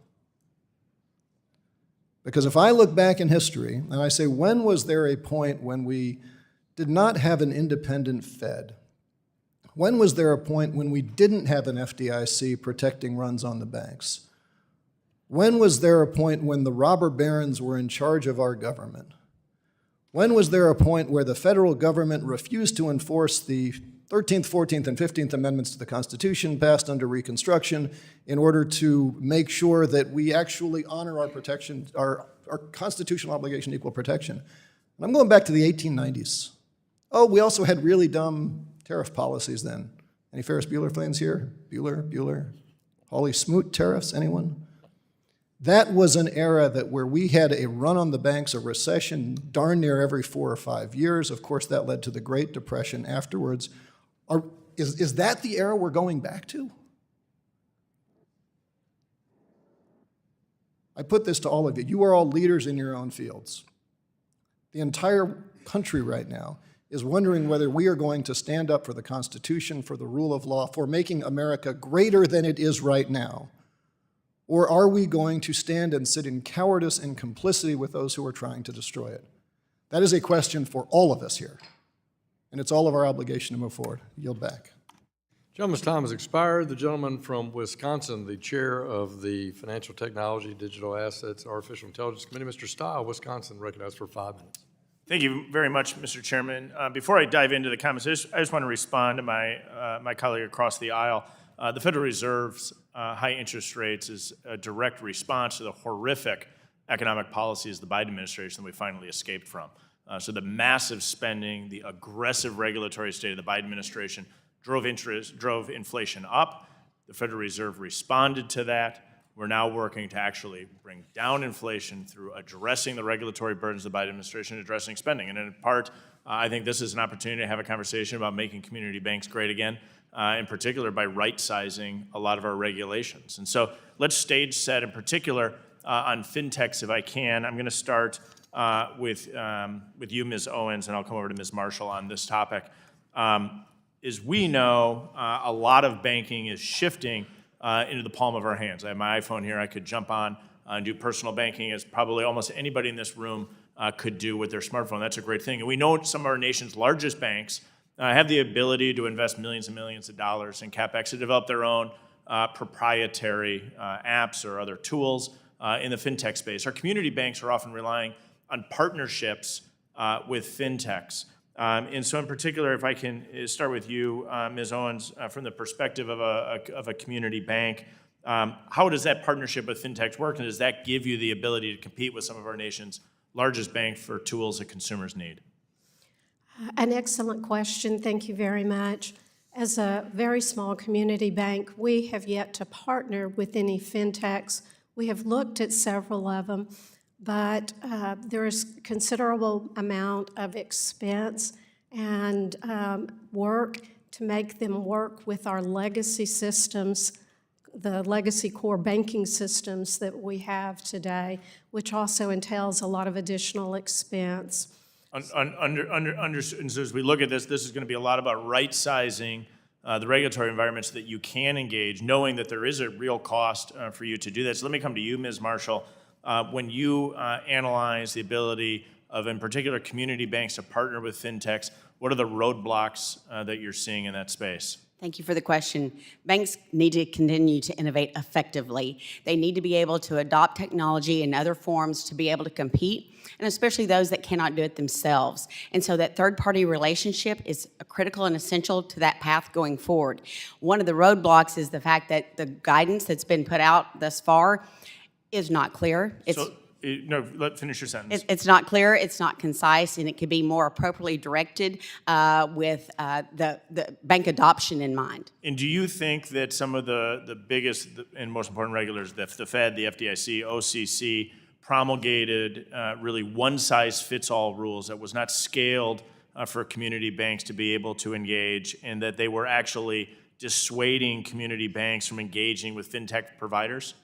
Because if I look back in history and I say, when was there a point when we did not have an independent Fed? When was there a point when we didn't have an FDIC protecting runs on the banks? When was there a point when the robber barons were in charge of our government? When was there a point where the federal government refused to enforce the 13th, 14th, and 15th Amendments to the Constitution passed under Reconstruction in order to make sure that we actually honor our protection, our constitutional obligation to equal protection? And I'm going back to the 1890s. Oh, we also had really dumb tariff policies then. Any Ferris Bueller fans here? Bueller? Hawley Smoot tariffs, anyone? That was an era where we had a run on the banks, a recession darn near every 4 or 5 years. Of course, that led to the Great Depression afterwards. Is that the era we're going back to? I put this to all of you. You are all leaders in your own fields. The entire country right now is wondering whether we are going to stand up for the Constitution, for the rule of law, for making America greater than it is right now. Or are we going to stand and sit in cowardice and complicity with those who are trying to destroy it? That is a question for all of us here. And it's all of our obligation to move forward. Yield back. Gentleman's time has expired. The gentleman from Wisconsin, the chair of the Financial Technology, Digital Assets, Artificial Intelligence Committee, Mr. Stile, Wisconsin, recognized for 5 minutes. Thank you very much, Mr. Chairman. Before I dive into the comments, I just want to respond to my colleague across the aisle. The Federal Reserve's high interest rates is a direct response to the horrific economic policies of the Biden administration that we finally escaped from. So the massive spending, the aggressive regulatory state of the Biden administration drove inflation up. The Federal Reserve responded to that. We're now working to actually bring down inflation through addressing the regulatory burdens of the Biden administration and addressing spending. And in part, I think this is an opportunity to have a conversation about making community banks great again, in particular by right-sizing a lot of our regulations. And so let's stage set in particular on fintechs if I can. I'm going to start with you, Ms. Owens, and I'll come over to Ms. Marshall on this topic. As we know, a lot of banking is shifting into the palm of our hands. I have my iPhone here. I could jump on and do personal banking as probably almost anybody in this room could do with their smartphone. That's a great thing. And we know some of our nation's largest banks have the ability to invest millions and millions of dollars in CapEx to develop their own proprietary apps or other tools in the fintech space. Our community banks are often relying on partnerships with fintechs. And so in particular, if I can start with you, Ms. Owens, from the perspective of a community bank, how does that partnership with fintechs work, and does that give you the ability to compete with some of our nation's largest banks for tools that consumers need? An excellent question. Thank you very much. As a very small community bank, we have yet to partner with any fintechs. We have looked at several of them, but there is considerable amount of expense and work to make them work with our legacy systems, the legacy core banking systems that we have today, which also entails a lot of additional expense. And so as we look at this is going to be a lot about right-sizing the regulatory environment so that you can engage, knowing that there is a real cost for you to do that. So let me come to you, Ms. Marshall. When you analyze the ability of, in particular, community banks to partner with fintechs, what are the roadblocks that you're seeing in that space? Thank you for the question. Banks need to continue to innovate effectively. They need to be able to adopt technology and other forms to be able to compete, and especially those that cannot do it themselves. And so that third-party relationship is critical and essential to that path going forward. One of the roadblocks is the fact that the guidance that's been put out thus far is not clear. Finish your sentence. It's not clear, it's not concise, and it could be more appropriately directed with the bank adoption in mind. And do you think that some of the biggest and most important regulators, the Fed, the FDIC, OCC, promulgated really one-size-fits-all rules that was not scaled for community banks to be able to engage, and that they were actually dissuading community banks from engaging with fintech providers?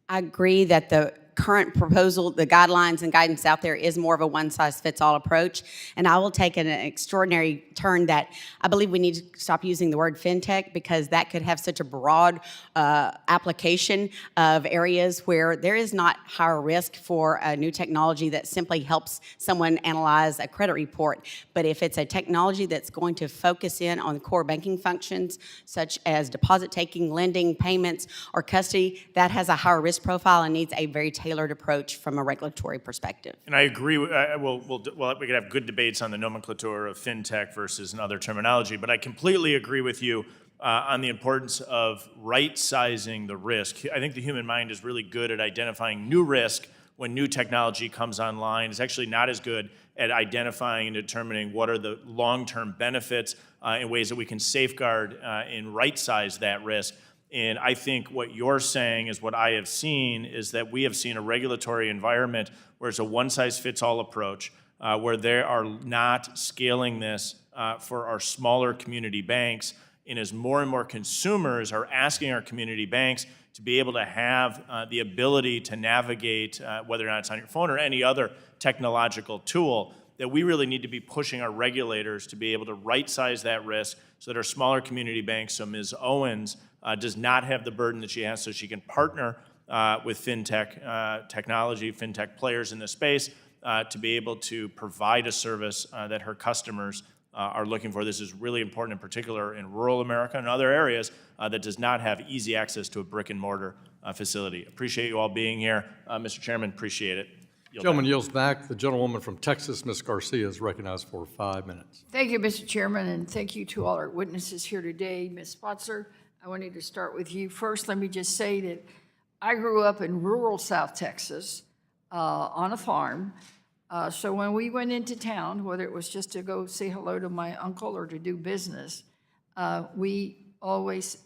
I agree that the current proposal, the guidelines and guidance out there is more of a one-size-fits-all approach, and I will take an extraordinary turn that I believe we need to stop using the word fintech, because that could have such a broad application of areas where there is not higher risk for a new technology that simply helps someone analyze a credit report. But if it's a technology that's going to focus in on the core banking functions, such as deposit taking, lending, payments, or custody, that has a higher risk profile and needs a very tailored approach from a regulatory perspective. And I agree. We could have good debates on the nomenclature of fintech versus another terminology, but I completely agree with you on the importance of right-sizing the risk. I think the human mind is really good at identifying new risk when new technology comes online. It's actually not as good at identifying and determining what are the long-term benefits in ways that we can safeguard and right-size that risk. And I think what you're saying is what I have seen is that we have seen a regulatory environment where it's a one-size-fits-all approach, where they are not scaling this for our smaller community banks. And as more and more consumers are asking our community banks to be able to have the ability to navigate, whether or not it's on your phone or any other technological tool, that we really need to be pushing our regulators to be able to right-size that risk so that our smaller community banks, so Ms. Owens, does not have the burden that she has, so she can partner with fintech technology, fintech players in this space to be able to provide a service that her customers are looking for. This is really important, in particular in rural America and other areas that does not have easy access to a brick and mortar facility. Appreciate you all being here. Mr. Chairman, appreciate it. Gentleman yields back. The gentlewoman from Texas, Ms. Garcia, is recognized for 5 minutes. Thank you, Mr. Chairman, and thank you to all our witnesses here today. Ms. Spotzer, I wanted to start with you. First, let me just say that I grew up in rural South Texas on a farm. So when we went into town, whether it was just to go say hello to my uncle or to do business, we always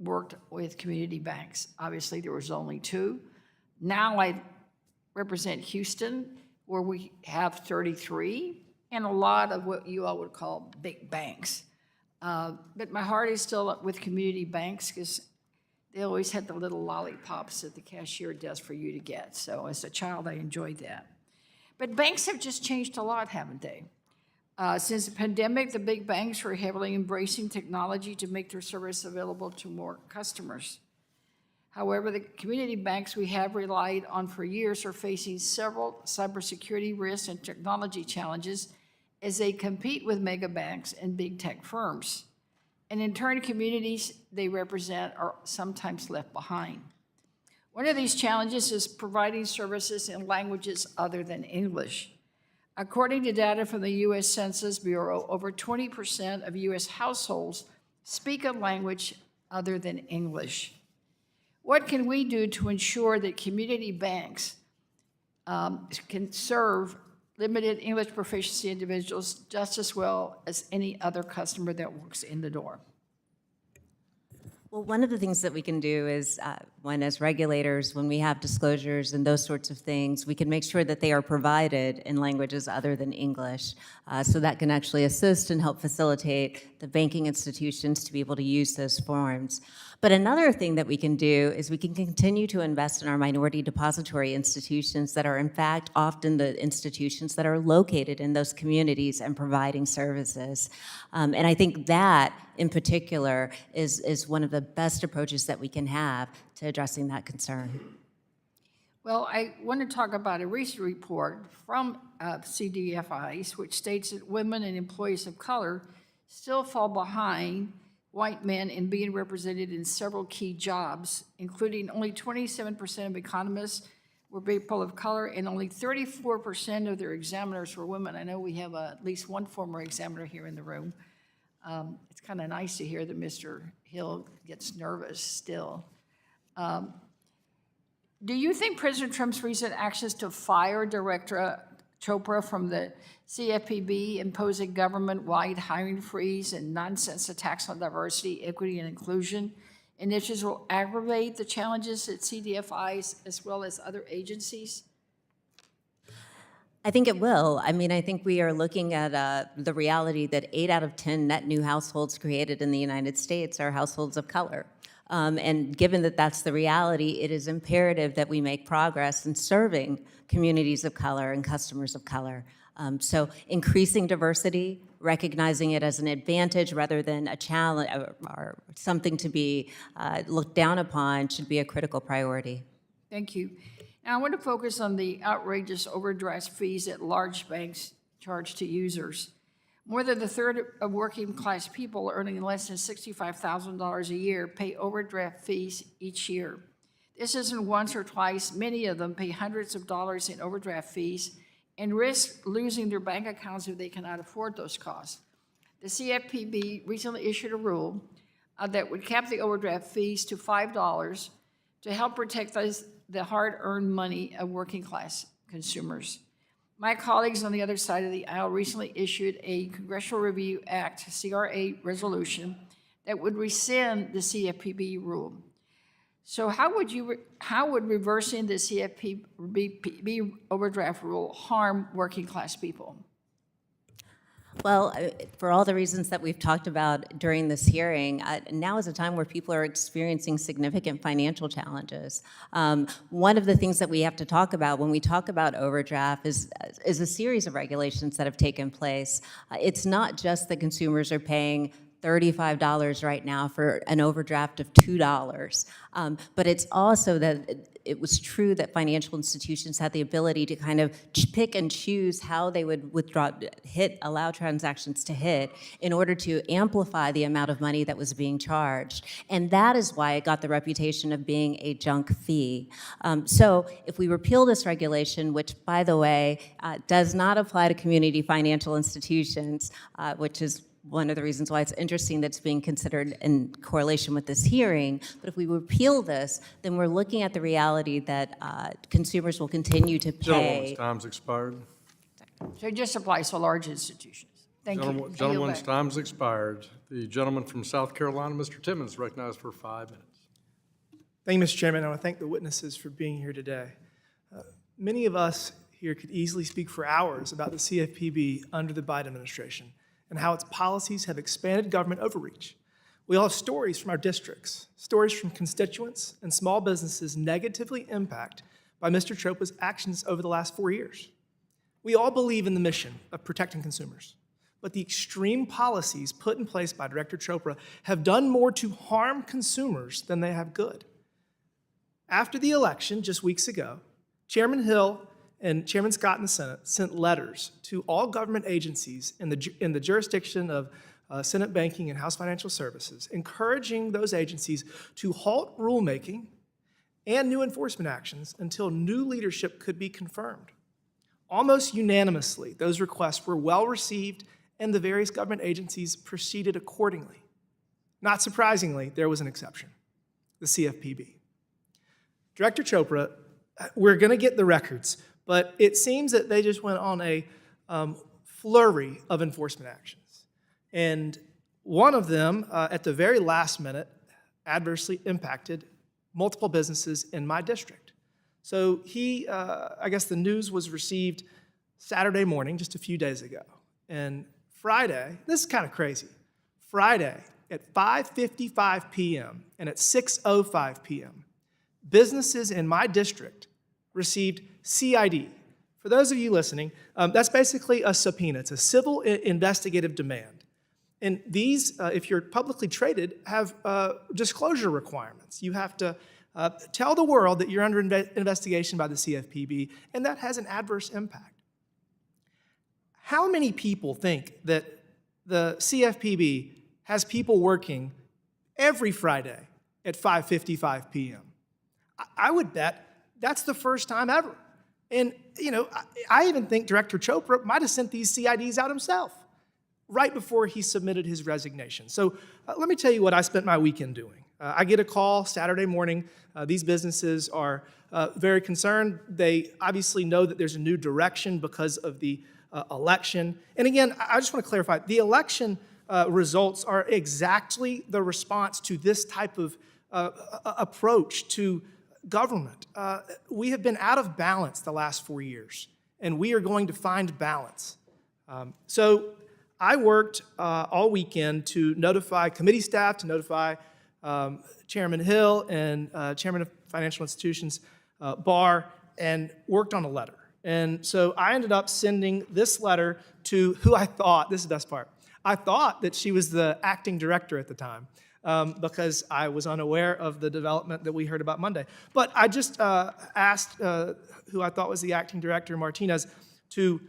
worked with community banks. Obviously, there was only 2. Now I represent Houston, where we have 33, and a lot of what you all would call big banks. But my heart is still with community banks because they always had the little lollipops that the cashier does for you to get. So as a child, I enjoyed that. But banks have just changed a lot, haven't they? Since the pandemic, the big banks are heavily embracing technology to make their service available to more customers. However, the community banks we have relied on for years are facing several cybersecurity risks and technology challenges as they compete with mega banks and big tech firms. And in turn, communities they represent are sometimes left behind. One of these challenges is providing services in languages other than English. According to data from the U.S. Census Bureau, over 20% of U.S. households speak a language other than English. What can we do to ensure that community banks can serve limited English proficiency individuals just as well as any other customer that walks in the door? Well, one of the things that we can do is, one, as regulators, when we have disclosures and those sorts of things, we can make sure that they are provided in languages other than English. So that can actually assist and help facilitate the banking institutions to be able to use those forms. But another thing that we can do is we can continue to invest in our minority depository institutions that are, in fact, often the institutions that are located in those communities and providing services. And I think that, in particular, is one of the best approaches that we can have to addressing that concern. Well, I want to talk about a recent report from CDFIs, which states that women and employees of color still fall behind white men in being represented in several key jobs, including only 27% of economists were people of color and only 34% of their examiners were women. I know we have at least one former examiner here in the room. It's kind of nice to hear that Mr. Hill gets nervous still. Do you think President Trump's recent actions to fire Director Chopra from the CFPB, imposing government-wide hiring freeze and nonsense attacks on diversity, equity, and inclusion initiatives will aggravate the challenges at CDFIs as well as other agencies? I think it will. I mean, I think we are looking at the reality that 8 out of 10 net new households created in the United States are households of color. And given that that's the reality, it is imperative that we make progress in serving communities of color and customers of color. So increasing diversity, recognizing it as an advantage rather than a challenge or something to be looked down upon should be a critical priority. Thank you. Now I want to focus on the outrageous overdraft fees that large banks charge to users. More than a third of working class people earning less than $65,000 a year pay overdraft fees each year. This isn't once or twice. Many of them pay hundreds of dollars in overdraft fees and risk losing their bank accounts if they cannot afford those costs. The CFPB recently issued a rule that would cap the overdraft fees to $5 to help protect the hard-earned money of working class consumers. My colleagues on the other side of the aisle recently issued a Congressional Review Act, CRA resolution, that would rescind the CFPB rule. So how would reversing the CFPB overdraft rule harm working class people? Well, for all the reasons that we've talked about during this hearing, now is a time where people are experiencing significant financial challenges. One of the things that we have to talk about when we talk about overdraft is a series of regulations that have taken place. It's not just that consumers are paying $35 right now for an overdraft of $2, but it's also that it was true that financial institutions had the ability to kind of pick and choose how they would allow transactions to hit in order to amplify the amount of money that was being charged. And that is why it got the reputation of being a junk fee. So if we repeal this regulation, which, by the way, does not apply to community financial institutions, which is one of the reasons why it's interesting that it's being considered in correlation with this hearing. But if we repeal this, then we're looking at the reality that consumers will continue to pay. Gentlewoman's time's expired. So it just applies to large institutions. Thank you. Gentleman's time's expired. The gentleman from South Carolina, Mr. Timmons, is recognized for 5 minutes. Thank you, Mr. Chairman. I want to thank the witnesses for being here today. Many of us here could easily speak for hours about the CFPB under the Biden administration and how its policies have expanded government overreach. We all have stories from our districts, stories from constituents and small businesses negatively impacted by Mr. Chopra's actions over the last 4 years. We all believe in the mission of protecting consumers, but the extreme policies put in place by Director Chopra have done more to harm consumers than they have good. After the election, just weeks ago, Chairman Hill and Chairman Scott in the Senate sent letters to all government agencies in the jurisdiction of Senate Banking and House Financial Services, encouraging those agencies to halt rulemaking and new enforcement actions until new leadership could be confirmed. Almost unanimously, those requests were well received and the various government agencies proceeded accordingly. Not surprisingly, there was an exception, the CFPB. Director Chopra, we're going to get the records, but it seems that they just went on a flurry of enforcement actions. And one of them, at the very last minute, adversely impacted multiple businesses in my district. So I guess the news was received Saturday morning, just a few days ago. And Friday, this is kind of crazy, Friday at 5:55 p.m. and at 6:05 p.m., businesses in my district received CID. For those of you listening, that's basically a subpoena. It's a civil investigative demand. And these, if you're publicly traded, have disclosure requirements. You have to tell the world that you're under investigation by the CFPB, and that has an adverse impact. How many people think that the CFPB has people working every Friday at 5:55 p.m.? I would bet that's the first time ever. And, I even think Director Chopra might have sent these CIDs out himself right before he submitted his resignation. So let me tell you what I spent my weekend doing. I get a call Saturday morning. These businesses are very concerned. They obviously know that there's a new direction because of the election. And again, I just want to clarify, the election results are exactly the response to this type of approach to government. We have been out of balance the last 4 years, and we are going to find balance. So I worked all weekend to notify committee staff, to notify Chairman Hill and Chairman of Financial Institutions Barr, and worked on a letter. And so I ended up sending this letter to who I thought, this is the best part, I thought that she was the acting director at the time because I was unaware of the development that we heard about Monday. But I just asked who I thought was the acting director, Martinez, to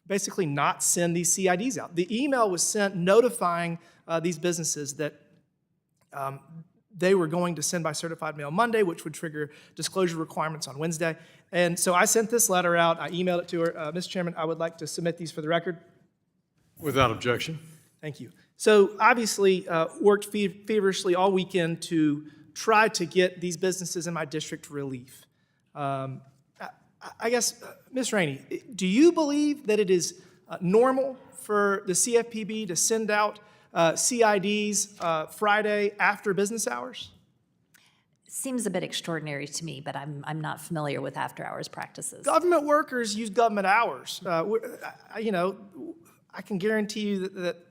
basically not send these CIDs out. The email was sent notifying these businesses that they were going to send by certified mail Monday, which would trigger disclosure requirements on Wednesday. And so I sent this letter out. I emailed it to her. Mr. Chairman, I would like to submit these for the record. Without objection. Thank you. So obviously worked feverishly all weekend to try to get these businesses in my district relief. I guess, Ms. Rainey, do you believe that it is normal for the CFPB to send out CIDs Friday after business hours? Seems a bit extraordinary to me, but I'm not familiar with after-hours practices. Government workers use government hours. I can guarantee you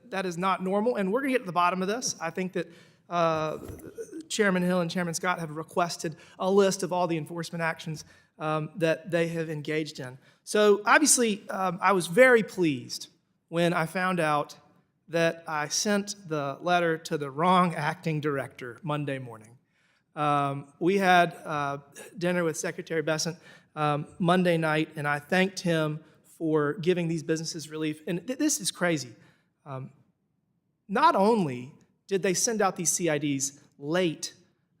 that is not normal, and we're going to get to the bottom of this. I think that Chairman Hill and Chairman Scott have requested a list of all the enforcement actions that they have engaged in. So obviously, I was very pleased when I found out that I sent the letter to the wrong acting director Monday morning. We had dinner with Secretary Bessent Monday night, and I thanked him for giving these businesses relief. And this is crazy. Not only did they send out these CIDs late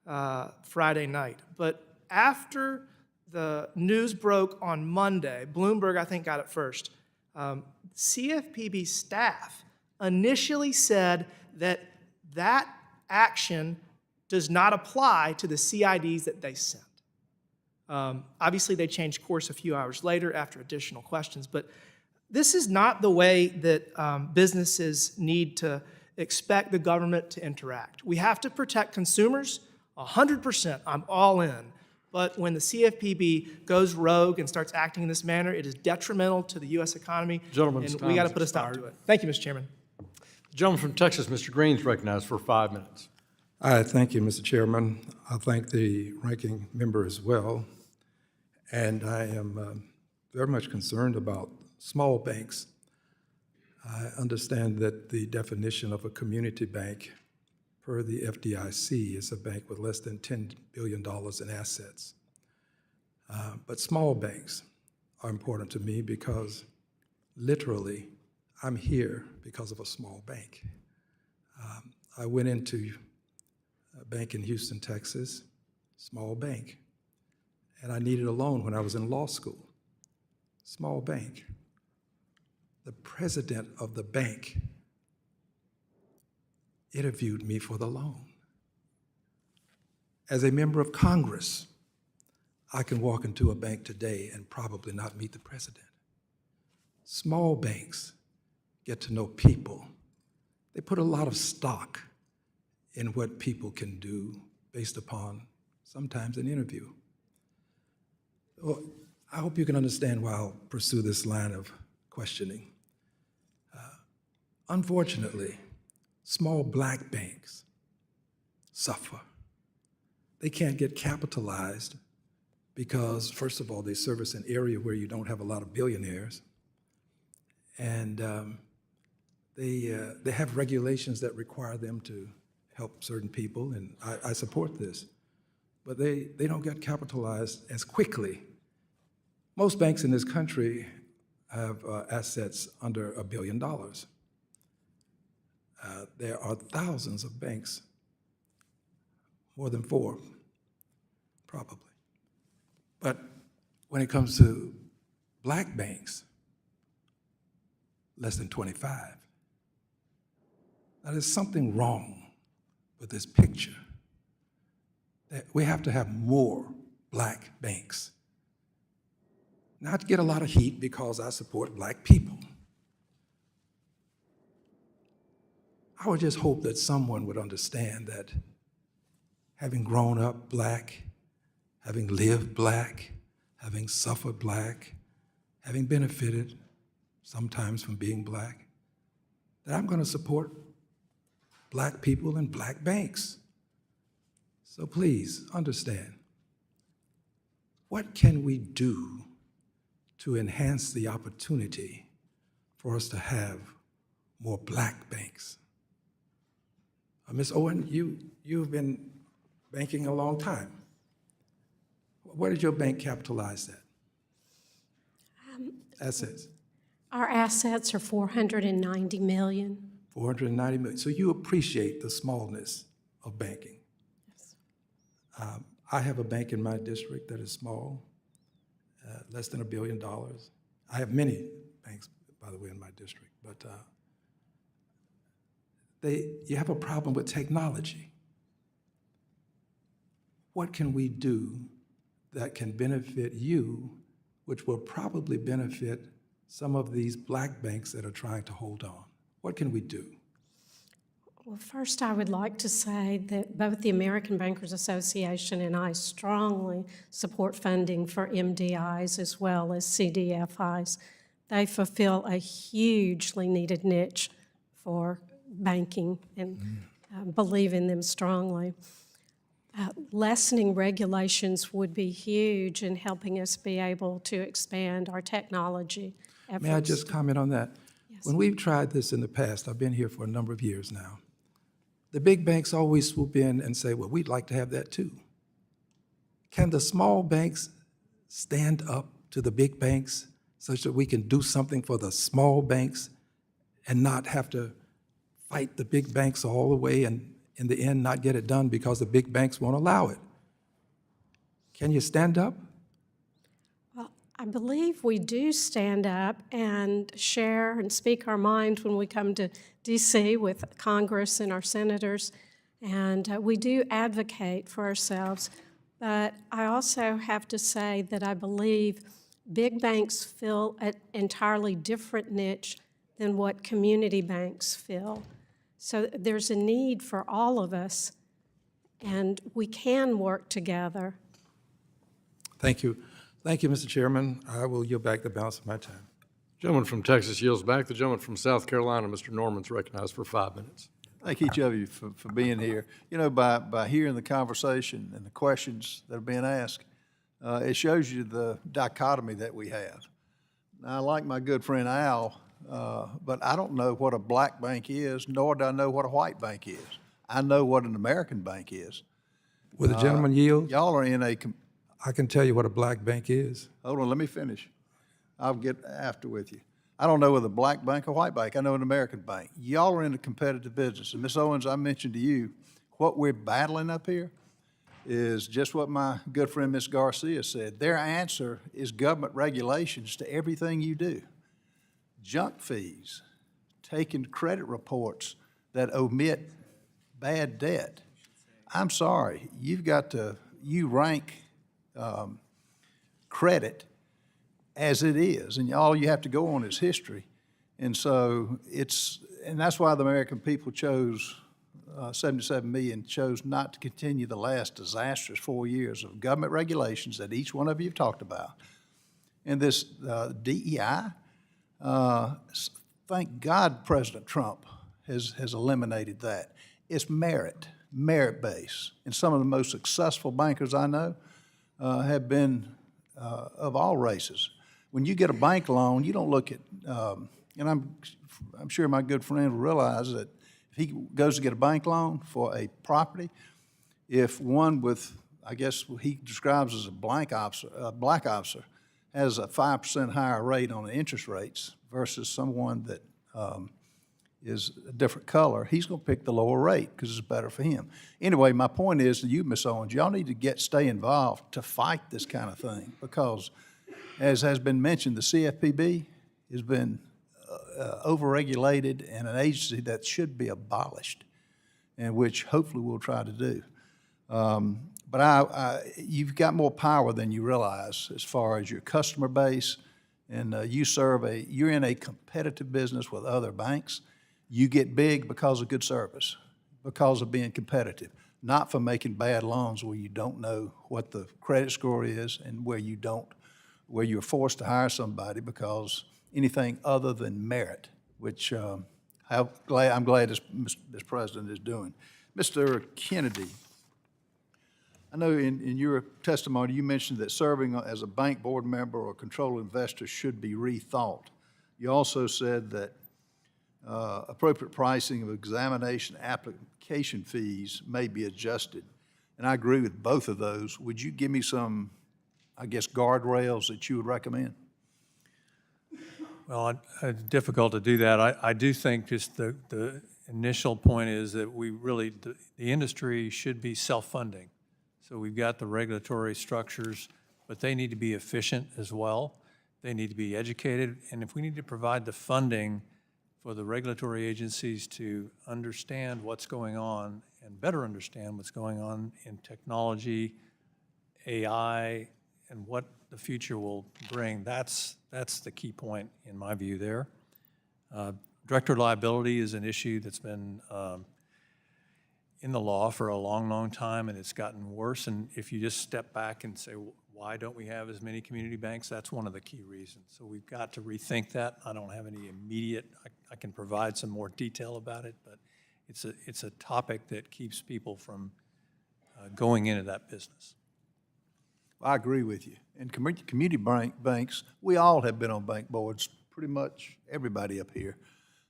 Friday night, but after the news broke on Monday, Bloomberg, I think, got it first, CFPB staff initially said that that action does not apply to the CIDs that they sent. Obviously, they changed course a few hours later after additional questions, but this is not the way that businesses need to expect the government to interact. We have to protect consumers 100%. I'm all in. But when the CFPB goes rogue and starts acting in this manner, it is detrimental to the U.S. economy, Gentleman's and time we got to has put a stop expired. to it. Thank you, Mr. Chairman. The gentleman from Texas, Mr. Green, is recognized for 5 minutes. Thank you, Mr. Chairman. I thank the ranking member as well. And I am very much concerned about small banks. I understand that the definition of a community bank per the FDIC is a bank with less than $10 billion in assets. But small banks are important to me because literally I'm here because of a small bank. I went into a bank in Houston, Texas, small bank, and I needed a loan when I was in law school. Small bank. The president of the bank interviewed me for the loan. As a member of Congress, I can walk into a bank today and probably not meet the president. Small banks get to know people. They put a lot of stock in what people can do based upon sometimes an interview. Well, I hope you can understand why I'll pursue this line of questioning. Unfortunately, small black banks suffer. They can't get capitalized because, first of all, they service an area where you don't have a lot of billionaires, and they have regulations that require them to help certain people, and I support this. But they don't get capitalized as quickly. Most banks in this country have assets under $1 billion. There are thousands of banks, more than 4, probably. But when it comes to black banks, less than 25. Now, there's something wrong with this picture. That we have to have more black banks. Not to get a lot of heat because I support black people. I would just hope that someone would understand that having grown up black, having lived black, having suffered black, having benefited sometimes from being black, that I'm going to support black people and black banks. So please understand, what can we do to enhance the opportunity for us to have more black banks? Ms. Owen, you've been banking a long time. Where did your bank capitalize that? Assets? Our assets are $490 million. $490 million. So you appreciate the smallness of banking. Yes. I have a bank in my district that is small, less than $1 billion. I have many banks, by the way, in my district, but you have a problem with technology. What can we do that can benefit you, which will probably benefit some of these black banks that are trying to hold on? What can we do? Well, first I would like to say that both the American Bankers Association and I strongly support funding for MDIs as well as CDFIs. They fulfill a hugely needed niche for banking and believe in them strongly. Lessening regulations would be huge in helping us be able to expand our technology efforts. May I just comment on that? Yes. When we've tried this in the past, I've been here for a number of years now, the big banks always swoop in and say, well, we'd like to have that too. Can the small banks stand up to the big banks such that we can do something for the small banks and not have to fight the big banks all the way and in the end not get it done because the big banks won't allow it? Can you stand up? Well, I believe we do stand up and share and speak our mind when we come to D.C. with Congress and our senators, and we do advocate for ourselves. But I also have to say that I believe big banks fill an entirely different niche than what community banks fill. So there's a need for all of us, and we can work together. Thank you. Thank you, Mr. Chairman. I will yield back the balance of my time. Gentleman from Texas yields back. The gentleman from South Carolina, Mr. Norman's recognized for 5 minutes. Thank each of you for being here. You know, by hearing the conversation and the questions that are being asked, it shows you the dichotomy that we have. Now, I like my good friend Al, but I don't know what a black bank is, nor do I know what a white bank is. I know what an American bank is. Will the gentleman yield? Y'all are in a... I can tell you what a black bank is. Hold on, let me finish. I'll get after with you. I don't know whether a black bank or white bank. I know an American bank. Y'all are in a competitive business. And Ms. Owens, I mentioned to you, what we're battling up here is just what my good friend Ms. Garcia said. Their answer is government regulations to everything you do. Junk fees, taking credit reports that omit bad debt. I'm sorry, you rank credit as it is, and all you have to go on is history. And so and that's why the American people chose, 77 million, chose not to continue the last disastrous 4 years of government regulations that each one of you have talked about. And this DEI, thank God President Trump has eliminated that. It's merit-based. And some of the most successful bankers I know have been of all races. When you get a bank loan, you don't look at, and I'm sure my good friend will realize that if he goes to get a bank loan for a property, if one with, I guess he describes as a black officer, has a 5% higher rate on the interest rates versus someone that is a different color, he's going to pick the lower rate because it's better for him. Anyway, my point is to you, Ms. Owens, y'all need to stay involved to fight this kind of thing because, as has been mentioned, the CFPB has been overregulated and an agency that should be abolished, and which hopefully we'll try to do. But you've got more power than you realize as far as your customer base, and you're in a competitive business with other banks. You get big because of good service, because of being competitive, not for making bad loans where you don't know what the credit score is and where you're forced to hire somebody because anything other than merit, which I'm glad this president is doing. Mr. Kennedy, I know in your testimony you mentioned that serving as a bank board member or control investor should be rethought. You also said that appropriate pricing of examination application fees may be adjusted. And I agree with both of those. Would you give me some, I guess, guardrails that you would recommend? Well, it's difficult to do that. I do think just the initial point is that the industry should be self-funding. So we've got the regulatory structures, but they need to be efficient as well. They need to be educated. And if we need to provide the funding for the regulatory agencies to understand what's going on and better understand what's going on in technology, AI, and what the future will bring, that's the key point in my view there. Director liability is an issue that's been in the law for a long, long time, and it's gotten worse. And if you just step back and say, why don't we have as many community banks? That's one of the key reasons. So we've got to rethink that. I don't have any immediate, I can provide some more detail about it, but it's a topic that keeps people from going into that business. I agree with you. And community banks, we all have been on bank boards, pretty much everybody up here.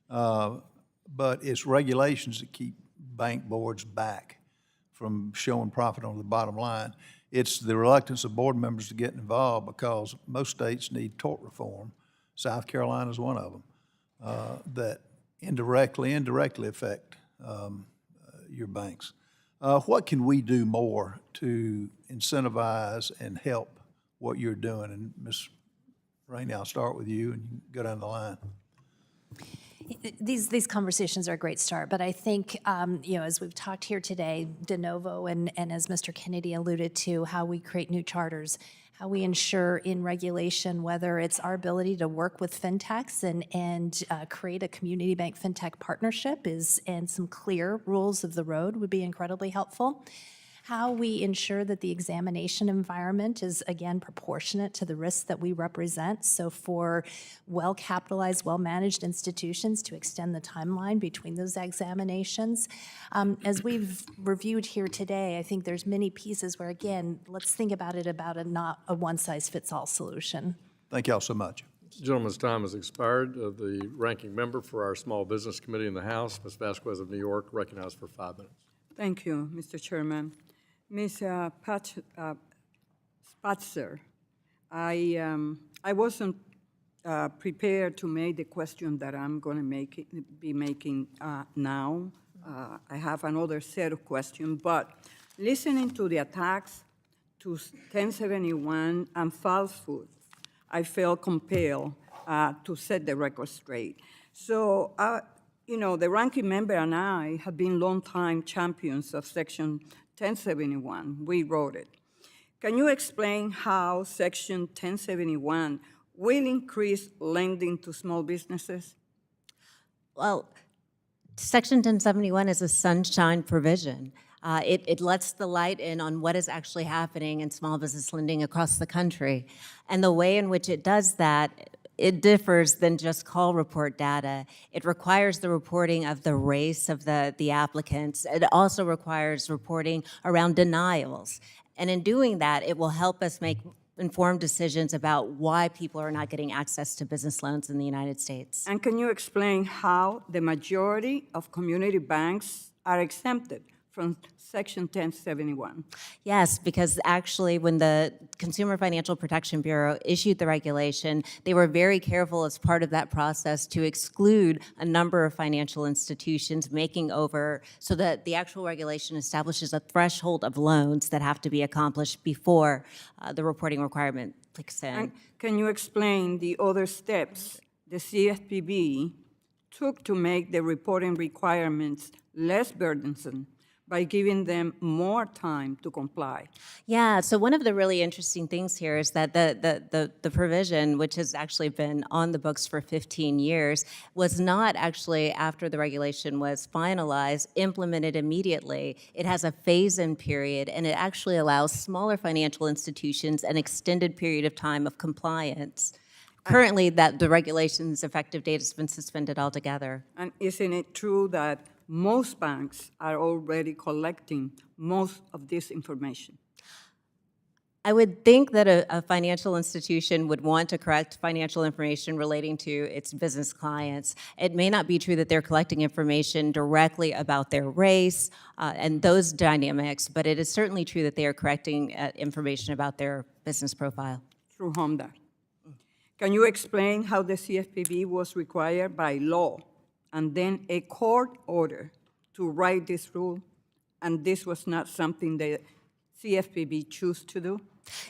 But it's regulations that keep bank boards back from showing profit on the bottom line. It's the reluctance of board members to get involved because most states need tort reform. South Carolina is one of them that indirectly affect your banks. What can we do more to incentivize and help what you're doing? And Ms. Rainey, I'll start with you and you go down the line. These conversations are a great start, but I think, as we've talked here today, de novo, and as Mr. Kennedy alluded to, how we create new charters, how we ensure in regulation, whether it's our ability to work with fintechs and create a community bank fintech partnership and some clear rules of the road would be incredibly helpful. How we ensure that the examination environment is, again, proportionate to the risks that we represent. So for well-capitalized, well-managed institutions to extend the timeline between those examinations. As we've reviewed here today, I think there's many pieces where, again, let's think about it about not a one-size-fits-all solution. Thank y'all so much. Gentleman's time has expired. The ranking member for our Small Business Committee in the House, Ms. Vasquez of New York, recognized for 5 minutes. Thank you, Mr. Chairman. Ms. Spatzer, I wasn't prepared to make the question that I'm going to be making now. I have another set of questions, but listening to the attacks to 1071 and falsehoods, I felt compelled to set the record straight. So, the ranking member and I have been longtime champions of Section 1071. We wrote it. Can you explain how Section 1071 will increase lending to small businesses? Well, Section 1071 is a sunshine provision. It lets the light in on what is actually happening in small business lending across the country. And the way in which it does that, it differs than just call report data. It requires the reporting of the race of the applicants. It also requires reporting around denials. And in doing that, it will help us make informed decisions about why people are not getting access to business loans in the United States. And can you explain how the majority of community banks are exempted from Section 1071? Yes, because actually when the Consumer Financial Protection Bureau issued the regulation, they were very careful as part of that process to exclude a number of financial institutions, making over so that the actual regulation establishes a threshold of loans that have to be accomplished before the reporting requirement kicks in. And can you explain the other steps the CFPB took to make the reporting requirements less burdensome by giving them more time to comply? Yeah, so one of the really interesting things here is that the provision, which has actually been on the books for 15 years, was not actually, after the regulation was finalized, implemented immediately. It has a phase-in period, and it actually allows smaller financial institutions an extended period of time of compliance. Currently, the regulation's effective date has been suspended altogether. And isn't it true that most banks are already collecting most of this information? I would think that a financial institution would want to collect financial information relating to its business clients. It may not be true that they're collecting information directly about their race and those dynamics, but it is certainly true that they are collecting information about their business profile. Through HOMDA. Can you explain how the CFPB was required by law and then a court order to write this rule, and this was not something the CFPB chose to do?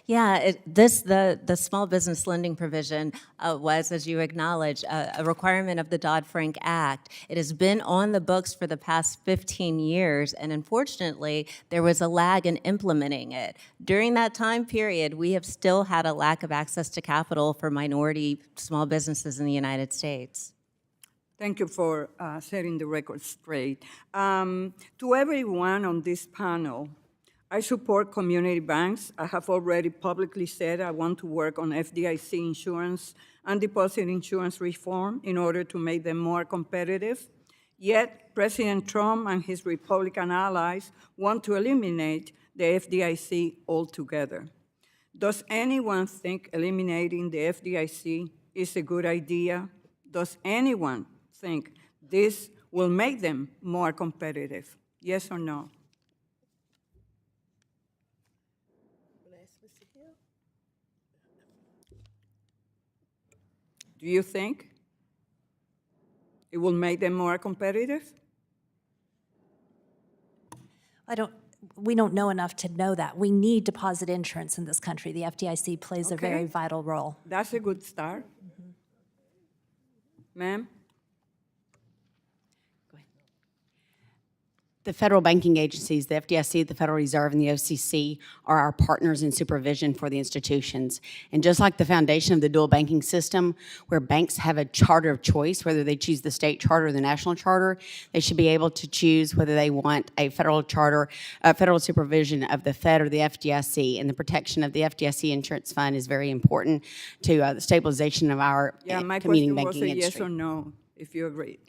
Yeah, the small business lending provision was, as you acknowledge, a requirement of the Dodd-Frank Act. It has been on the books for the past 15 years, and unfortunately, there was a lag in implementing it. During that time period, we have still had a lack of access to capital for minority small businesses in the United States. Thank you for setting the record straight. To everyone on this panel, I support community banks. I have already publicly said I want to work on FDIC insurance and deposit insurance reform in order to make them more competitive. Yet, President Trump and his Republican allies want to eliminate the FDIC altogether. Does anyone think eliminating the FDIC is a good idea? Does anyone think this will make them more competitive? Yes or no? Do you think it will make them more competitive? We don't know enough to know that. We need deposit insurance in this country. The FDIC plays a very vital role. That's a good start. Ma'am? The federal banking agencies, the FDIC, the Federal Reserve, and the OCC are our partners in supervision for the institutions. And just like the foundation of the dual banking system, where banks have a charter of choice, whether they choose the state charter or the national charter, they should be able to choose whether they want a federal charter, federal supervision of the Fed or the FDIC. And the protection of the FDIC insurance fund is very important to the stabilization of our My community question was banking a industry. yes or no, if you agree.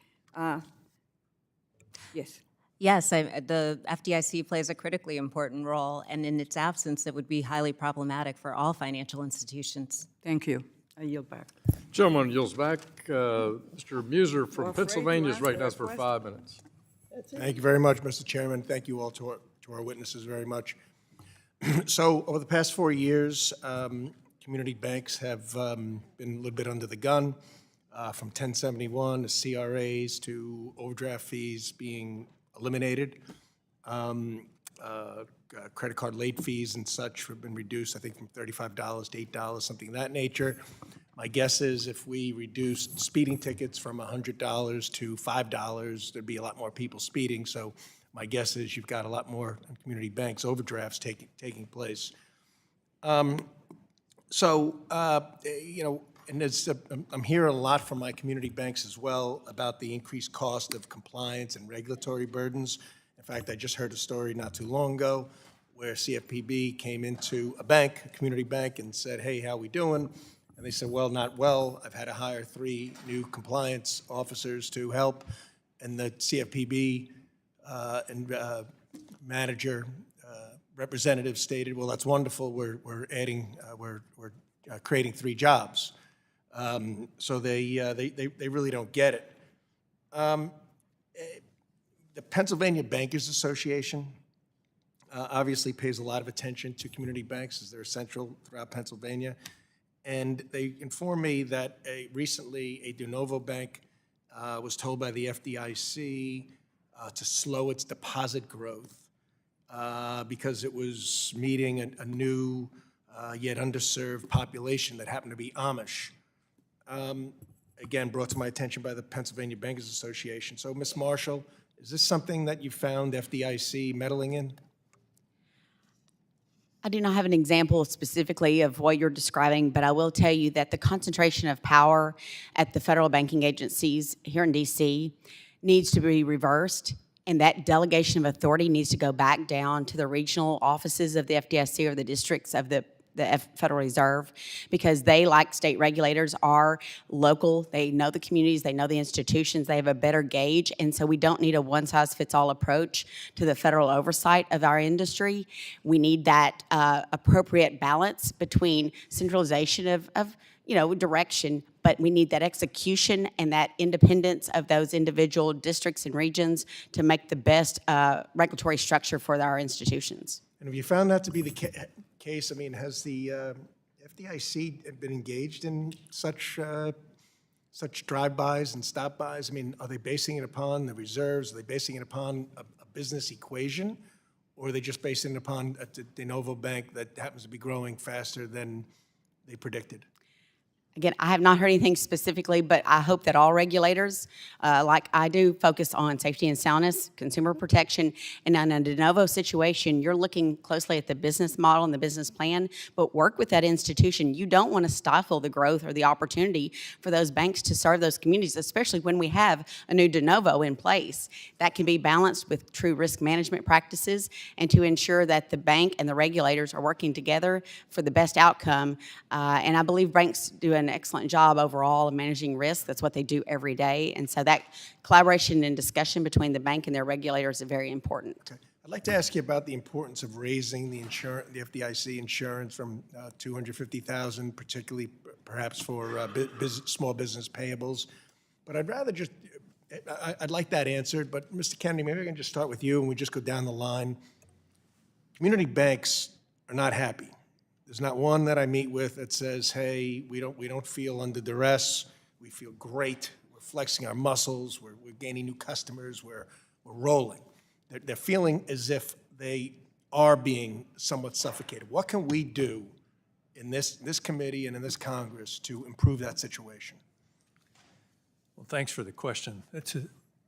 Yes. Yes, the FDIC plays a critically important role, and in its absence, it would be highly problematic for all financial institutions. Thank you. I yield back. Gentleman yields back. Mr. Muser from Pennsylvania is recognized for 5 minutes. Thank you very much, Mr. Chairman. Thank you all to our witnesses very much. So over the past 4 years, community banks have been a little bit under the gun, from 1071 to CRAs to overdraft fees being eliminated. Credit card late fees and such have been reduced, I think, from $35 to $8, something of that nature. My guess is if we reduced speeding tickets from $100 to $5, there'd be a lot more people speeding. So my guess is you've got a lot more community banks overdrafts taking place. And I'm hearing a lot from my community banks as well about the increased cost of compliance and regulatory burdens. In fact, I just heard a story not too long ago where CFPB came into a bank, a community bank, and said, hey, how we doing? And they said, well, not well. I've had to hire 3 new compliance officers to help. And the CFPB manager representative stated, well, that's wonderful. We're creating 3 jobs. So they really don't get it. The Pennsylvania Bankers Association obviously pays a lot of attention to community banks as they're central throughout Pennsylvania. And they informed me that recently a de novo bank was told by the FDIC to slow its deposit growth because it was meeting a new yet underserved population that happened to be Amish. Again, brought to my attention by the Pennsylvania Bankers Association. So, Ms. Marshall, is this something that you found FDIC meddling in? I do not have an example specifically of what you're describing, but I will tell you that the concentration of power at the federal banking agencies here in D.C. needs to be reversed, and that delegation of authority needs to go back down to the regional offices of the FDIC or the districts of the Federal Reserve, because they, like state regulators, are local. They know the communities, they know the institutions, they have a better gauge, and so we don't need a one-size-fits-all approach to the federal oversight of our industry. We need that appropriate balance between centralization of direction, but we need that execution and that independence of those individual districts and regions to make the best regulatory structure for our institutions. And have you found that to be the case? I mean, has the FDIC been engaged in such drive-bys and stop-bys? I mean, are they basing it upon the reserves? Are they basing it upon a business equation? Or are they just basing it upon a de novo bank that happens to be growing faster than they predicted? Again, I have not heard anything specifically, but I hope that all regulators, like I do, focus on safety and soundness, consumer protection, and in a de novo situation, you're looking closely at the business model and the business plan, but work with that institution. You don't want to stifle the growth or the opportunity for those banks to serve those communities, especially when we have a new de novo in place. That can be balanced with true risk management practices and to ensure that the bank and the regulators are working together for the best outcome. And I believe banks do an excellent job overall of managing risk. That's what they do every day. And so that collaboration and discussion between the bank and their regulators is very important. Okay. I'd like to ask you about the importance of raising the FDIC insurance from $250,000, particularly perhaps for small business payables. But I'd like that answered. But Mr. Kennedy, maybe I can just start with you and we just go down the line. Community banks are not happy. There's not one that I meet with that says, hey, we don't feel under duress. We feel great. We're flexing our muscles. We're gaining new customers. We're rolling. They're feeling as if they are being somewhat suffocated. What can we do in this committee and in this Congress to improve that situation? Well, thanks for the question. It's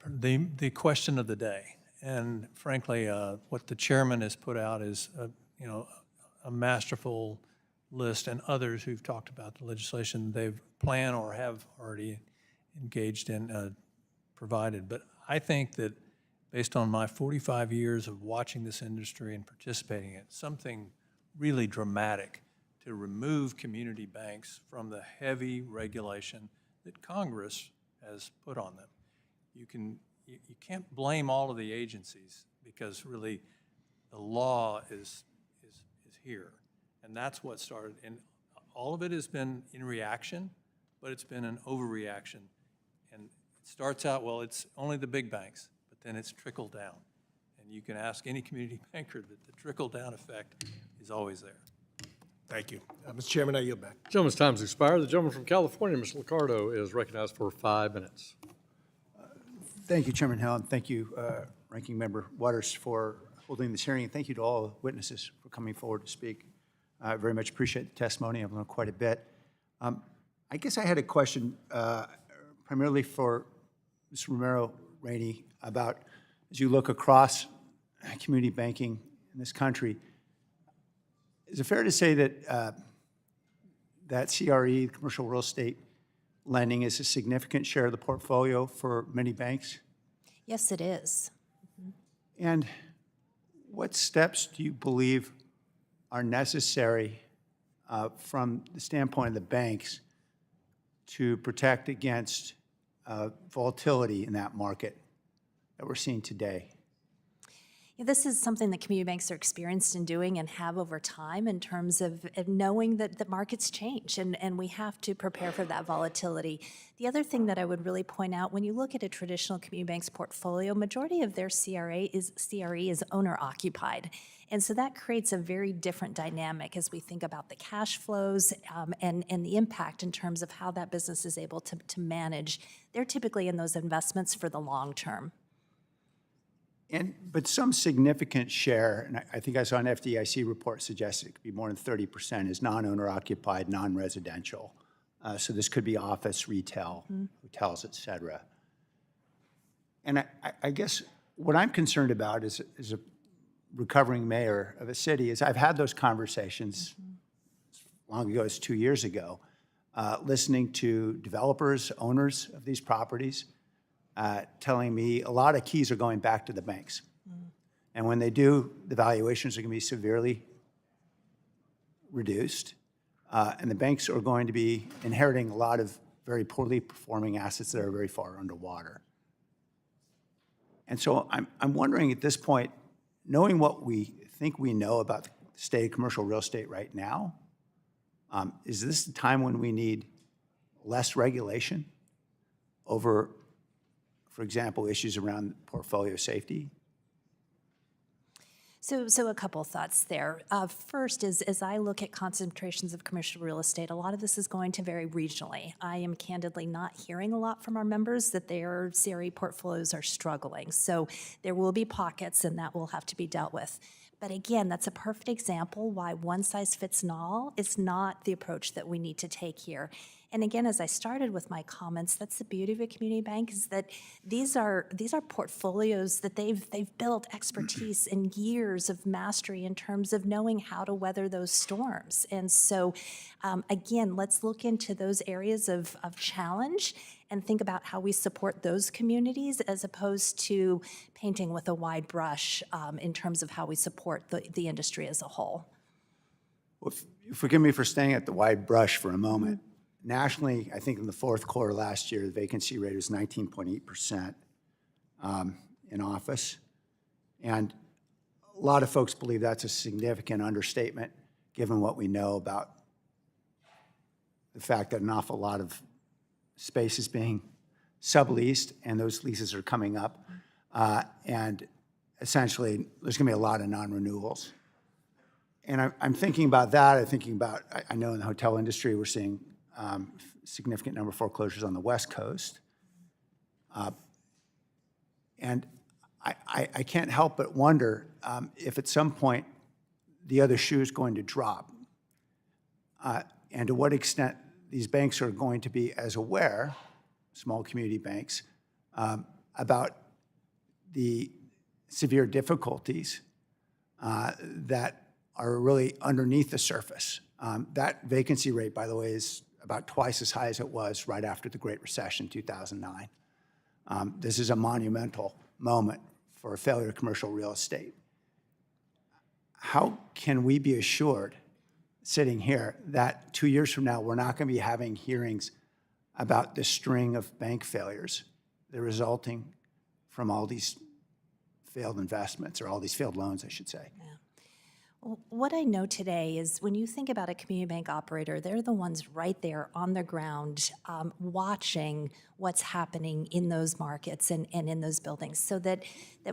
the question of the day. And frankly, what the chairman has put out is, a masterful list, and others who've talked about the legislation they've planned or have already engaged in provided. But I think that based on my 45 years of watching this industry and participating in it, something really dramatic to remove community banks from the heavy regulation that Congress has put on them. You can't blame all of the agencies because really the law is here. And that's what started. And all of it has been in reaction, but it's been an overreaction. And it starts out, well, it's only the big banks, but then it's trickled down. And you can ask any community banker that the trickle-down effect is always there. Thank you. Mr. Chairman, I yield back. Gentleman's time has expired. The gentleman from California, Mr. Liccardo, is recognized for 5 minutes. Thank you, Chairman Hill, and thank you, Ranking Member Waters, for holding this hearing. And thank you to all witnesses for coming forward to speak. I very much appreciate the testimony. I've learned quite a bit. I guess I had a question primarily for Ms. Romero, Rainey, about as you look across community banking in this country, Is it fair to say that that CRE, commercial real estate lending, is a significant share of the portfolio for many banks? Yes, it is. And what steps do you believe are necessary from the standpoint of the banks to protect against volatility in that market that we're seeing today? This is something that community banks are experienced in doing and have over time in terms of knowing that the markets change and we have to prepare for that volatility. The other thing that I would really point out, when you look at a traditional community bank's portfolio, majority of their CRE is owner occupied. And so that creates a very different dynamic as we think about the cash flows and the impact in terms of how that business is able to manage. They're typically in those investments for the long term. But some significant share, and I think I saw an FDIC report suggested it could be more than 30%, is non-owner occupied, non-residential. So this could be office, retail, hotels, et cetera. And I guess what I'm concerned about as a recovering mayor of a city is I've had those conversations as long ago as 2 years ago, listening to developers, owners of these properties, telling me a lot of keys are going back to the banks. And when they do, the valuations are going to be severely reduced. And the banks are going to be inheriting a lot of very poorly performing assets that are very far underwater. And so I'm wondering at this point, knowing what we think we know about the state of commercial real estate right now, is this the time when we need less regulation over, for example, issues around portfolio safety? So a couple thoughts there. First is, as I look at concentrations of commercial real estate, a lot of this is going to vary regionally. I am candidly not hearing a lot from our members that their CRE portfolios are struggling. So there will be pockets, and that will have to be dealt with. But again, that's a perfect example why one size fits all is not the approach that we need to take here. And again, as I started with my comments, that's the beauty of a community bank, is that these are portfolios that they've built expertise and years of mastery in terms of knowing how to weather those storms. And so, again, let's look into those areas of challenge and think about how we support those communities as opposed to painting with a wide brush in terms of how we support the industry as a whole. Well, forgive me for staying at the wide brush for a moment. Nationally, I think in the fourth quarter last year, the vacancy rate was 19.8% in office. And a lot of folks believe that's a significant understatement, given what we know about the fact that an awful lot of space is being subleased, and those leases are coming up. And essentially, there's going to be a lot of non-renewals. And I'm thinking about that. I'm thinking about, I know in the hotel industry, we're seeing significant number of foreclosures on the West Coast. And I can't help but wonder if at some point the other shoe is going to drop, and to what extent these banks are going to be as aware, small community banks, about the severe difficulties that are really underneath the surface. That vacancy rate, by the way, is about twice as high as it was right after the Great Recession, 2009. This is a monumental moment for a failure of commercial real estate. How can we be assured, sitting here, that 2 years from now, we're not going to be having hearings about the string of bank failures that are resulting from all these failed investments, or all these failed loans, I should say? What I know today is when you think about a community bank operator, they're the ones right there on the ground watching what's happening in those markets and in those buildings, so that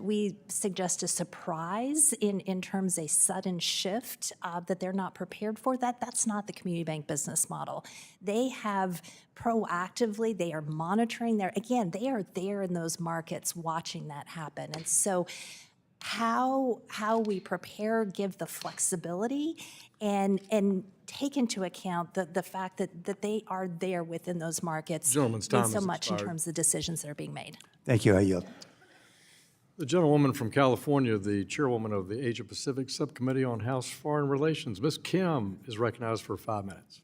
we suggest a surprise in terms of a sudden shift that they're not prepared for. That's not the community bank business model. They have proactively, they are monitoring, they are there in those markets watching that happen. And so how we prepare, give the flexibility, and take into account the fact that they are there within those markets Gentleman's time means so has much in expired. terms of the decisions that are being made. Thank you. I yield. The gentlewoman from California, the chairwoman of the Asia Pacific Subcommittee on House Foreign Relations, Ms. Kim, is recognized for 5 minutes.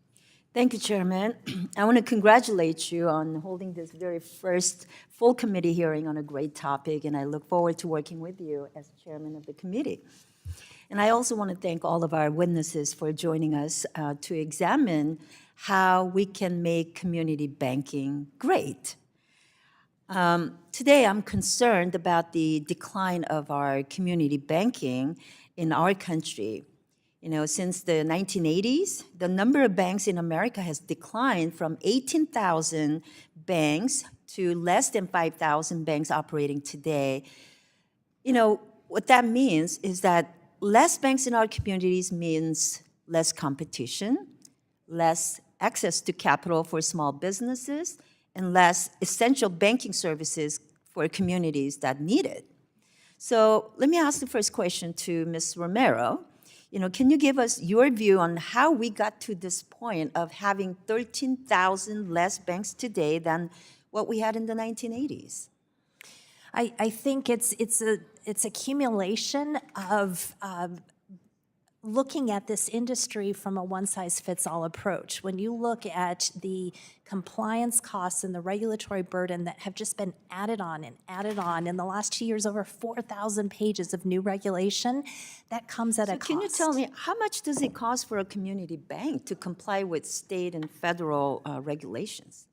Thank you, Chairman. I want to congratulate you on holding this very first full committee hearing on a great topic, and I look forward to working with you as chairman of the committee. And I also want to thank all of our witnesses for joining us to examine how we can make community banking great. Today, I'm concerned about the decline of our community banking in our country. You know, since the 1980s, the number of banks in America has declined from 18,000 banks to less than 5,000 banks operating today. You know, what that means is that less banks in our communities means less competition, less access to capital for small businesses, and less essential banking services for communities that need it. So let me ask the first question to Ms. Romero. You know, can you give us your view on how we got to this point of having 13,000 less banks today than what we had in the 1980s? I think it's accumulation of looking at this industry from a one-size-fits-all approach. When you look at the compliance costs and the regulatory burden that have just been added on in the last 2 years, over 4,000 pages of new regulation, that comes at a cost. Can you tell me, how much does it cost for a community bank to comply with state and federal regulations?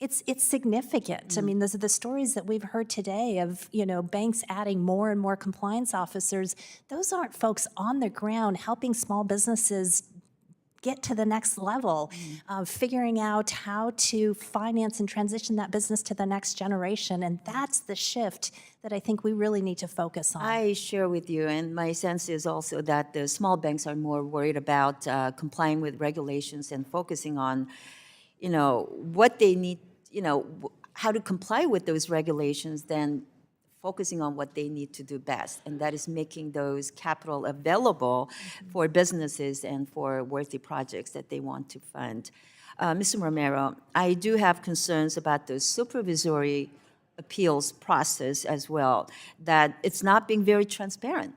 It's significant. I mean, those are the stories that we've heard today of, you know, banks adding more and more compliance officers. Those aren't folks on the ground helping small businesses get to the next level, figuring out how to finance and transition that business to the next generation. And that's the shift that I think we really need to focus on. I share with you, and my sense is also that the small banks are more worried about complying with regulations and focusing on, you know, what they need, you know, how to comply with those regulations than focusing on what they need to do best, and that is making those capital available for businesses and for worthy projects that they want to fund. Mr. Romero, I do have concerns about the supervisory appeals process as well, that it's not being very transparent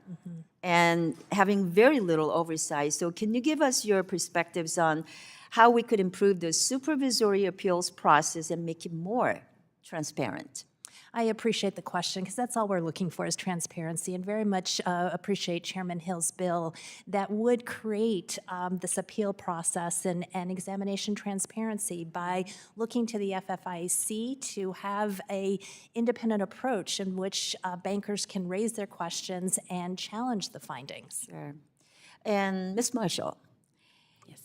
and having very little oversight. So can you give us your perspectives on how we could improve the supervisory appeals process and make it more transparent? I appreciate the question because that's all we're looking for is transparency, and very much appreciate Chairman Hill's bill that would create this appeal process and examination transparency by looking to the FFIEC to have a independent approach in which bankers can raise their questions and challenge the findings. Sure. And Ms. Marshall,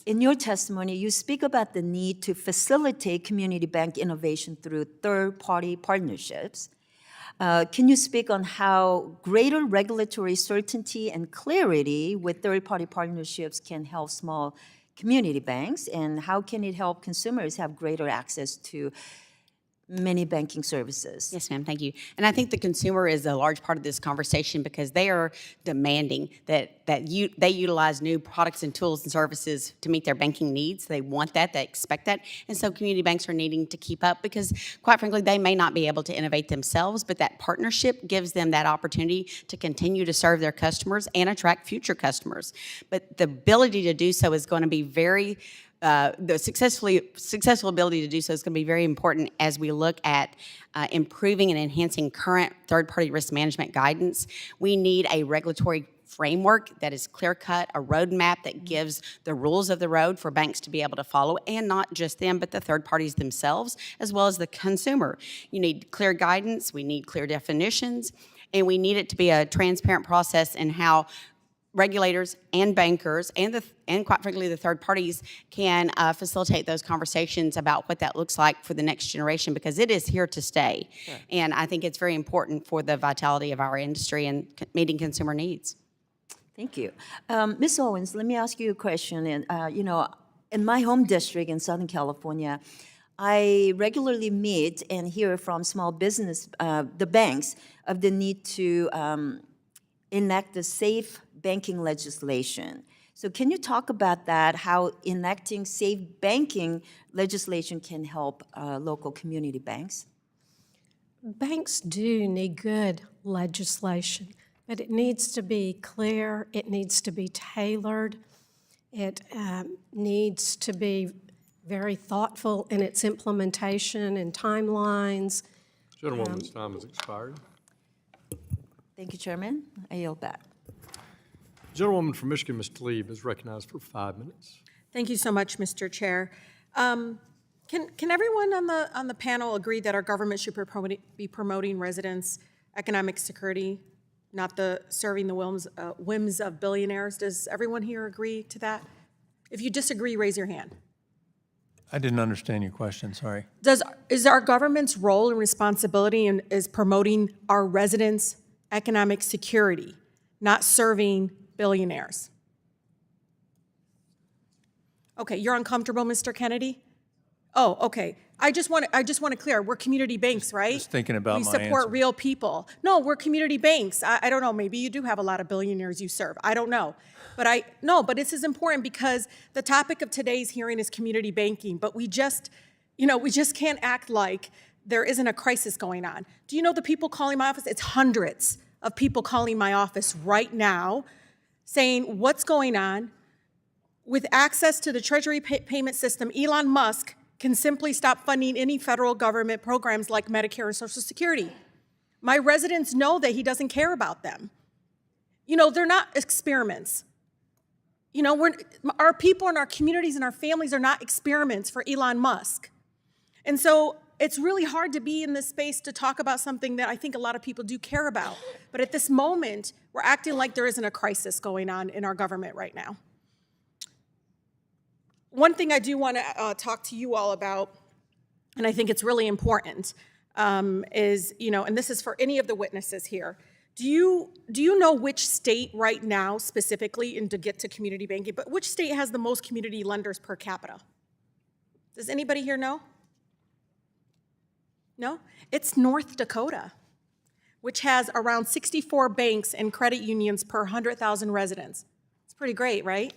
in your testimony, you speak about the need to facilitate community bank innovation through third-party partnerships. Can you speak on how greater regulatory certainty and clarity with third-party partnerships can help small community banks, and how can it help consumers have greater access to many banking services? Yes, ma'am, thank you. And I think the consumer is a large part of this conversation because they are demanding that they utilize new products and tools and services to meet their banking needs. They want that, they expect that. And so community banks are needing to keep up because, quite frankly, they may not be able to innovate themselves, but that partnership gives them that opportunity to continue to serve their customers and attract future customers. But the ability to do so is going to be very the successful ability to do so is going to be very important as we look at improving and enhancing current third-party risk management guidance. We need a regulatory framework that is clear-cut, a roadmap that gives the rules of the road for banks to be able to follow, and not just them, but the third parties themselves, as well as the consumer. You need clear guidance, we need clear definitions, and we need it to be a transparent process in how regulators and bankers and quite frankly the third parties can facilitate those conversations about what that looks like for the next generation, because it is here to stay. Sure. And I think it's very important for the vitality of our industry and meeting consumer needs. Thank you. Ms. Owens, let me ask you a question. And you know, in my home district in Southern California, I regularly meet and hear from small business, the banks, of the need to enact the safe banking legislation. So can you talk about that, how enacting safe banking legislation can help local community banks? Banks do need good legislation, but it needs to be clear, it needs to be tailored, it needs to be very thoughtful in its implementation and timelines. Gentlewoman's time has expired. Thank you, Chairman. I yield back. Gentlewoman from Michigan, Ms. Tlaib, is recognized for 5 minutes. Thank you so much, Mr. Chair. Can everyone on the panel agree that our government should be promoting residents' economic security, not serving the whims of billionaires? Does everyone here agree to that? If you disagree, raise your hand. I didn't understand your question, sorry. Is our government's role and responsibility is promoting our residents' economic security, not serving billionaires? Okay, you're uncomfortable, Mr. Kennedy? Oh, okay. I just want to clear. We're community banks, right? Just thinking about we my support answer. real people. No, we're community banks. I don't know. Maybe you do have a lot of billionaires you serve. I don't know. But this is important because the topic of today's hearing is community banking. But we just can't act like there isn't a crisis going on. Do you know the people calling my office? It's hundreds of people calling my office right now saying what's going on. With access to the Treasury payment system, Elon Musk can simply stop funding any federal government programs like Medicare and Social Security. My residents know that he doesn't care about them. They're not experiments. Our people and our communities and our families are not experiments for Elon Musk. And so it's really hard to be in this space to talk about something that I think a lot of people do care about. But at this moment, we're acting like there isn't a crisis going on in our government right now. One thing I do want to talk to you all about, and I think it's really important, is, and this is for any of the witnesses here, do you know which state right now specifically, and to get to community banking, but which state has the most community lenders per capita? Does anybody here know? No? It's North Dakota, which has around 64 banks and credit unions per 100,000 residents. It's pretty great, right?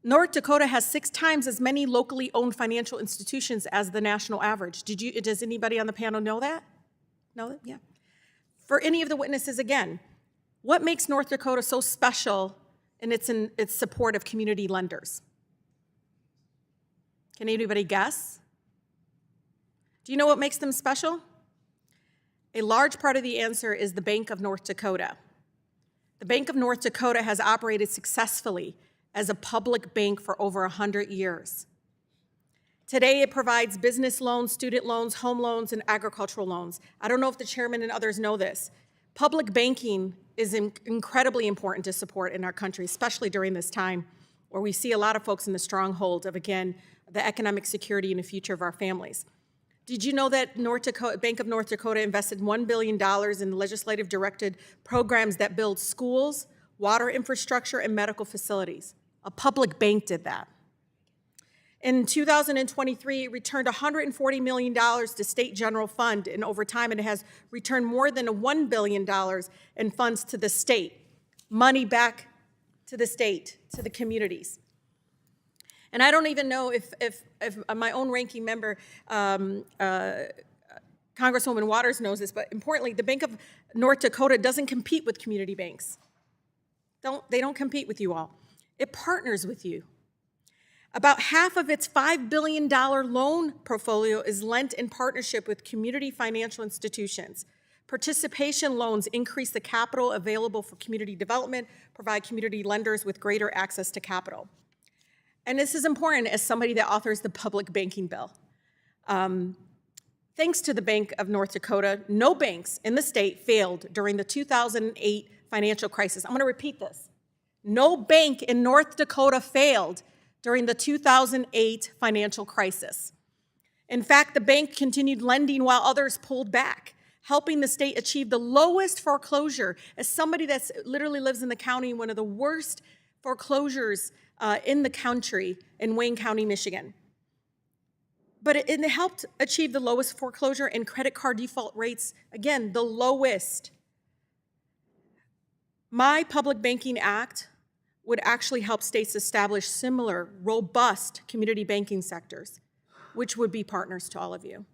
North Dakota has 6 times as many locally owned financial institutions as the national average. Does anybody on the panel know that? Know that? Yeah. For any of the witnesses, again, what makes North Dakota so special in its support of community lenders? Can anybody guess? Do you know what makes them special? A large part of the answer is the Bank of North Dakota. The Bank of North Dakota has operated successfully as a public bank for over 100 years. Today, it provides business loans, student loans, home loans, and agricultural loans. I don't know if the chairman and others know this. Public banking is incredibly important to support in our country, especially during this time where we see a lot of folks in the stronghold of, again, the economic security and the future of our families. Did you know that Bank of North Dakota invested $1 billion in legislative directed programs that build schools, water infrastructure, and medical facilities? A public bank did that. In 2023, it returned $140 million to state general fund, and over time it has returned more than $1 billion in funds to the state, money back to the state, to the communities. And I don't even know if my own ranking member, Congresswoman Waters, knows this, but importantly, the Bank of North Dakota doesn't compete with community banks. They don't compete with you all. It partners with you. About half of its $5 billion loan portfolio is lent in partnership with community financial institutions. Participation loans increase the capital available for community development, provide community lenders with greater access to capital. And this is important as somebody that authors the public banking bill. Thanks to the Bank of North Dakota, no banks in the state failed during the 2008 financial crisis. I'm going to repeat this. No bank in North Dakota failed during the 2008 financial crisis. In fact, the bank continued lending while others pulled back, helping the state achieve the lowest foreclosure. As somebody that literally lives in the county, one of the worst foreclosures in the country in Wayne County, Michigan. But it helped achieve the lowest foreclosure and credit card default rates, again, the lowest. My Public Banking Act would actually help states establish similar, robust community banking sectors, which would be partners to all of you.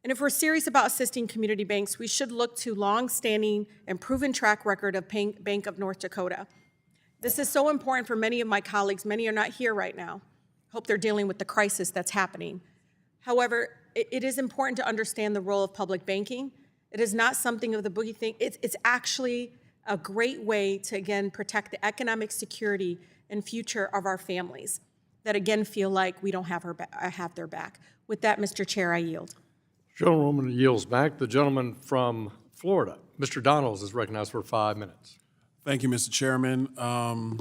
And if we're serious about assisting community banks, we should look to long-standing and proven track record of Bank of North Dakota. This is so important for many of my colleagues. Many are not here right now. Hope they're dealing with the crisis that's happening. However, it is important to understand the role of public banking. It is not something of the boogie thing. It's actually a great way to, again, protect the economic security and future of our families that, again, feel like we don't have their back. With that, Mr. Chair, I yield. Gentlewoman yields back. The gentleman from Florida, Mr. Donalds, is recognized for 5 minutes. Thank you, Mr. Chairman. I'm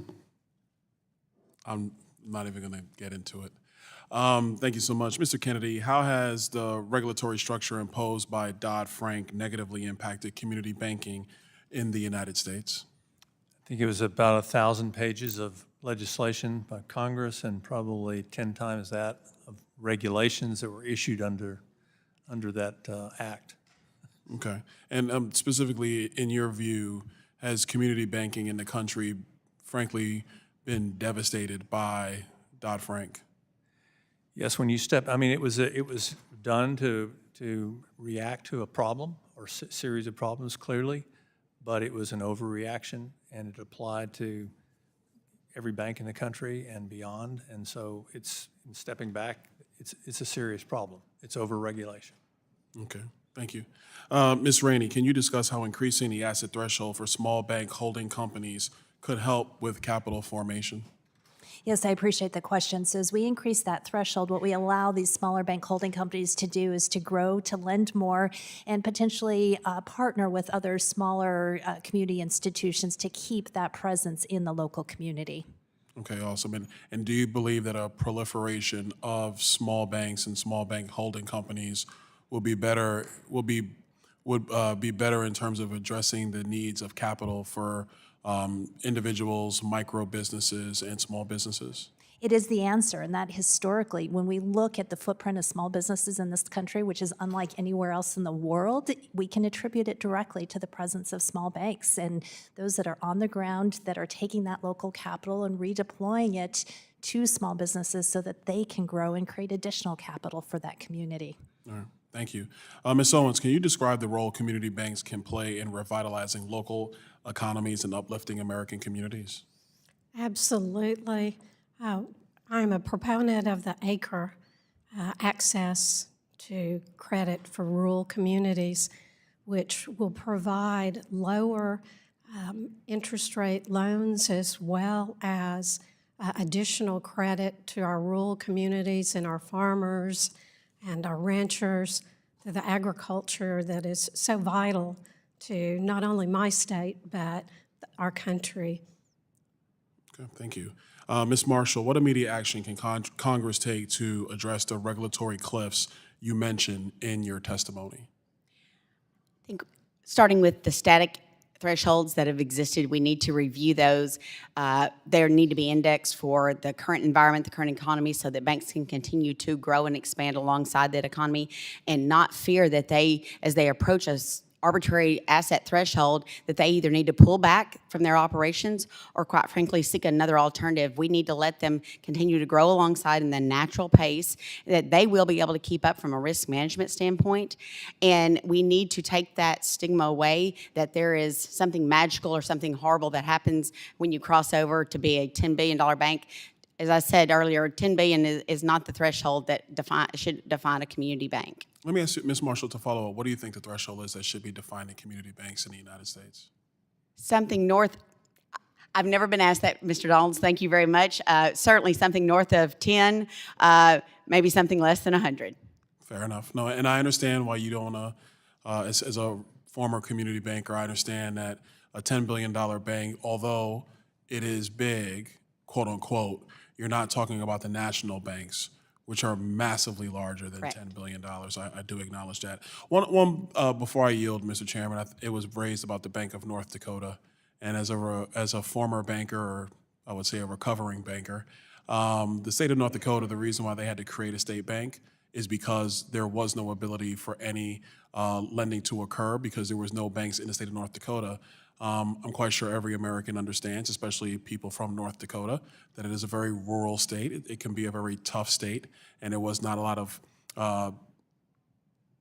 not even going to get into it. Thank you so much. Mr. Kennedy, how has the regulatory structure imposed by Dodd-Frank negatively impacted community banking in the United States? I think it was about 1,000 pages of legislation by Congress and probably 10 times that of regulations that were issued under that act. Okay. And specifically, in your view, has community banking in the country, frankly, been devastated by Dodd-Frank? Yes, when you step, I mean, it was done to react to a problem or series of problems, clearly, but it was an overreaction, and it applied to every bank in the country and beyond. And so it's, in stepping back, it's a serious problem. It's overregulation. Okay, thank you. Ms. Rainey, can you discuss how increasing the asset threshold for small bank holding companies could help with capital formation? Yes, I appreciate the question. So as we increase that threshold, what we allow these smaller bank holding companies to do is to grow, to lend more, and potentially partner with other smaller community institutions to keep that presence in the local community. Okay, awesome. And do you believe that a proliferation of small banks and small bank holding companies would be better in terms of addressing the needs of capital for individuals, micro businesses, and small businesses? It is the answer, and that historically, when we look at the footprint of small businesses in this country, which is unlike anywhere else in the world, we can attribute it directly to the presence of small banks and those that are on the ground that are taking that local capital and redeploying it to small businesses so that they can grow and create additional capital for that community. All right. Thank you. Ms. Owens, can you describe the role community banks can play in revitalizing local economies and uplifting American communities? Absolutely. I'm a proponent of the ACRE, access to credit for rural communities, which will provide lower interest rate loans as well as additional credit to our rural communities and our farmers and our ranchers, to the agriculture that is so vital to not only my state, but our country. Okay, thank you. Ms. Marshall, what immediate action can Congress take to address the regulatory cliffs you mentioned in your testimony? I think starting with the static thresholds that have existed, we need to review those. They need to be indexed for the current environment, the current economy, so that banks can continue to grow and expand alongside that economy and not fear that they, as they approach us, arbitrary asset threshold, that they either need to pull back from their operations or, quite frankly, seek another alternative. We need to let them continue to grow alongside in the natural pace that they will be able to keep up from a risk management standpoint. And we need to take that stigma away that there is something magical or something horrible that happens when you cross over to be a $10 billion bank. As I said earlier, $10 billion is not the threshold that should define a community bank. Let me ask you, Ms. Marshall, to follow up, what do you think the threshold is that should be defined in community banks in the United States? Something north, I've never been asked that, Mr. Donalds, thank you very much. Certainly something north of 10, maybe something less than 100. Fair enough. No, and I understand why you don't want to, as a former community banker, I understand that a $10 billion bank, although it is big, quote unquote, you're not talking about the national banks, which are massively larger than $10 billion. I do acknowledge that. One before I yield, Mr. Chairman, it was raised about the Bank of North Dakota. And as a former banker, or I would say a recovering banker, the state of North Dakota, the reason why they had to create a state bank is because there was no ability for any lending to occur because there was no banks in the state of North Dakota. I'm quite sure every American understands, especially people from North Dakota, that it is a very rural state. It can be a very tough state, and there was not a lot of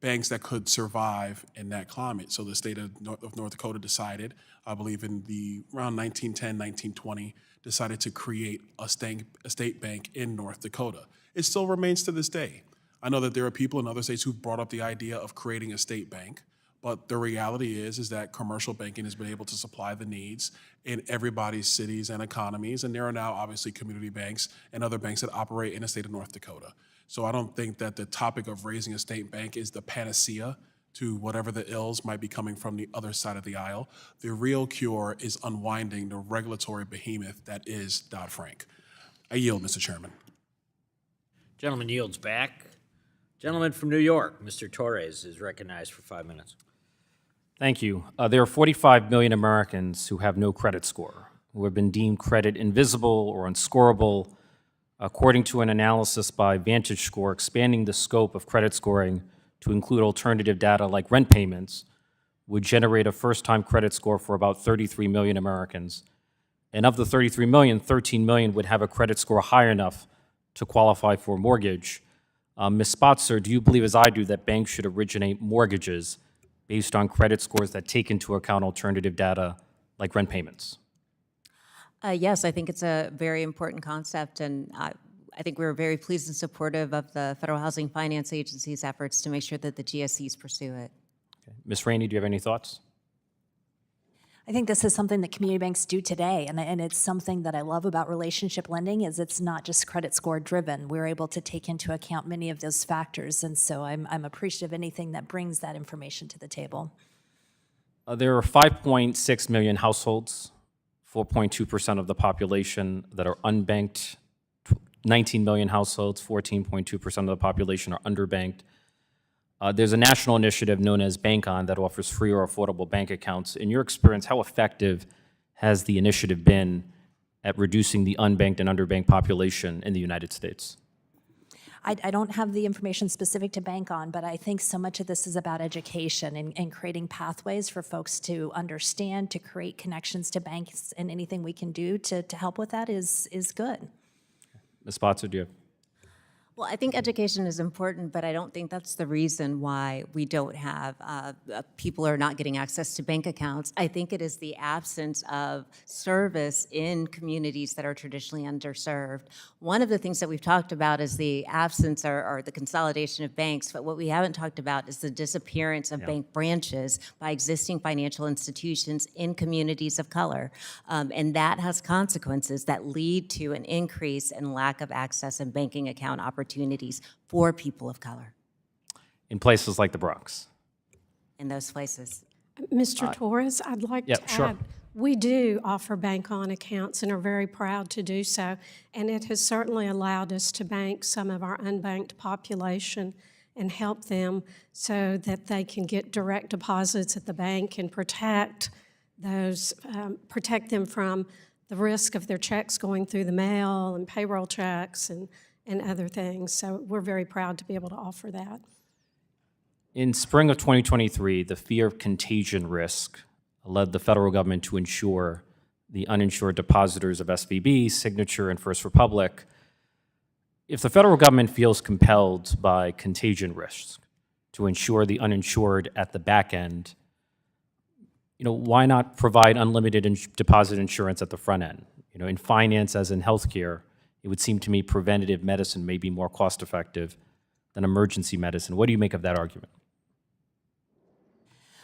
banks that could survive in that climate. So the state of North Dakota decided, I believe in around 1910, 1920, decided to create a state bank in North Dakota. It still remains to this day. I know that there are people in other states who've brought up the idea of creating a state bank, but the reality is that commercial banking has been able to supply the needs in everybody's cities and economies, and there are now obviously community banks and other banks that operate in the state of North Dakota. So I don't think that the topic of raising a state bank is the panacea to whatever the ills might be coming from the other side of the aisle. The real cure is unwinding the regulatory behemoth that is Dodd-Frank. I yield, Mr. Chairman. Gentleman yields back. Gentleman from New York, Mr. Torres, is recognized for 5 minutes. Thank you. There are 45 million Americans who have no credit score, who have been deemed credit invisible or unscorable, according to an analysis by VantageScore expanding the scope of credit scoring to include alternative data like rent payments would generate a first-time credit score for about 33 million Americans. And of the 33 million, 13 million would have a credit score high enough to qualify for a mortgage. Ms. Spotzer, do you believe, as I do, that banks should originate mortgages based on credit scores that take into account alternative data like rent payments? Yes, I think it's a very important concept, and I think we're very pleased and supportive of the Federal Housing Finance Agency's efforts to make sure that the GSEs pursue it. Okay. Ms. Rainey, do you have any thoughts? I think this is something that community banks do today, and it's something that I love about relationship lending is it's not just credit score driven. We're able to take into account many of those factors, and so I'm appreciative of anything that brings that information to the table. There are 5.6 million households, 4.2% of the population that are unbanked, 19 million households, 14.2% of the population are underbanked. There's a national initiative known as Bank On that offers free or affordable bank accounts. In your experience, how effective has the initiative been at reducing the unbanked and underbanked population in the United States? I don't have the information specific to Bank On, but I think so much of this is about education and creating pathways for folks to understand, to create connections to banks, and anything we can do to help with that is good. Ms. Spotzer, do you have? Well, I think education is important, but I don't think that's the reason why we don't have people are not getting access to bank accounts. I think it is the absence of service in communities that are traditionally underserved. One of the things that we've talked about is the absence or the consolidation of banks, but what we haven't talked about is the disappearance of bank branches by existing financial institutions in communities of color. And that has consequences that lead to an increase in lack of access and banking account opportunities for people of color. In places like the Bronx? In those places. Mr. Torres, I'd like to sure. add, we do offer bank-on accounts and are very proud to do so, and it has certainly allowed us to bank some of our unbanked population and help them so that they can get direct deposits at the bank and protect those, protect them from the risk of their checks going through the mail and payroll checks and other things. So we're very proud to be able to offer that. In spring of 2023, the fear of contagion risk led the federal government to insure the uninsured depositors of SVB, Signature, and First Republic. If the federal government feels compelled by contagion risk to insure the uninsured at the back end, why not provide unlimited deposit insurance at the front end? In finance, as in healthcare, it would seem to me preventative medicine may be more cost-effective than emergency medicine. What do you make of that argument?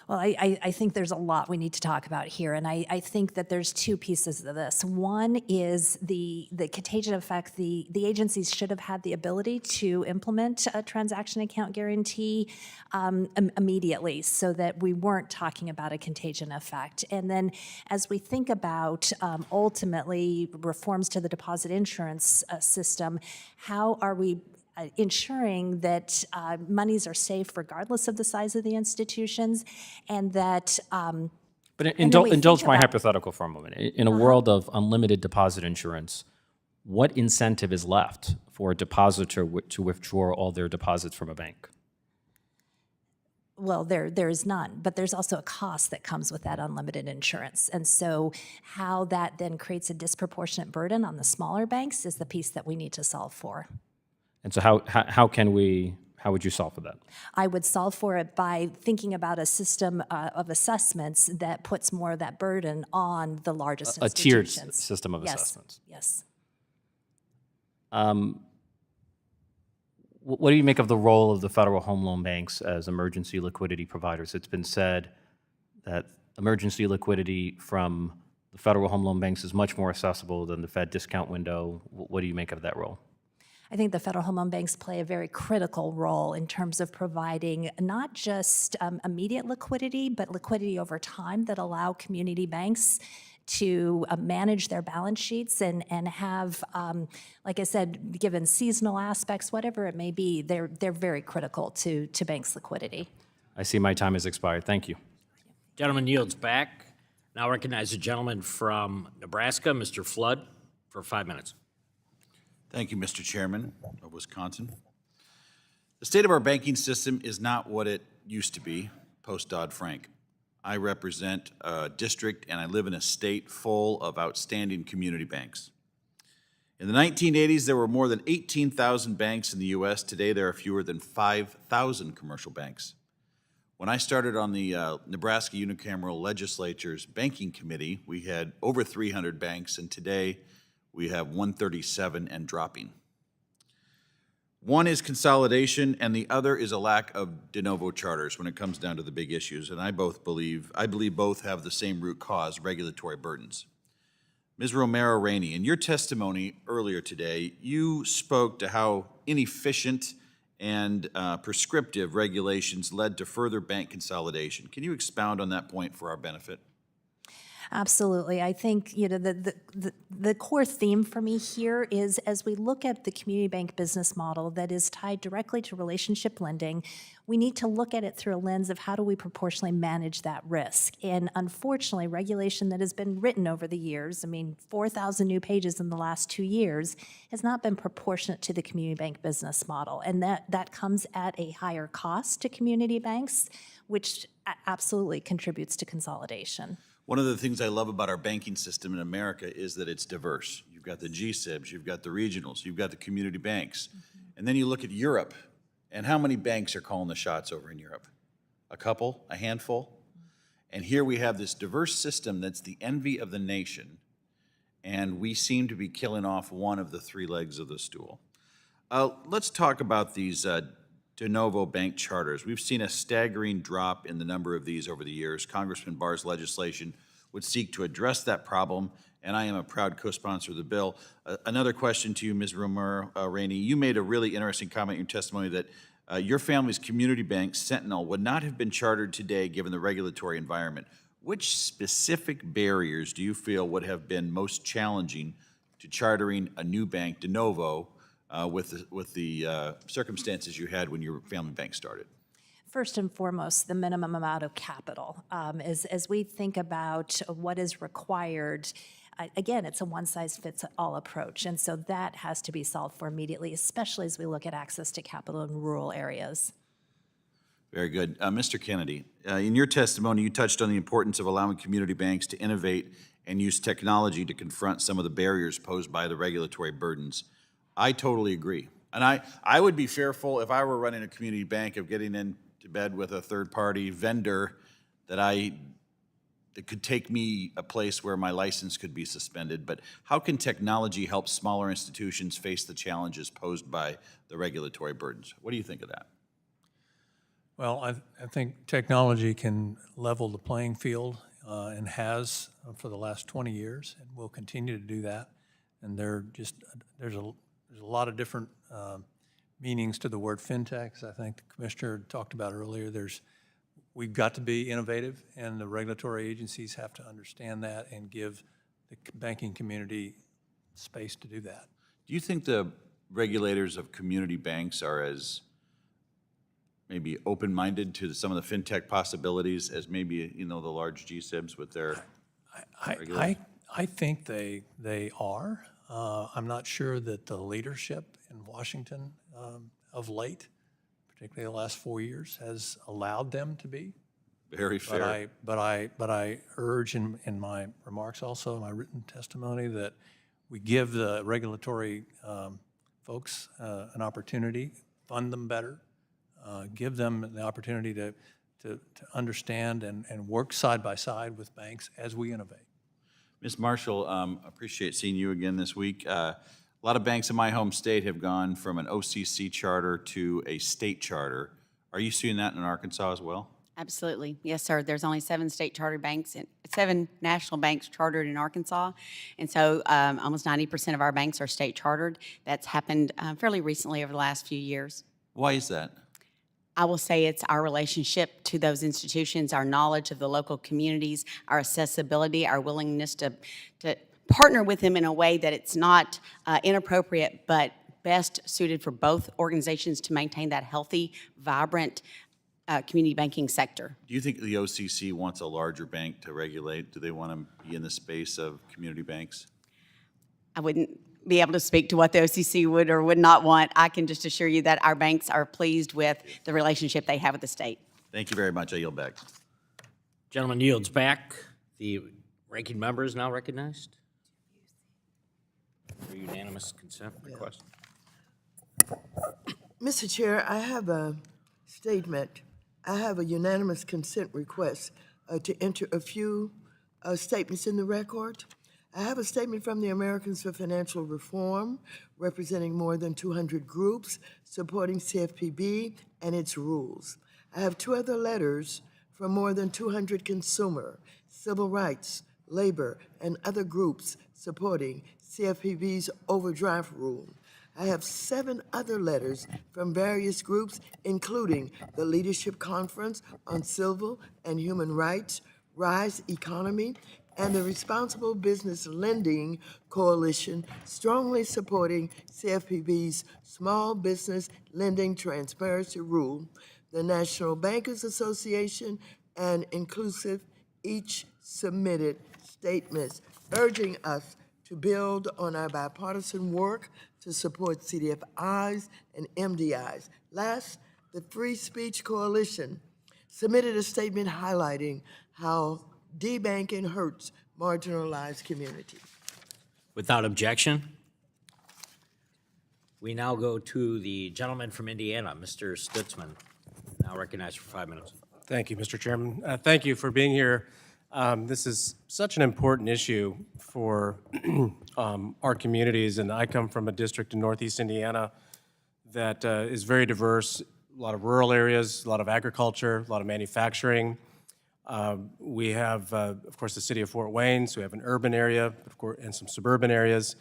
Well, I think there's a lot we need to talk about here, and I think that there's two pieces of this. One is the contagion effect. The agencies should have had the ability to implement a transaction account guarantee immediately so that we weren't talking about a contagion effect. And then as we think about ultimately reforms to the deposit insurance system, how are we ensuring that monies are safe regardless of the size of the institutions, and that But indulge my hypothetical for a moment. In a world of unlimited deposit insurance, what incentive is left for a depositor to withdraw all their deposits from a bank? Well, there is none, but there's also a cost that comes with that unlimited insurance. And so how that then creates a disproportionate burden on the smaller banks is the piece that we need to solve for. And so how can we How would you solve for that? I would solve for it by thinking about a system of assessments that puts more of that burden on the largest A tiered institutions. system of Yes, assessments. yes. What do you make of the role of the federal home loan banks as emergency liquidity providers? It's been said that emergency liquidity from the federal home loan banks is much more accessible than the Fed discount window. What do you make of that role? I think the federal home loan banks play a very critical role in terms of providing not just immediate liquidity, but liquidity over time that allow community banks to manage their balance sheets and have, like I said, given seasonal aspects, whatever it may be, they're very critical to banks' liquidity. I see my time has expired. Thank you. Gentleman yields back. Now recognize the gentleman from Nebraska, Mr. Flood, for 5 minutes. Thank you, Mr. Chairman of Wisconsin. The state of our banking system is not what it used to be post Dodd-Frank. I represent a district and I live in a state full of outstanding community banks. In the 1980s, there were more than 18,000 banks in the U.S. Today, there are fewer than 5,000 commercial banks. When I started on the Nebraska Unicameral Legislature's Banking Committee, we had over 300 banks, and today we have 137 and dropping. One is consolidation, and the other is a lack of de novo charters when it comes down to the big issues, and I believe both have the same root cause, regulatory burdens. Ms. Romero, Rainey, in your testimony earlier today, you spoke to how inefficient and prescriptive regulations led to further bank consolidation. Can you expound on that point for our benefit? Absolutely. I think the core theme for me here is as we look at the community bank business model that is tied directly to relationship lending, we need to look at it through a lens of how do we proportionally manage that risk. And unfortunately, regulation that has been written over the years, 4,000 new pages in the last 2 years, has not been proportionate to the community bank business model. And that comes at a higher cost to community banks, which absolutely contributes to consolidation. One of the things I love about our banking system in America is that it's diverse. You've got the GSIBs, you've got the regionals, you've got the community banks. And then you look at Europe, and how many banks are calling the shots over in Europe? A couple? A handful? And here we have this diverse system that's the envy of the nation, and we seem to be killing off one of the three legs of the stool. Let's talk about these de novo bank charters. We've seen a staggering drop in the number of these over the years. Congressman Barr's legislation would seek to address that problem, and I am a proud co-sponsor of the bill. Another question to you, Ms. Romero, Rainey. You made a really interesting comment in your testimony that your family's community bank, Sentinel, would not have been chartered today given the regulatory environment. Which specific barriers do you feel would have been most challenging to chartering a new bank de novo with the circumstances you had when your family bank started? First and foremost, the minimum amount of capital. As we think about what is required, again, it's a one-size-fits-all approach, and so that has to be solved for immediately, especially as we look at access to capital in rural areas. Very good. Mr. Kennedy, in your testimony, you touched on the importance of allowing community banks to innovate and use technology to confront some of the barriers posed by the regulatory burdens. I totally agree. And I would be fearful if I were running a community bank of getting into bed with a third-party vendor that could take me a place where my license could be suspended. But how can technology help smaller institutions face the challenges posed by the regulatory burdens? What do you think of that? Well, I think technology can level the playing field and has for the last 20 years and will continue to do that. And there's a lot of different meanings to the word fintech, as I think the commissioner talked about earlier. We've got to be innovative, and the regulatory agencies have to understand that and give the banking community space to do that. Do you think the regulators of community banks are as maybe open-minded to some of the fintech possibilities as maybe the large GSIBs with their regulators? I think they are. I'm not sure that the leadership in Washington of late, particularly the last 4 years, has allowed them to be. Very fair. But I urge in my remarks also, in my written testimony, that we give the regulatory folks an opportunity, fund them better, give them the opportunity to understand and work side by side with banks as we innovate. Ms. Marshall, appreciate seeing you again this week. A lot of banks in my home state have gone from an OCC charter to a state charter. Are you seeing that in Arkansas as well? Absolutely. Yes, sir. There's only 7 state chartered banks and 7 national banks chartered in Arkansas. And so almost 90% of our banks are state chartered. That's happened fairly recently over the last few years. Why is that? I will say it's our relationship to those institutions, our knowledge of the local communities, our accessibility, our willingness to partner with them in a way that it's not inappropriate, but best suited for both organizations to maintain that healthy, vibrant community banking sector. Do you think the OCC wants a larger bank to regulate? Do they want to be in the space of community banks? I wouldn't be able to speak to what the OCC would or would not want. I can just assure you that our banks are pleased with the relationship they have with the state. Thank you very much. I yield back. Gentleman yields back. The ranking member is now recognized. For unanimous consent request. Mr. Chair, I have a statement. I have a unanimous consent request to enter a few statements in the record. I have a statement from the Americans for Financial Reform, representing more than 200 groups supporting CFPB and its rules. I have 2 other letters from more than 200 consumer, civil rights, labor, and other groups supporting CFPB's overdraft rule. I have 7 other letters from various groups, including the Leadership Conference on Civil and Human Rights, Rise Economy, and the Responsible Business Lending Coalition, strongly supporting CFPB's Small Business Lending Transparency Rule, the National Bankers Association, and Inclusive, each submitted statements urging us to build on our bipartisan work to support CDFIs and MDIs. Last, the Free Speech Coalition submitted a statement highlighting how debanking hurts marginalized communities. Without objection, we now go to the gentleman from Indiana, Mr. Stutzman, now recognized for 5 minutes. Thank you, Mr. Chairman. Thank you for being here. This is such an important issue for our communities, and I come from a district in Northeast Indiana that is very diverse, a lot of rural areas, a lot of agriculture, a lot of manufacturing. We have, of course, the city of Fort Wayne, so we have an urban area, of course, and some suburban areas.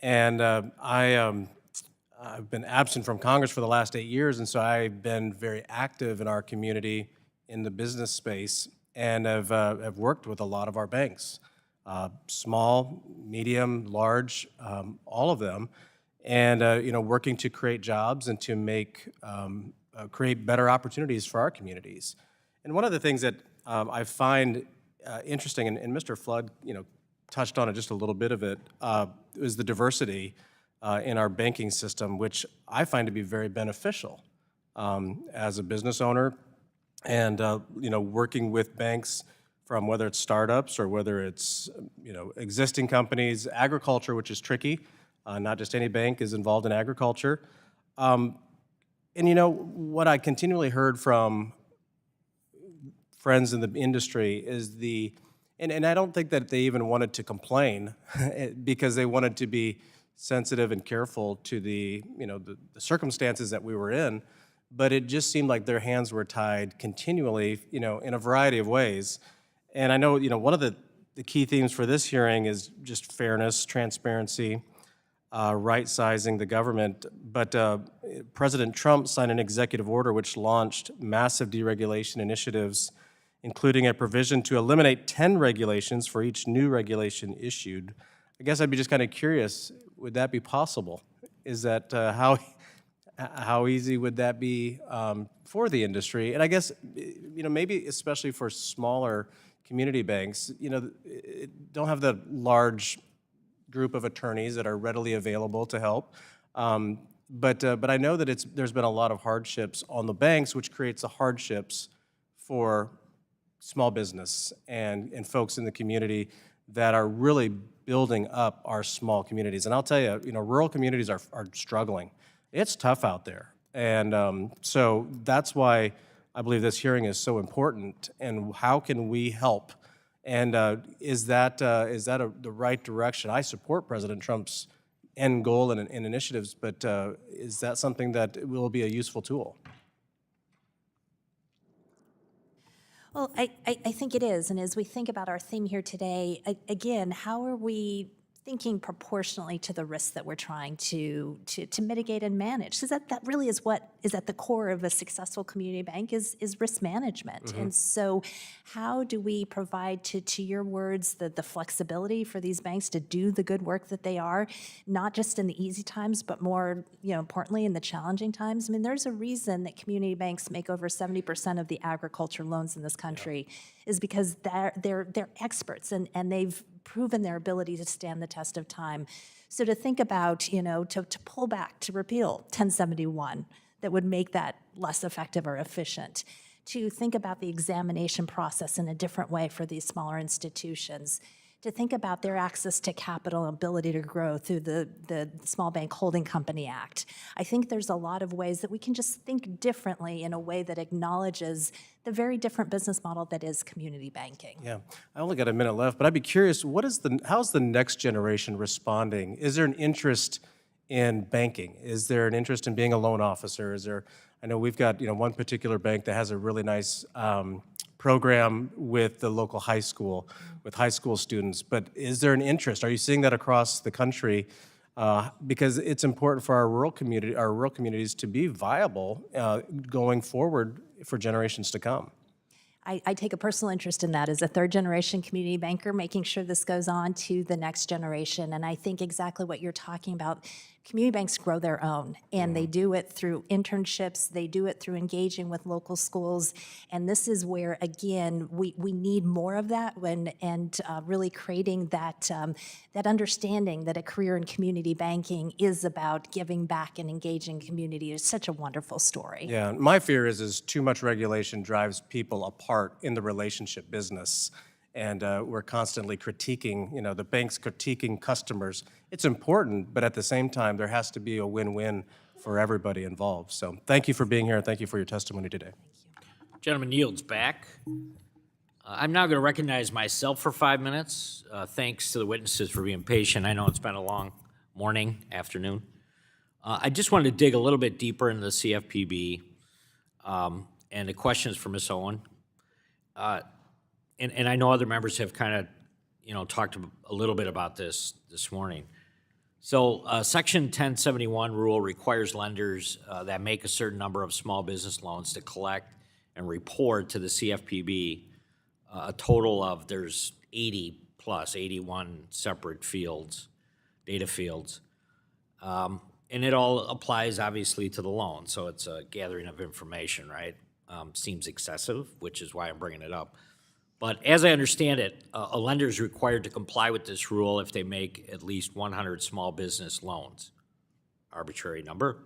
And I've been absent from Congress for the last 8 years, and so I've been very active in our community in the business space, and have worked with a lot of our banks, small, medium, large, all of them, and working to create jobs and to make create better opportunities for our communities. And one of the things that I find interesting, and Mr. Flood, touched on it just a little bit of it, is the diversity in our banking system, which I find to be very beneficial as a business owner, and working with banks from whether it's startups or whether it's existing companies, agriculture, which is tricky. Not just any bank is involved in agriculture. And what I continually heard from friends in the industry is and I don't think that they even wanted to complain because they wanted to be sensitive and careful to the circumstances that we were in, but it just seemed like their hands were tied continually, in a variety of ways. And I know, one of the key themes for this hearing is just fairness, transparency, right-sizing the government. But President Trump signed an executive order which launched massive deregulation initiatives, including a provision to eliminate 10 regulations for each new regulation issued. I guess I'd be just kind of curious, would that be possible? Is that how easy would that be for the industry? And I guess, maybe especially for smaller community banks, don't have the large group of attorneys that are readily available to help. But I know that there's been a lot of hardships on the banks, which creates the hardships for small business and folks in the community that are really building up our small communities. And I'll tell you, rural communities are struggling. It's tough out there. And so that's why I believe this hearing is so important, and how can we help? And is that the right direction? I support President Trump's end goal and initiatives, but is that something that will be a useful tool? Well, I think it is. And as we think about our theme here today, again, how are we thinking proportionally to the risks that we're trying to mitigate and manage? Because that really is what is at the core of a successful community bank is risk management. And so how do we provide, to your words, the flexibility for these banks to do the good work that they are, not just in the easy times, but more importantly in the challenging times? I mean, there's a reason that community banks make over 70% of the agriculture loans in this country, is because they're experts and they've proven their ability to stand the test of time. So to think about, to pull back, to repeal 1071, that would make that less effective or efficient, to think about the examination process in a different way for these smaller institutions, to think about their access to capital and ability to grow through the Small Bank Holding Company Act. I think there's a lot of ways that we can just think differently in a way that acknowledges the very different business model that is community banking. Yeah, I only got a minute left, but I'd be curious, how's the next generation responding? Is there an interest in banking? Is there an interest in being a loan officer? I know we've got one particular bank that has a really nice program with the local high school, with high school students, but is there an interest? Are you seeing that across the country? Because it's important for our rural communities to be viable going forward for generations to come. I take a personal interest in that as a third-generation community banker, making sure this goes on to the next generation. And I think exactly what you're talking about, community banks grow their own, and they do it through internships, they do it through engaging with local schools, and this is where, again, we need more of that and really creating that understanding that a career in community banking is about giving back and engaging community. It's such a wonderful story. Yeah, my fear is too much regulation drives people apart in the relationship business. And we're constantly critiquing, the bank's critiquing customers. It's important, but at the same time, there has to be a win-win for everybody involved. So thank you for being here, and thank you for your testimony today. Gentleman yields back. I'm now going to recognize myself for 5 minutes. Thanks to the witnesses for being patient. I know it's been a long morning, afternoon. I just wanted to dig a little bit deeper into the CFPB, and the questions for Ms. Owen. And I know other members have kind of, talked a little bit about this morning. So Section 1071 rule requires lenders that make a certain number of small business loans to collect and report to the CFPB a total of, there's 81 separate fields, data fields. And it all applies obviously to the loan. So it's a gathering of information, right? Seems excessive, which is why I'm bringing it up. But as I understand it, a lender is required to comply with this rule if they make at least 100 small business loans. Arbitrary number.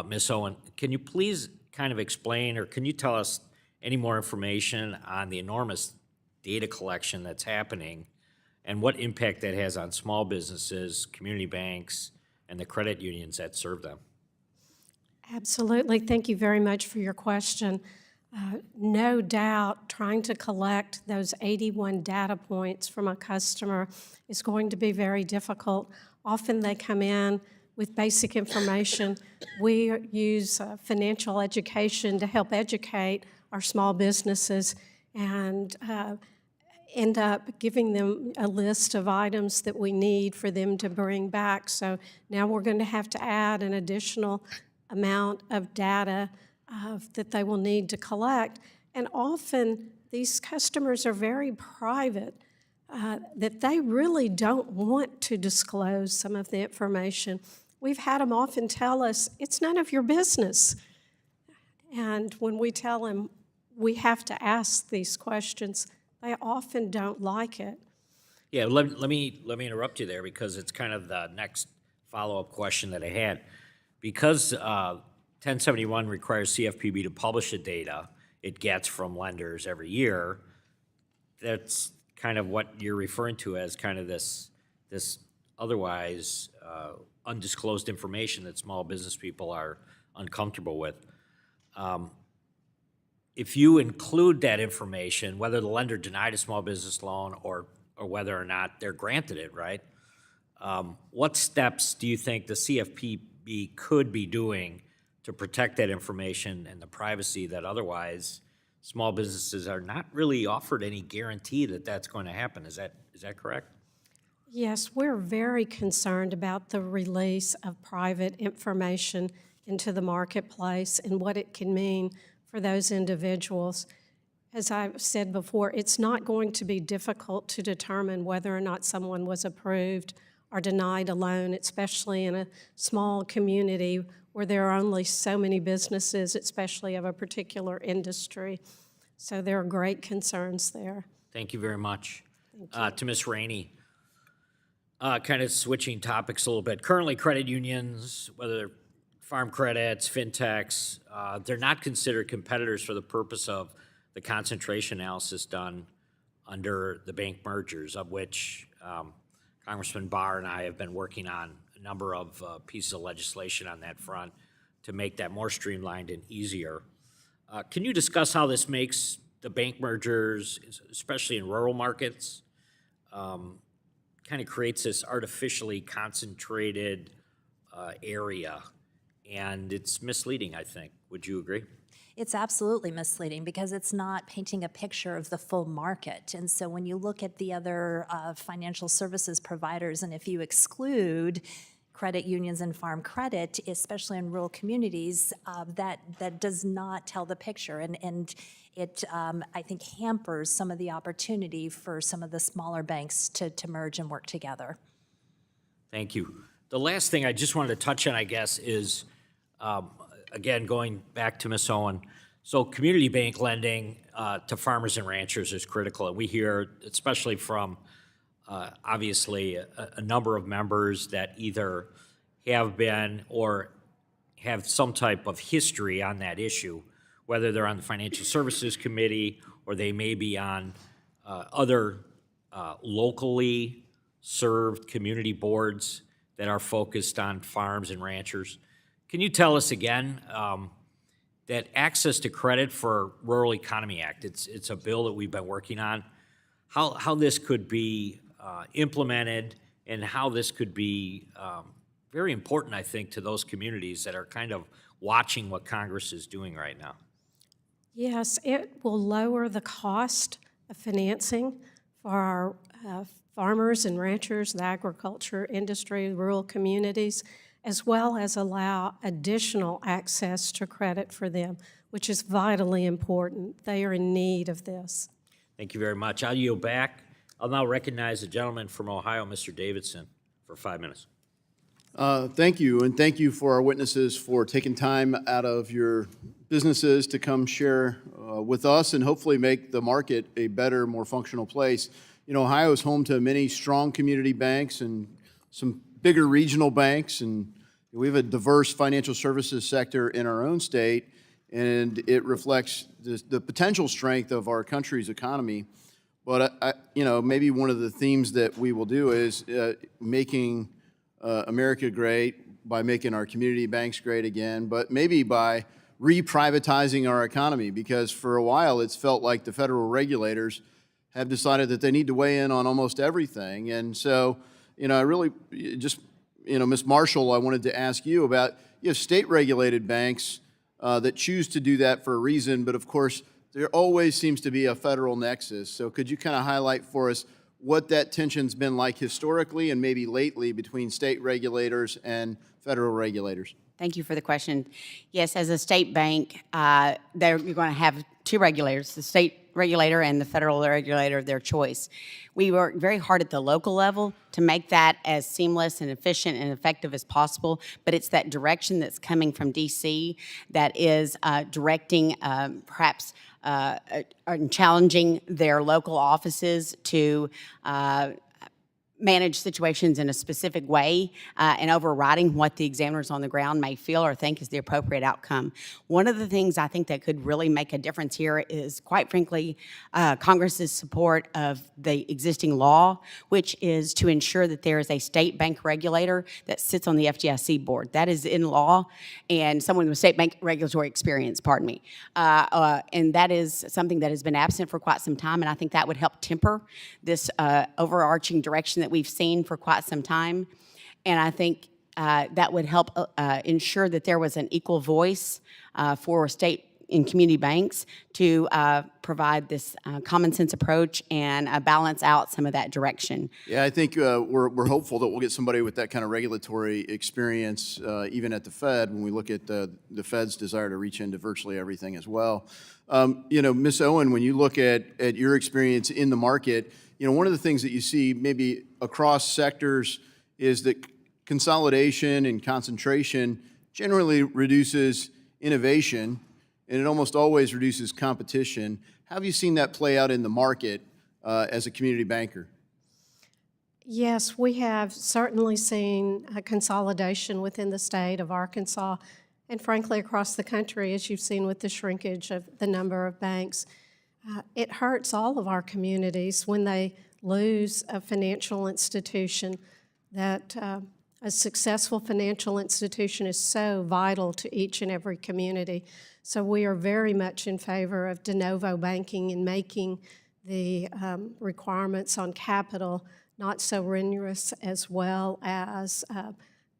Ms. Owen, can you please kind of explain, or can you tell us any more information on the enormous data collection that's happening and what impact that has on small businesses, community banks, and the credit unions that serve them? Absolutely. Thank you very much for your question. No doubt, trying to collect those 81 data points from a customer is going to be very difficult. Often they come in with basic information. We use financial education to help educate our small businesses and end up giving them a list of items that we need for them to bring back. So now we're going to have to add an additional amount of data that they will need to collect. And often these customers are very private, that they really don't want to disclose some of the information. We've had them often tell us, it's none of your business. And when we tell them we have to ask these questions, they often don't like it. Yeah, let me interrupt you there, because it's kind of the next follow-up question that I had. Because 1071 requires CFPB to publish the data it gets from lenders every year, that's kind of what you're referring to as kind of this otherwise undisclosed information that small business people are uncomfortable with. If you include that information, whether the lender denied a small business loan or whether or not they're granted it, right? What steps do you think the CFPB could be doing to protect that information and the privacy that otherwise small businesses are not really offered any guarantee that that's going to happen? Is that correct? Yes, we're very concerned about the release of private information into the marketplace and what it can mean for those individuals. As I've said before, it's not going to be difficult to determine whether or not someone was approved or denied a loan, especially in a small community where there are only so many businesses, especially of a particular industry. So there are great concerns there. Thank you very much. To Ms. Rainey, kind of switching topics a little bit. Currently, credit unions, whether they're farm credits, fintechs, they're not considered competitors for the purpose of the concentration analysis done under the bank mergers, of which Congressman Barr and I have been working on a number of pieces of legislation on that front to make that more streamlined and easier. Can you discuss how this makes the bank mergers, especially in rural markets, kind of creates this artificially concentrated area? And it's misleading, I think. Would you agree? It's absolutely misleading because it's not painting a picture of the full market. And so when you look at the other financial services providers, and if you exclude credit unions and farm credit, especially in rural communities, that does not tell the picture. And it, I think, hampers some of the opportunity for some of the smaller banks to merge and work together. Thank you. The last thing I just wanted to touch on, I guess, is again, going back to Ms. Owen, so community bank lending to farmers and ranchers is critical. And we hear, especially from obviously a number of members that either have been or have some type of history on that issue, whether they're on the Financial Services Committee or they may be on other locally served community boards that are focused on farms and ranchers. Can you tell us again that access to credit for Rural Economy Act, it's a bill that we've been working on, how this could be implemented and how this could be very important, I think, to those communities that are kind of watching what Congress is doing right now? Yes, it will lower the cost of financing for our farmers and ranchers, the agriculture industry, rural communities, as well as allow additional access to credit for them, which is vitally important. They are in need of this. Thank you very much. I'll yield back. I'll now recognize the gentleman from Ohio, Mr. Davidson, for 5 minutes. Thank you, and thank you for our witnesses for taking time out of your businesses to come share with us and hopefully make the market a better, more functional place. You know, Ohio is home to many strong community banks and some bigger regional banks, and we have a diverse financial services sector in our own state, and it reflects the potential strength of our country's economy. But, you know, maybe one of the themes that we will do is making America great by making our community banks great again, but maybe by re-privatizing our economy, because for a while it's felt like the federal regulators have decided that they need to weigh in on almost everything. And so, you know, I really just, you know, Ms. Marshall, I wanted to ask you about, you have state-regulated banks that choose to do that for a reason, but of course, there always seems to be a federal nexus. So could you kind of highlight for us what that tension's been like historically and maybe lately between state regulators and federal regulators? Thank you for the question. Yes, as a state bank, you're going to have two regulators, the state regulator and the federal regulator of their choice. We work very hard at the local level to make that as seamless and efficient and effective as possible, but it's that direction that's coming from DC that is directing perhaps challenging their local offices to manage situations in a specific way and overriding what the examiners on the ground may feel or think is the appropriate outcome. One of the things I think that could really make a difference here is, quite frankly, Congress's support of the existing law, which is to ensure that there is a state bank regulator that sits on the FDIC board. That is in law, and someone with state bank regulatory experience, pardon me. And that is something that has been absent for quite some time, and I think that would help temper this overarching direction that we've seen for quite some time. And I think that would help ensure that there was an equal voice for state and community banks to provide this common sense approach and balance out some of that direction. Yeah, I think we're hopeful that we'll get somebody with that kind of regulatory experience, even at the Fed, when we look at the Fed's desire to reach into virtually everything as well. You know, Ms. Owen, when you look at your experience in the market, you know, one of the things that you see maybe across sectors is that consolidation and concentration generally reduces innovation, and it almost always reduces competition. How have you seen that play out in the market as a community banker? Yes, we have certainly seen a consolidation within the state of Arkansas and frankly across the country, as you've seen with the shrinkage of the number of banks. It hurts all of our communities when they lose a financial institution. That a successful financial institution is so vital to each and every community. So we are very much in favor of de novo banking and making the requirements on capital not so onerous, as well as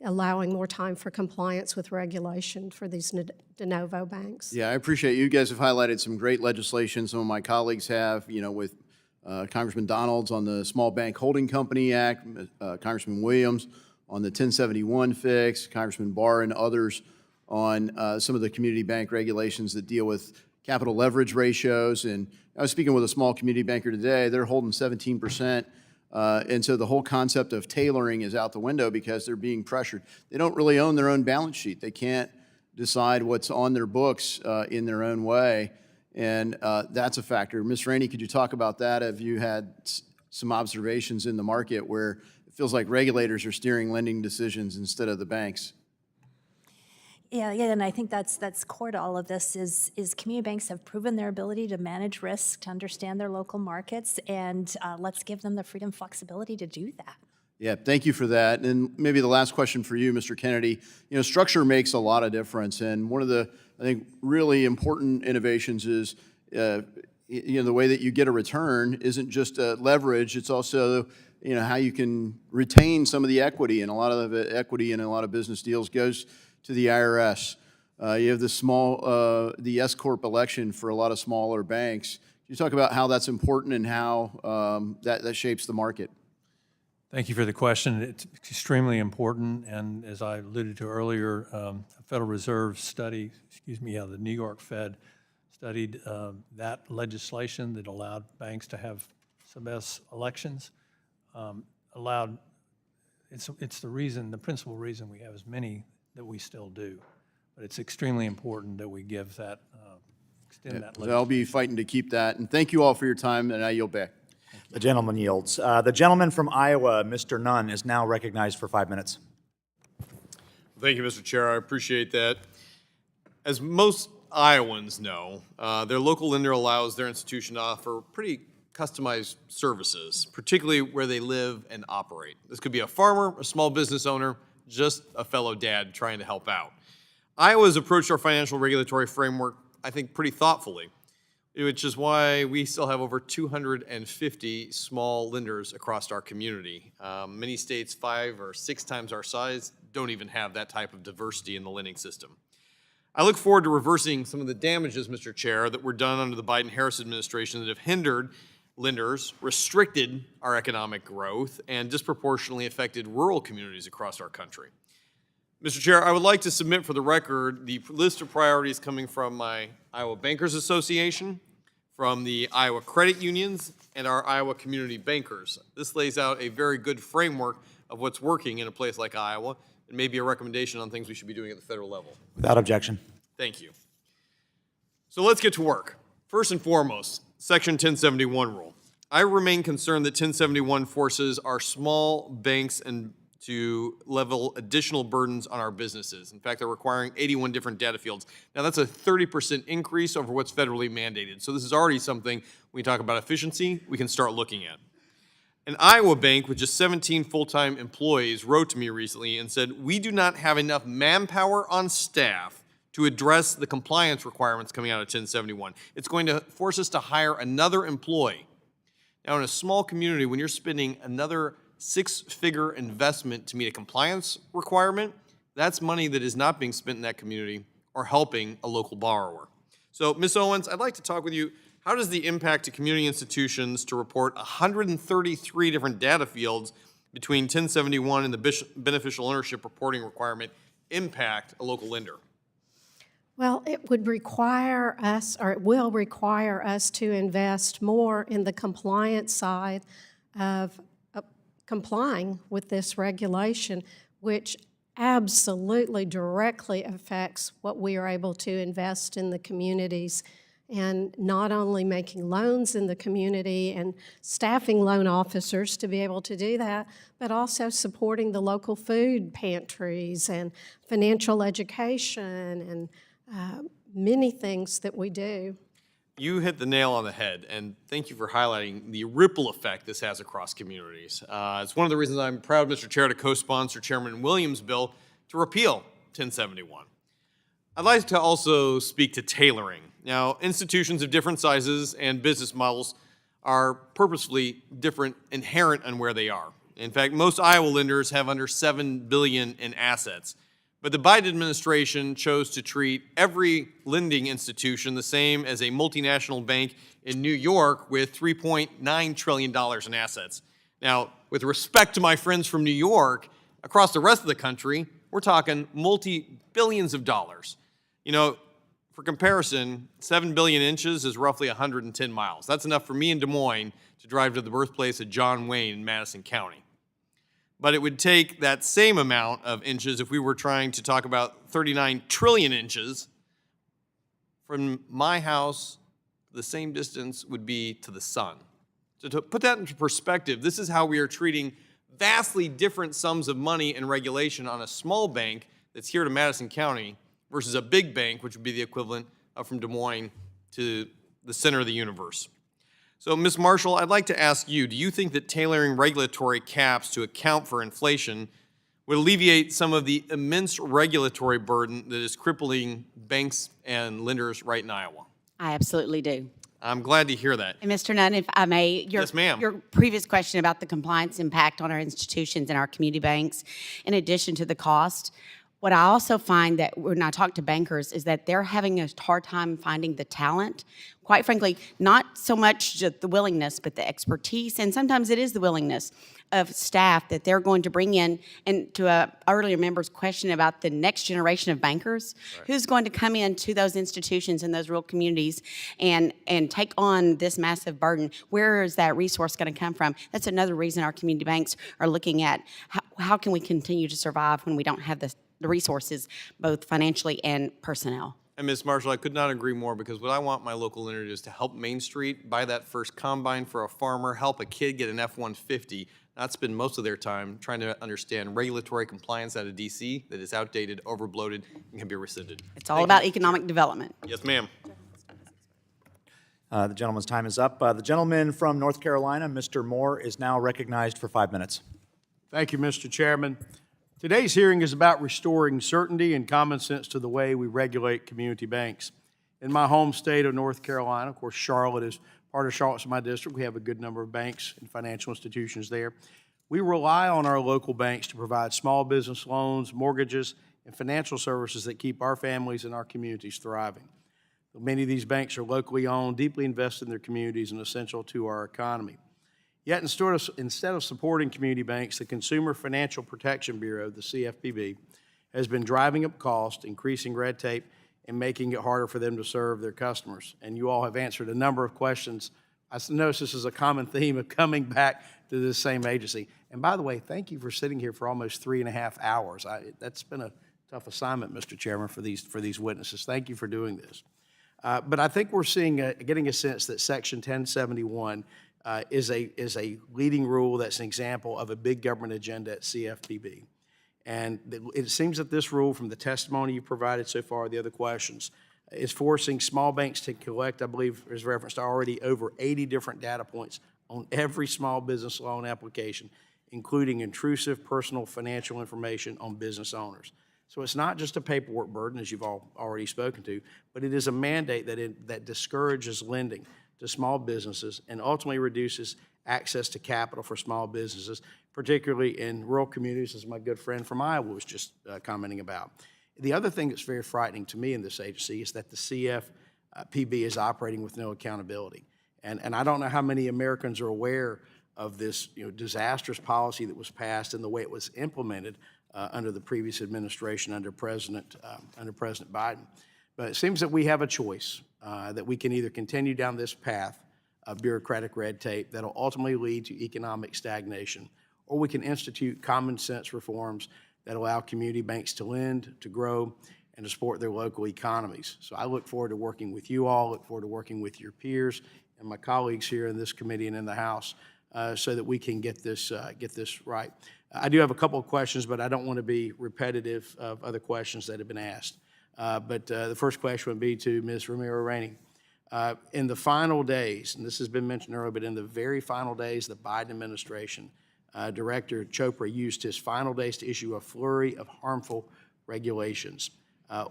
allowing more time for compliance with regulation for these de novo banks. Yeah, I appreciate you guys have highlighted some great legislation. Some of my colleagues have, you know, with Congressman Donalds on the Small Bank Holding Company Act, Congressman Williams on the 1071 fix, Congressman Barr and others on some of the community bank regulations that deal with capital leverage ratios. And I was speaking with a small community banker today. They're holding 17%. And so the whole concept of tailoring is out the window because they're being pressured. They don't really own their own balance sheet. They can't decide what's on their books in their own way. And that's a factor. Ms. Rainey, could you talk about that? Have you had some observations in the market where it feels like regulators are steering lending decisions instead of the banks? Yeah, and I think that's core to all of this is community banks have proven their ability to manage risk, to understand their local markets, and let's give them the freedom and flexibility to do that. Yeah, thank you for that. And maybe the last question for you, Mr. Kennedy. You know, structure makes a lot of difference, and one of the, I think, really important innovations is, you know, the way that you get a return isn't just leverage, it's also, you know, how you can retain some of the equity, and a lot of the equity in a lot of business deals goes to the IRS. You have the S-Corp election for a lot of smaller banks. Can you talk about how that's important and how that shapes the market? Thank you for the question. It's extremely important, and as I alluded to earlier, a Federal Reserve study, the New York Fed studied that legislation that allowed banks to have sub-S elections, it's the principal reason we have as many that we still do. But it's extremely important that we give that, extend that legislation. I'll be fighting to keep that. And thank you all for your time, and I yield back. The gentleman yields. The gentleman from Iowa, Mr. Nunn, is now recognized for 5 minutes. Thank you, Mr. Chair. I appreciate that. As most Iowans know, their local lender allows their institution to offer pretty customized services, particularly where they live and operate. This could be a farmer, a small business owner, just a fellow dad trying to help out. Iowa's approached our financial regulatory framework, I think, pretty thoughtfully, which is why we still have over 250 small lenders across our community. Many states 5 or 6 times our size don't even have that type of diversity in the lending system. I look forward to reversing some of the damages, Mr. Chair, that were done under the Biden-Harris administration that have hindered lenders, restricted our economic growth, and disproportionately affected rural communities across our country. Mr. Chair, I would like to submit for the record the list of priorities coming from my Iowa Bankers Association, from the Iowa Credit Unions, and our Iowa Community Bankers. This lays out a very good framework of what's working in a place like Iowa, and maybe a recommendation on things we should be doing at the federal level. Without objection. Thank you. So let's get to work. First and foremost, Section 1071 rule. I remain concerned that 1071 forces our small banks and to level additional burdens on our businesses. In fact, they're requiring 81 different data fields. Now, that's a 30% increase over what's federally mandated. So this is already something, when we talk about efficiency, we can start looking at. An Iowa bank with just 17 full-time employees wrote to me recently and said, we do not have enough manpower on staff to address the compliance requirements coming out of 1071. It's going to force us to hire another employee. Now, in a small community, when you're spending another six-figure investment to meet a compliance requirement, that's money that is not being spent in that community or helping a local borrower. So, Ms. Owens, I'd like to talk with you. How does the impact to community institutions to report 133 different data fields between 1071 and the beneficial ownership reporting requirement impact a local lender? Well, it would require us, or it will require us to invest more in the compliance side of complying with this regulation, which absolutely directly affects what we are able to invest in the communities, and not only making loans in the community and staffing loan officers to be able to do that, but also supporting the local food pantries and financial education and many things that we do. You hit the nail on the head, and thank you for highlighting the ripple effect this has across communities. It's one of the reasons I'm proud, Mr. Chair, to co-sponsor Chairman Williams' bill to repeal 1071. I'd like to also speak to tailoring. Now, institutions of different sizes and business models are purposefully different inherent on where they are. In fact, most Iowa lenders have under $7 billion in assets. But the Biden administration chose to treat every lending institution the same as a multinational bank in New York with $3.9 trillion in assets. Now, with respect to my friends from New York, across the rest of the country, we're talking multi-billions of dollars. You know, for comparison, 7 billion inches is roughly 110 miles. That's enough for me in Des Moines to drive to the birthplace of John Wayne in Madison County. But it would take that same amount of inches if we were trying to talk about 39 trillion inches. From my house, the same distance would be to the sun. So to put that into perspective, this is how we are treating vastly different sums of money and regulation on a small bank that's here to Madison County versus a big bank, which would be the equivalent of from Des Moines to the center of the universe. So, Ms. Marshall, I'd like to ask you, do you think that tailoring regulatory caps to account for inflation would alleviate some of the immense regulatory burden that is crippling banks and lenders right in Iowa? I absolutely do. I'm glad to hear that. And Mr. Nunn, if I may, Yes, ma'am. Your previous question about the compliance impact on our institutions and our community banks, in addition to the cost, what I also find that when I talk to bankers is that they're having a hard time finding the talent. Quite frankly, not so much just the willingness, but the expertise, and sometimes it is the willingness of staff that they're going to bring in. And to an earlier member's question about the next generation of bankers, who's going to come into those institutions in those rural communities and take on this massive burden? Where is that resource going to come from? That's another reason our community banks are looking at how can we continue to survive when we don't have the resources, both financially and personnel. And Ms. Marshall, I could not agree more, because what I want my local lender to do is to help Main Street buy that first combine for a farmer, help a kid get an F-150, not spend most of their time trying to understand regulatory compliance out of D.C. that is outdated, overbloated, and can be rescinded. It's all about economic development. Yes, ma'am. The gentleman's time is up. The gentleman from North Carolina, Mr. Moore, is now recognized for 5 minutes. Thank you, Mr. Chairman. Today's hearing is about restoring certainty and common sense to the way we regulate community banks. In my home state of North Carolina, of course, Charlotte is part of Charlotte's my district. We have a good number of banks and financial institutions there. We rely on our local banks to provide small business loans, mortgages, and financial services that keep our families and our communities thriving. Many of these banks are locally owned, deeply invested in their communities, and essential to our economy. Yet instead of supporting community banks, the Consumer Financial Protection Bureau, the CFPB, has been driving up costs, increasing red tape, and making it harder for them to serve their customers. And you all have answered a number of questions. I notice this is a common theme of coming back to this same agency. And by the way, thank you for sitting here for almost 3.5 hours. That's been a tough assignment, Mr. Chairman, for these witnesses. Thank you for doing this. But I think we're getting a sense that Section 1071 is a leading rule that's an example of a big government agenda at CFPB. And it seems that this rule, from the testimony you provided so far, the other questions, is forcing small banks to collect, I believe there's reference to already over 80 different data points on every small business loan application, including intrusive personal financial information on business owners. So it's not just a paperwork burden, as you've all already spoken to, but it is a mandate that discourages lending to small businesses and ultimately reduces access to capital for small businesses, particularly in rural communities, as my good friend from Iowa was just commenting about. The other thing that's very frightening to me in this agency is that the CFPB is operating with no accountability. And I don't know how many Americans are aware of this disastrous policy that was passed and the way it was implemented under the previous administration under President Biden. But it seems that we have a choice, that we can either continue down this path of bureaucratic red tape that will ultimately lead to economic stagnation, or we can institute common sense reforms that allow community banks to lend, to grow, and to support their local economies. So I look forward to working with you all, look forward to working with your peers and my colleagues here in this committee and in the House so that we can get this right. I do have a couple of questions, but I don't want to be repetitive of other questions that have been asked. But the first question would be to Ms. Romero Rainey. In the final days, and this has been mentioned earlier, but in the very final days of the Biden administration, Director Chopra used his final days to issue a flurry of harmful regulations.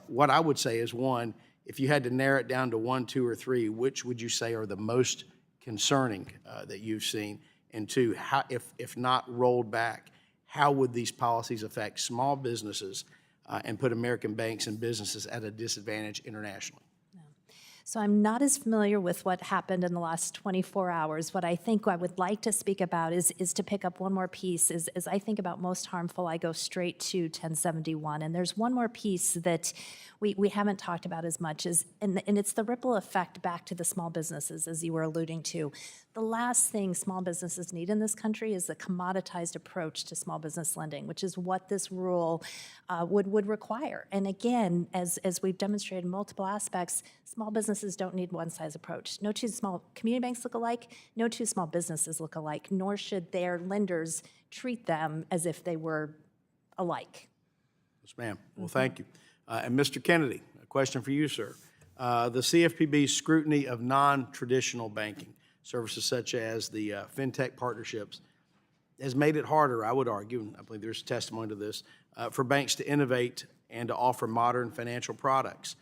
What I would say is, one, if you had to narrow it down to 1, 2, or 3, which would you say are the most concerning that you've seen? And two, how, if not rolled back, how would these policies affect small businesses and put American banks and businesses at a disadvantage internationally? So I'm not as familiar with what happened in the last 24 hours. What I think I would like to speak about is to pick up one more piece. As I think about most harmful, I go straight to 1071. And there's one more piece that we haven't talked about as much, and it's the ripple effect back to the small businesses, as you were alluding to. The last thing small businesses need in this country is the commoditized approach to small business lending, which is what this rule would require. And again, as we've demonstrated in multiple aspects, small businesses don't need one-size approach. No two small community banks look alike, no two small businesses look alike, nor should their lenders treat them as if they were alike. Yes, ma'am. Well, thank you. And Mr. Kennedy, a question for you, sir. The CFPB's scrutiny of non-traditional banking services such as the fintech partnerships has made it harder, I would argue, and I believe there's testimony to this, for banks to innovate and to offer modern financial products.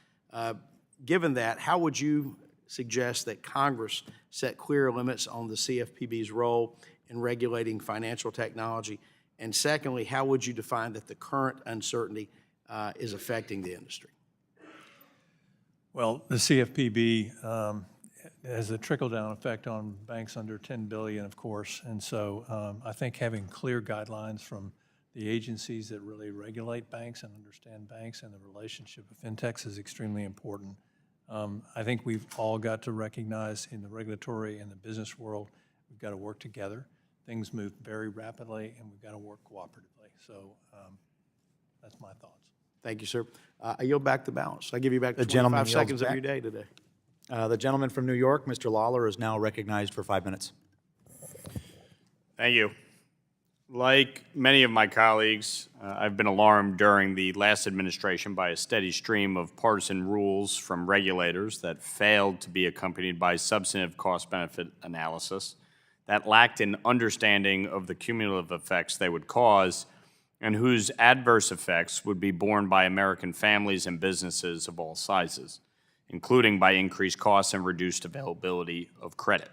Given that, how would you suggest that Congress set clear limits on the CFPB's role in regulating financial technology? And secondly, how would you define that the current uncertainty is affecting the industry? Well, the CFPB has a trickle-down effect on banks under $10 billion, of course, and so I think having clear guidelines from the agencies that really regulate banks and understand banks and the relationship of fintechs is extremely important. I think we've all got to recognize in the regulatory and the business world, we've got to work together. Things move very rapidly, and we've got to work cooperatively. So that's my thoughts. Thank you, sir. I yield back the balance. I give you back The 25 gentleman yields seconds of back. your day today. The gentleman from New York, Mr. Lawler, is now recognized for 5 minutes. Thank you. Like many of my colleagues, I've been alarmed during the last administration by a steady stream of partisan rules from regulators that failed to be accompanied by substantive cost-benefit analysis, that lacked an understanding of the cumulative effects they would cause, and whose adverse effects would be borne by American families and businesses of all sizes, including by increased costs and reduced availability of credit.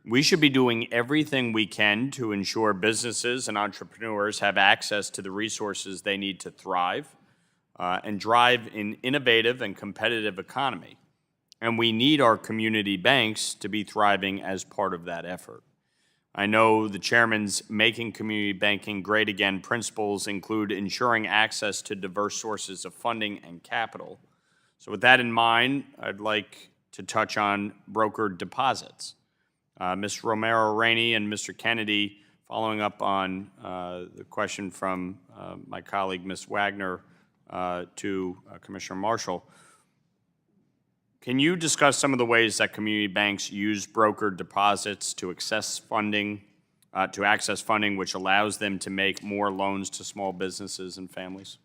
We should be doing everything we can to ensure businesses and entrepreneurs have access to the resources they need to thrive and drive an innovative and competitive economy. And we need our community banks to be thriving as part of that effort. I know the chairman's Making Community Banking Great Again principles include ensuring access to diverse sources of funding and capital. So with that in mind, I'd like to touch on brokered deposits. Ms. Romero Rainey and Mr. Kennedy, following up on the question from my colleague, Ms. Wagner, to Commissioner Marshall, Can you discuss some of the ways that community banks use brokered deposits to access funding, which allows them to make more loans to small businesses and families?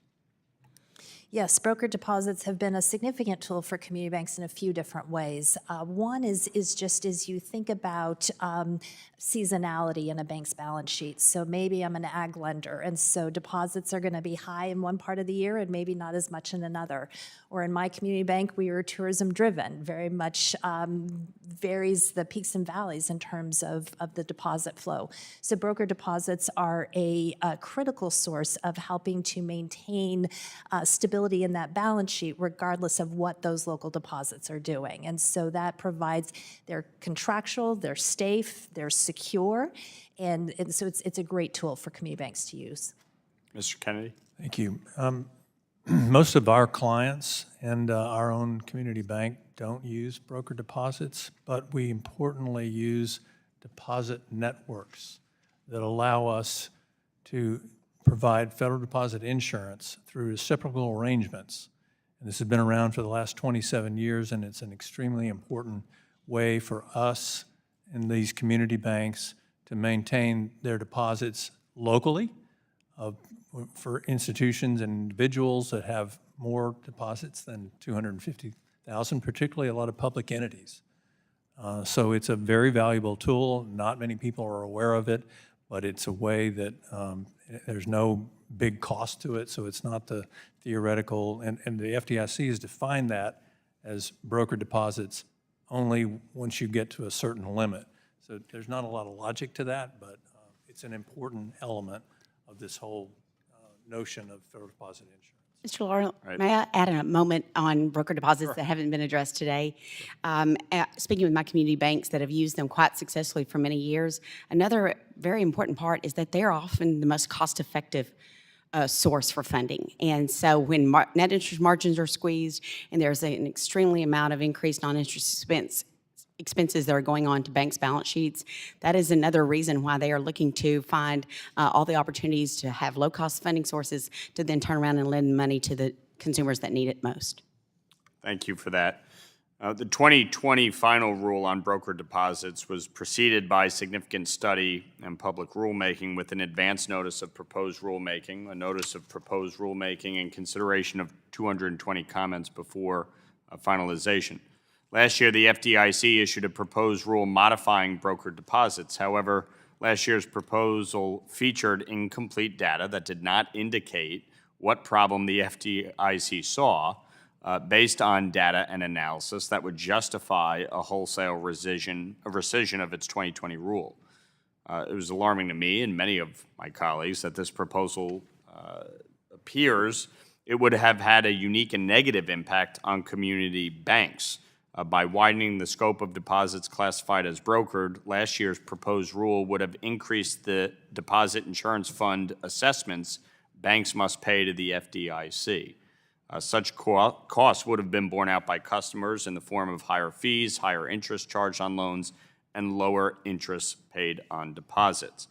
Yes, broker deposits have been a significant tool for community banks in a few different ways. One is just as you think about seasonality in a bank's balance sheet. So maybe I'm an ag lender, and so deposits are going to be high in one part of the year and maybe not as much in another. Or in my community bank, we are tourism driven, very much varies the peaks and valleys in terms of the deposit flow. So broker deposits are a critical source of helping to maintain stability in that balance sheet regardless of what those local deposits are doing. And so that provides, they're contractual, they're safe, they're secure, and so it's a great tool for community banks to use. Mr. Kennedy? Thank you. Most of our clients and our own community bank don't use broker deposits, but we importantly use deposit networks that allow us to provide federal deposit insurance through reciprocal arrangements. And this has been around for the last 27 years, and it's an extremely important way for us and these community banks to maintain their deposits locally for institutions and individuals that have more deposits than $250,000, particularly a lot of public entities. So it's a very valuable tool. Not many people are aware of it, but it's a way that there's no big cost to it, so it's not the theoretical, and the FDIC has defined that as broker deposits only once you get to a certain limit. So there's not a lot of logic to that, but it's an important element of this whole notion of federal deposit insurance. Mr. Laurel, may I add a moment on broker deposits that haven't been addressed today? Speaking with my community banks that have used them quite successfully for many years, another very important part is that they're often the most cost-effective source for funding. And so when net interest margins are squeezed and there's an extremely amount of increased non-interest expenses that are going on to banks' balance sheets, that is another reason why they are looking to find all the opportunities to have low-cost funding sources to then turn around and lend money to the consumers that need it most. Thank you for that. The 2020 final rule on broker deposits was preceded by significant study and public rulemaking with an advance notice of proposed rulemaking, a notice of proposed rulemaking, and consideration of 220 comments before finalization. Last year, the FDIC issued a proposed rule modifying broker deposits. However, last year's proposal featured incomplete data that did not indicate what problem the FDIC saw based on data and analysis that would justify a wholesale rescission of its 2020 rule. It was alarming to me and many of my colleagues that this proposal appears it would have had a unique and negative impact on community banks. By widening the scope of deposits classified as brokered, last year's proposed rule would have increased the deposit insurance fund assessments banks must pay to the FDIC. Such costs would have been borne out by customers in the form of higher fees, higher interest charged on loans, and lower interest paid on deposits.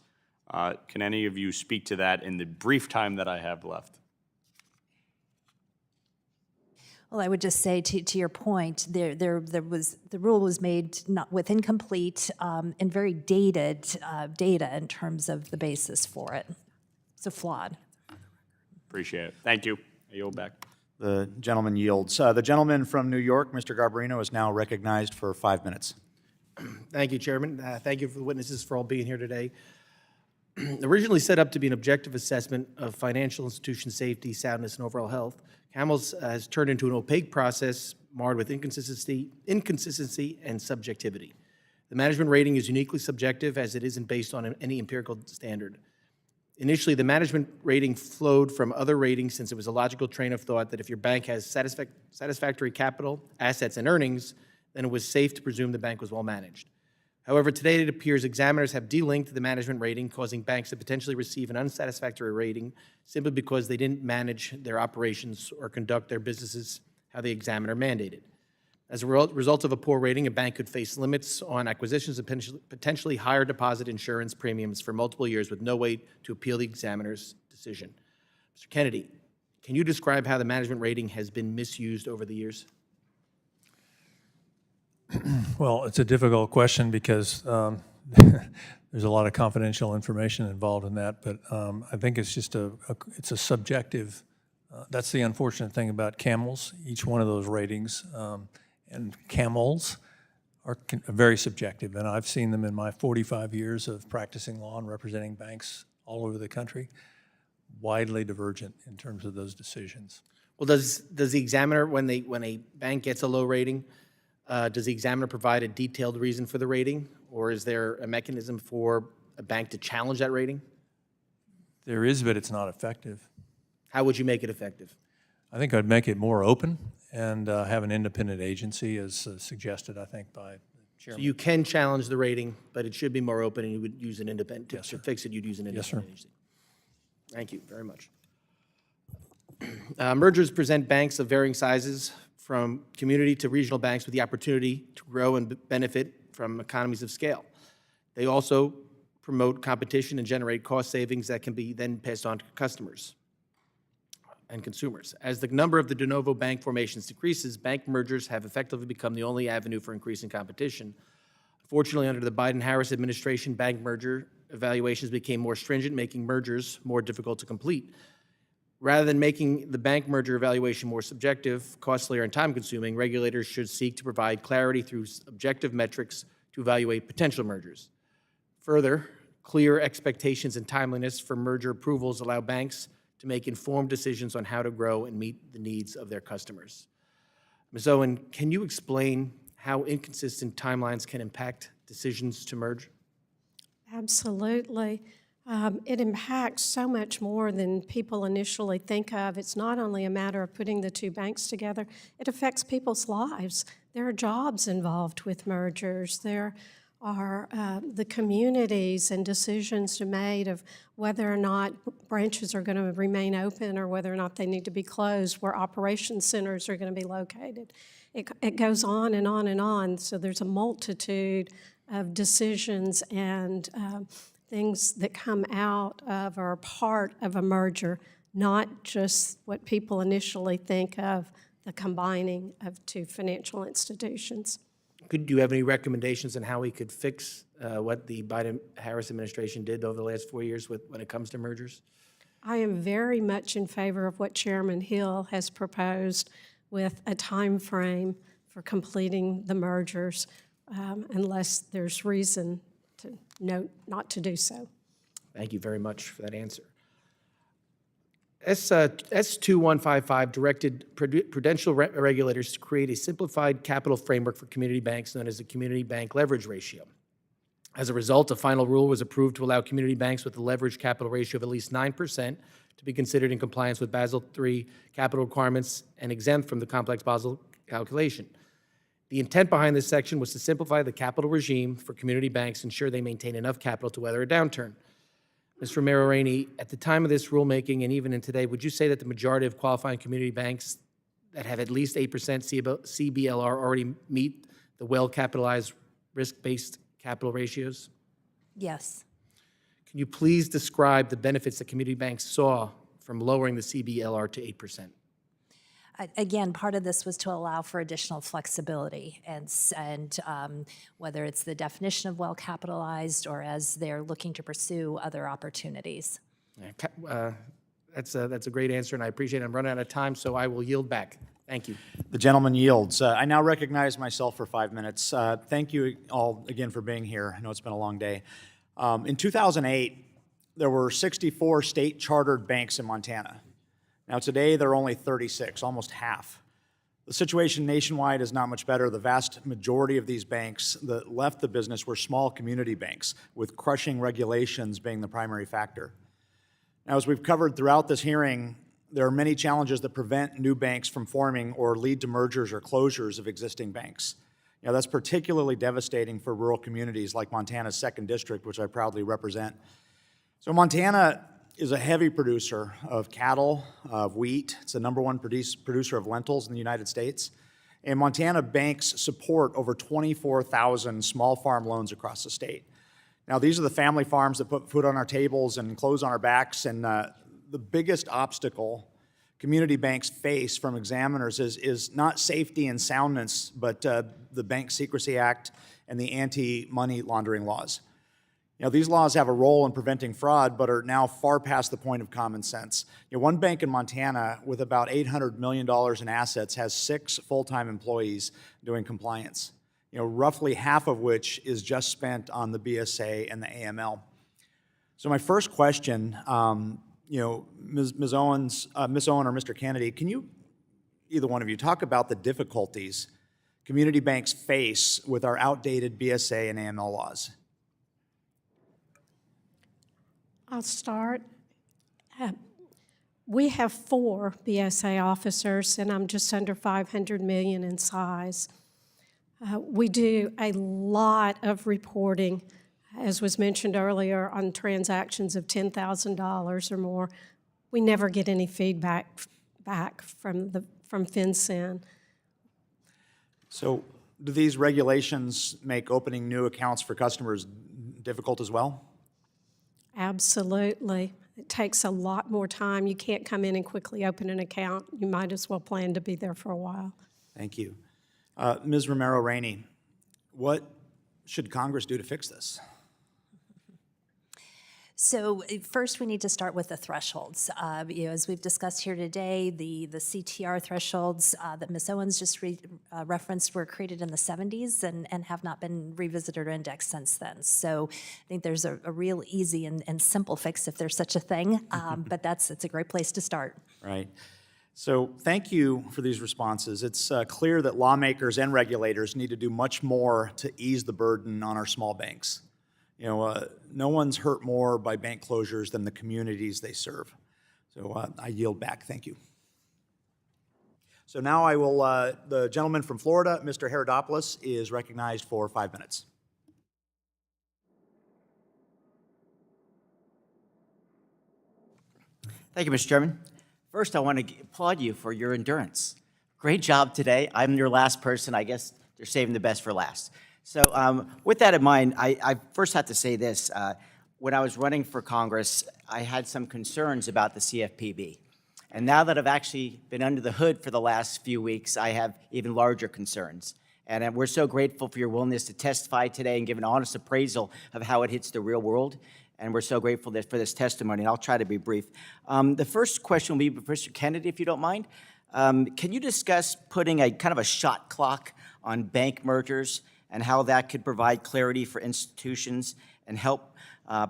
Can any of you speak to that in the brief time that I have left? Well, I would just say to your point, the rule was made not with incomplete and very dated data in terms of the basis for it. So flawed. Appreciate it. Thank you. I yield back. The gentleman yields. The gentleman from New York, Mr. Garbarino, is now recognized for 5 minutes. Thank you, Chairman. Thank you for the witnesses for all being here today. Originally set up to be an objective assessment of financial institution safety, soundness, and overall health, CAMELS has turned into an opaque process marred with inconsistency and subjectivity. The management rating is uniquely subjective as it isn't based on any empirical standard. Initially, the management rating flowed from other ratings since it was a logical train of thought that if your bank has satisfactory capital, assets, and earnings, then it was safe to presume the bank was well managed. However, today it appears examiners have delinked the management rating, causing banks to potentially receive an unsatisfactory rating simply because they didn't manage their operations or conduct their businesses how the examiner mandated. As a result of a poor rating, a bank could face limits on acquisitions and potentially higher deposit insurance premiums for multiple years with no way to appeal the examiner's decision. Mr. Kennedy, can you describe how the management rating has been misused over the years? Well, it's a difficult question because there's a lot of confidential information involved in that, but I think it's just it's a subjective, that's the unfortunate thing about camels. Each one of those ratings and camels are very subjective, and I've seen them in my 45 years of practicing law and representing banks all over the country, widely divergent in terms of those decisions. Well, does the examiner, when a bank gets a low rating, does the examiner provide a detailed reason for the rating, or is there a mechanism for a bank to challenge that rating? There is, but it's not effective. How would you make it effective? I think I'd make it more open and have an independent agency, as suggested, I think, by the So chairman. you can challenge the rating, but it should be more open, and you would use an independent, Yes, to sir. fix it, you'd use an Yes, sir. independent agency. Thank you very much. Mergers present banks of varying sizes, from community to regional banks, with the opportunity to grow and benefit from economies of scale. They also promote competition and generate cost savings that can be then passed on to customers and consumers. As the number of the de novo bank formations decreases, bank mergers have effectively become the only avenue for increasing competition. Fortunately, under the Biden-Harris administration, bank merger evaluations became more stringent, making mergers more difficult to complete. Rather than making the bank merger evaluation more subjective, costlier, and time-consuming, regulators should seek to provide clarity through objective metrics to evaluate potential mergers. Further, clear expectations and timeliness for merger approvals allow banks to make informed decisions on how to grow and meet the needs of their customers. Ms. Owen, can you explain how inconsistent timelines can impact decisions to merge? Absolutely. It impacts so much more than people initially think of. It's not only a matter of putting the two banks together, it affects people's lives. There are jobs involved with mergers. There are the communities and decisions made of whether or not branches are going to remain open or whether or not they need to be closed, where operations centers are going to be located. It goes on and on and on. So there's a multitude of decisions and things that come out of or are part of a merger, not just what people initially think of, the combining of two financial institutions. Do you have any recommendations on how we could fix what the Biden-Harris administration did over the last 4 years when it comes to mergers? I am very much in favor of what Chairman Hill has proposed with a time frame for completing the mergers, unless there's reason to note not to do so. Thank you very much for that answer. S2155 directed prudential regulators to create a simplified capital framework for community banks known as the Community Bank Leverage Ratio. As a result, a final rule was approved to allow community banks with a leverage capital ratio of at least 9% to be considered in compliance with Basel III capital requirements and exempt from the complex Basel calculation. The intent behind this section was to simplify the capital regime for community banks, ensure they maintain enough capital to weather a downturn. Ms. Romero, Rainey, at the time of this rulemaking and even in today, would you say that the majority of qualifying community banks that have at least 8% CBLR already meet the well-capitalized risk-based capital ratios? Yes. Can you please describe the benefits that community banks saw from lowering the CBLR to 8%? Again, part of this was to allow for additional flexibility, and whether it's the definition of well-capitalized or as they're looking to pursue other opportunities. That's a great answer, and I appreciate it. I'm running out of time, so I will yield back. Thank you. The gentleman yields. I now recognize myself for 5 minutes. Thank you all again for being here. I know it's been a long day. In 2008, there were 64 state-chartered banks in Montana. Now today, there are only 36, almost half. The situation nationwide is not much better. The vast majority of these banks that left the business were small community banks, with crushing regulations being the primary factor. Now, as we've covered throughout this hearing, there are many challenges that prevent new banks from forming or lead to mergers or closures of existing banks. That's particularly devastating for rural communities like Montana's 2nd District, which I proudly represent. So Montana is a heavy producer of cattle, of wheat. It's the #1 producer of lentils in the United States. And Montana banks support over 24,000 small farm loans across the state. Now, these are the family farms that put food on our tables and clothes on our backs, and the biggest obstacle community banks face from examiners is not safety and soundness, but the Bank Secrecy Act and the anti-money laundering laws. You know, these laws have a role in preventing fraud, but are now far past the point of common sense. You know, one bank in Montana with about $800 million in assets has 6 full-time employees doing compliance, you know, roughly half of which is just spent on the BSA and the AML. So my first question, you know, Ms. Owen or Mr. Kennedy, can you, either one of you, talk about the difficulties community banks face with our outdated BSA and AML laws? I'll start. We have 4 BSA officers, and I'm just under $500 million in size. We do a lot of reporting, as was mentioned earlier, on transactions of $10,000 or more. We never get any feedback back from FinCEN. So do these regulations make opening new accounts for customers difficult as well? Absolutely. It takes a lot more time. You can't come in and quickly open an account. You might as well plan to be there for a while. Thank you. Ms. Romero Rainey, what should Congress do to fix this? So first, we need to start with the thresholds. You know, as we've discussed here today, the CTR thresholds that Ms. Owens just referenced were created in the 70s and have not been revisited or indexed since then. So I think there's a real easy and simple fix if there's such a thing, but it's a great place to start. Right. So thank you for these responses. It's clear that lawmakers and regulators need to do much more to ease the burden on our small banks. You know, no one's hurt more by bank closures than the communities they serve. So I yield back. Thank you. So now I will, the gentleman from Florida, Mr. Herodopoulos, is recognized for 5 minutes. Thank you, Mr. Chairman. First, I want to applaud you for your endurance. Great job today. I'm your last person. I guess they're saving the best for last. So with that in mind, I first have to say this. When I was running for Congress, I had some concerns about the CFPB. And now that I've actually been under the hood for the last few weeks, I have even larger concerns. And we're so grateful for your willingness to testify today and give an honest appraisal of how it hits the real world. And we're so grateful for this testimony, and I'll try to be brief. The first question will be for Mr. Kennedy, if you don't mind. Can you discuss putting a kind of a shot clock on bank mergers and how that could provide clarity for institutions and help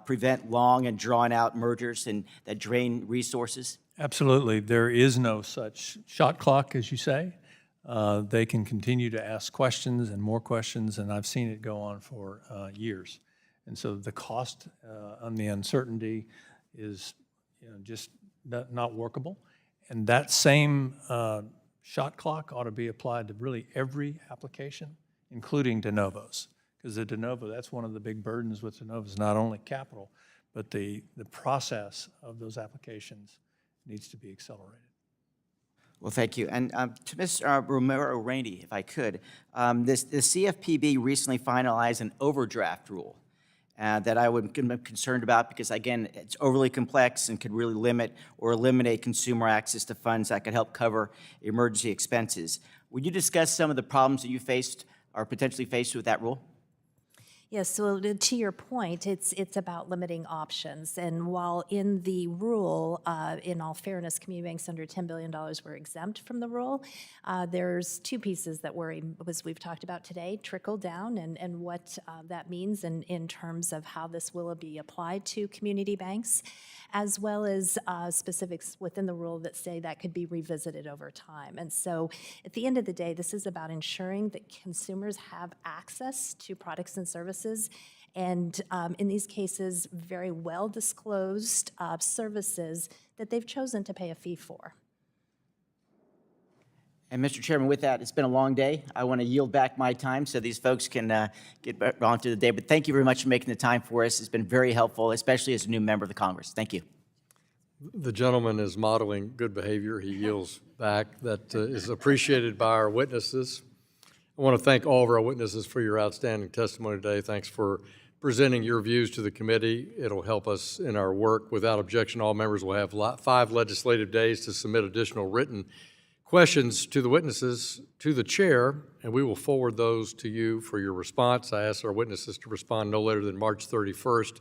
prevent long and drawn-out mergers and that drain resources? Absolutely. There is no such shot clock, as you say. They can continue to ask questions, and I've seen it go on for years. And so the cost on the uncertainty is just not workable. And that same shot clock ought to be applied to really every application, including de novos, because the de novo, that's one of the big burdens with de novos, not only capital, but the process of those applications needs to be accelerated. Well, thank you. And to Ms. Romero Rainey, if I could, the CFPB recently finalized an overdraft rule that I would be concerned about because, again, it's overly complex and could really limit or eliminate consumer access to funds that could help cover emergency expenses. Would you discuss some of the problems that you faced or potentially faced with that rule? Yes, so to your point, it's about limiting options. And while in the rule, in all fairness, community banks under $10 billion were exempt from the rule, there's 2 pieces that worry, as we've talked about today, trickle down and what that means in terms of how this will be applied to community banks, as well as specifics within the rule that say that could be revisited over time. And so at the end of the day, this is about ensuring that consumers have access to products and services, and in these cases, very well disclosed services that they've chosen to pay a fee for. And Mr. Chairman, with that, it's been a long day. I want to yield back my time so these folks can get back on to the day. But thank you very much for making the time for us. It's been very helpful, especially as a new member of the Congress. Thank you. The gentleman is modeling good behavior. He yields back. That is appreciated by our witnesses. I want to thank all of our witnesses for your outstanding testimony today. Thanks for presenting your views to the committee. It'll help us in our work. Without objection, all members will have 5 legislative days to submit additional written questions to the witnesses, to the chair, and we will forward those to you for your response. I ask our witnesses to respond no later than March 31st,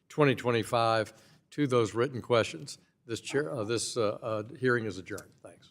2025, to those written questions. This hearing is adjourned. Thanks.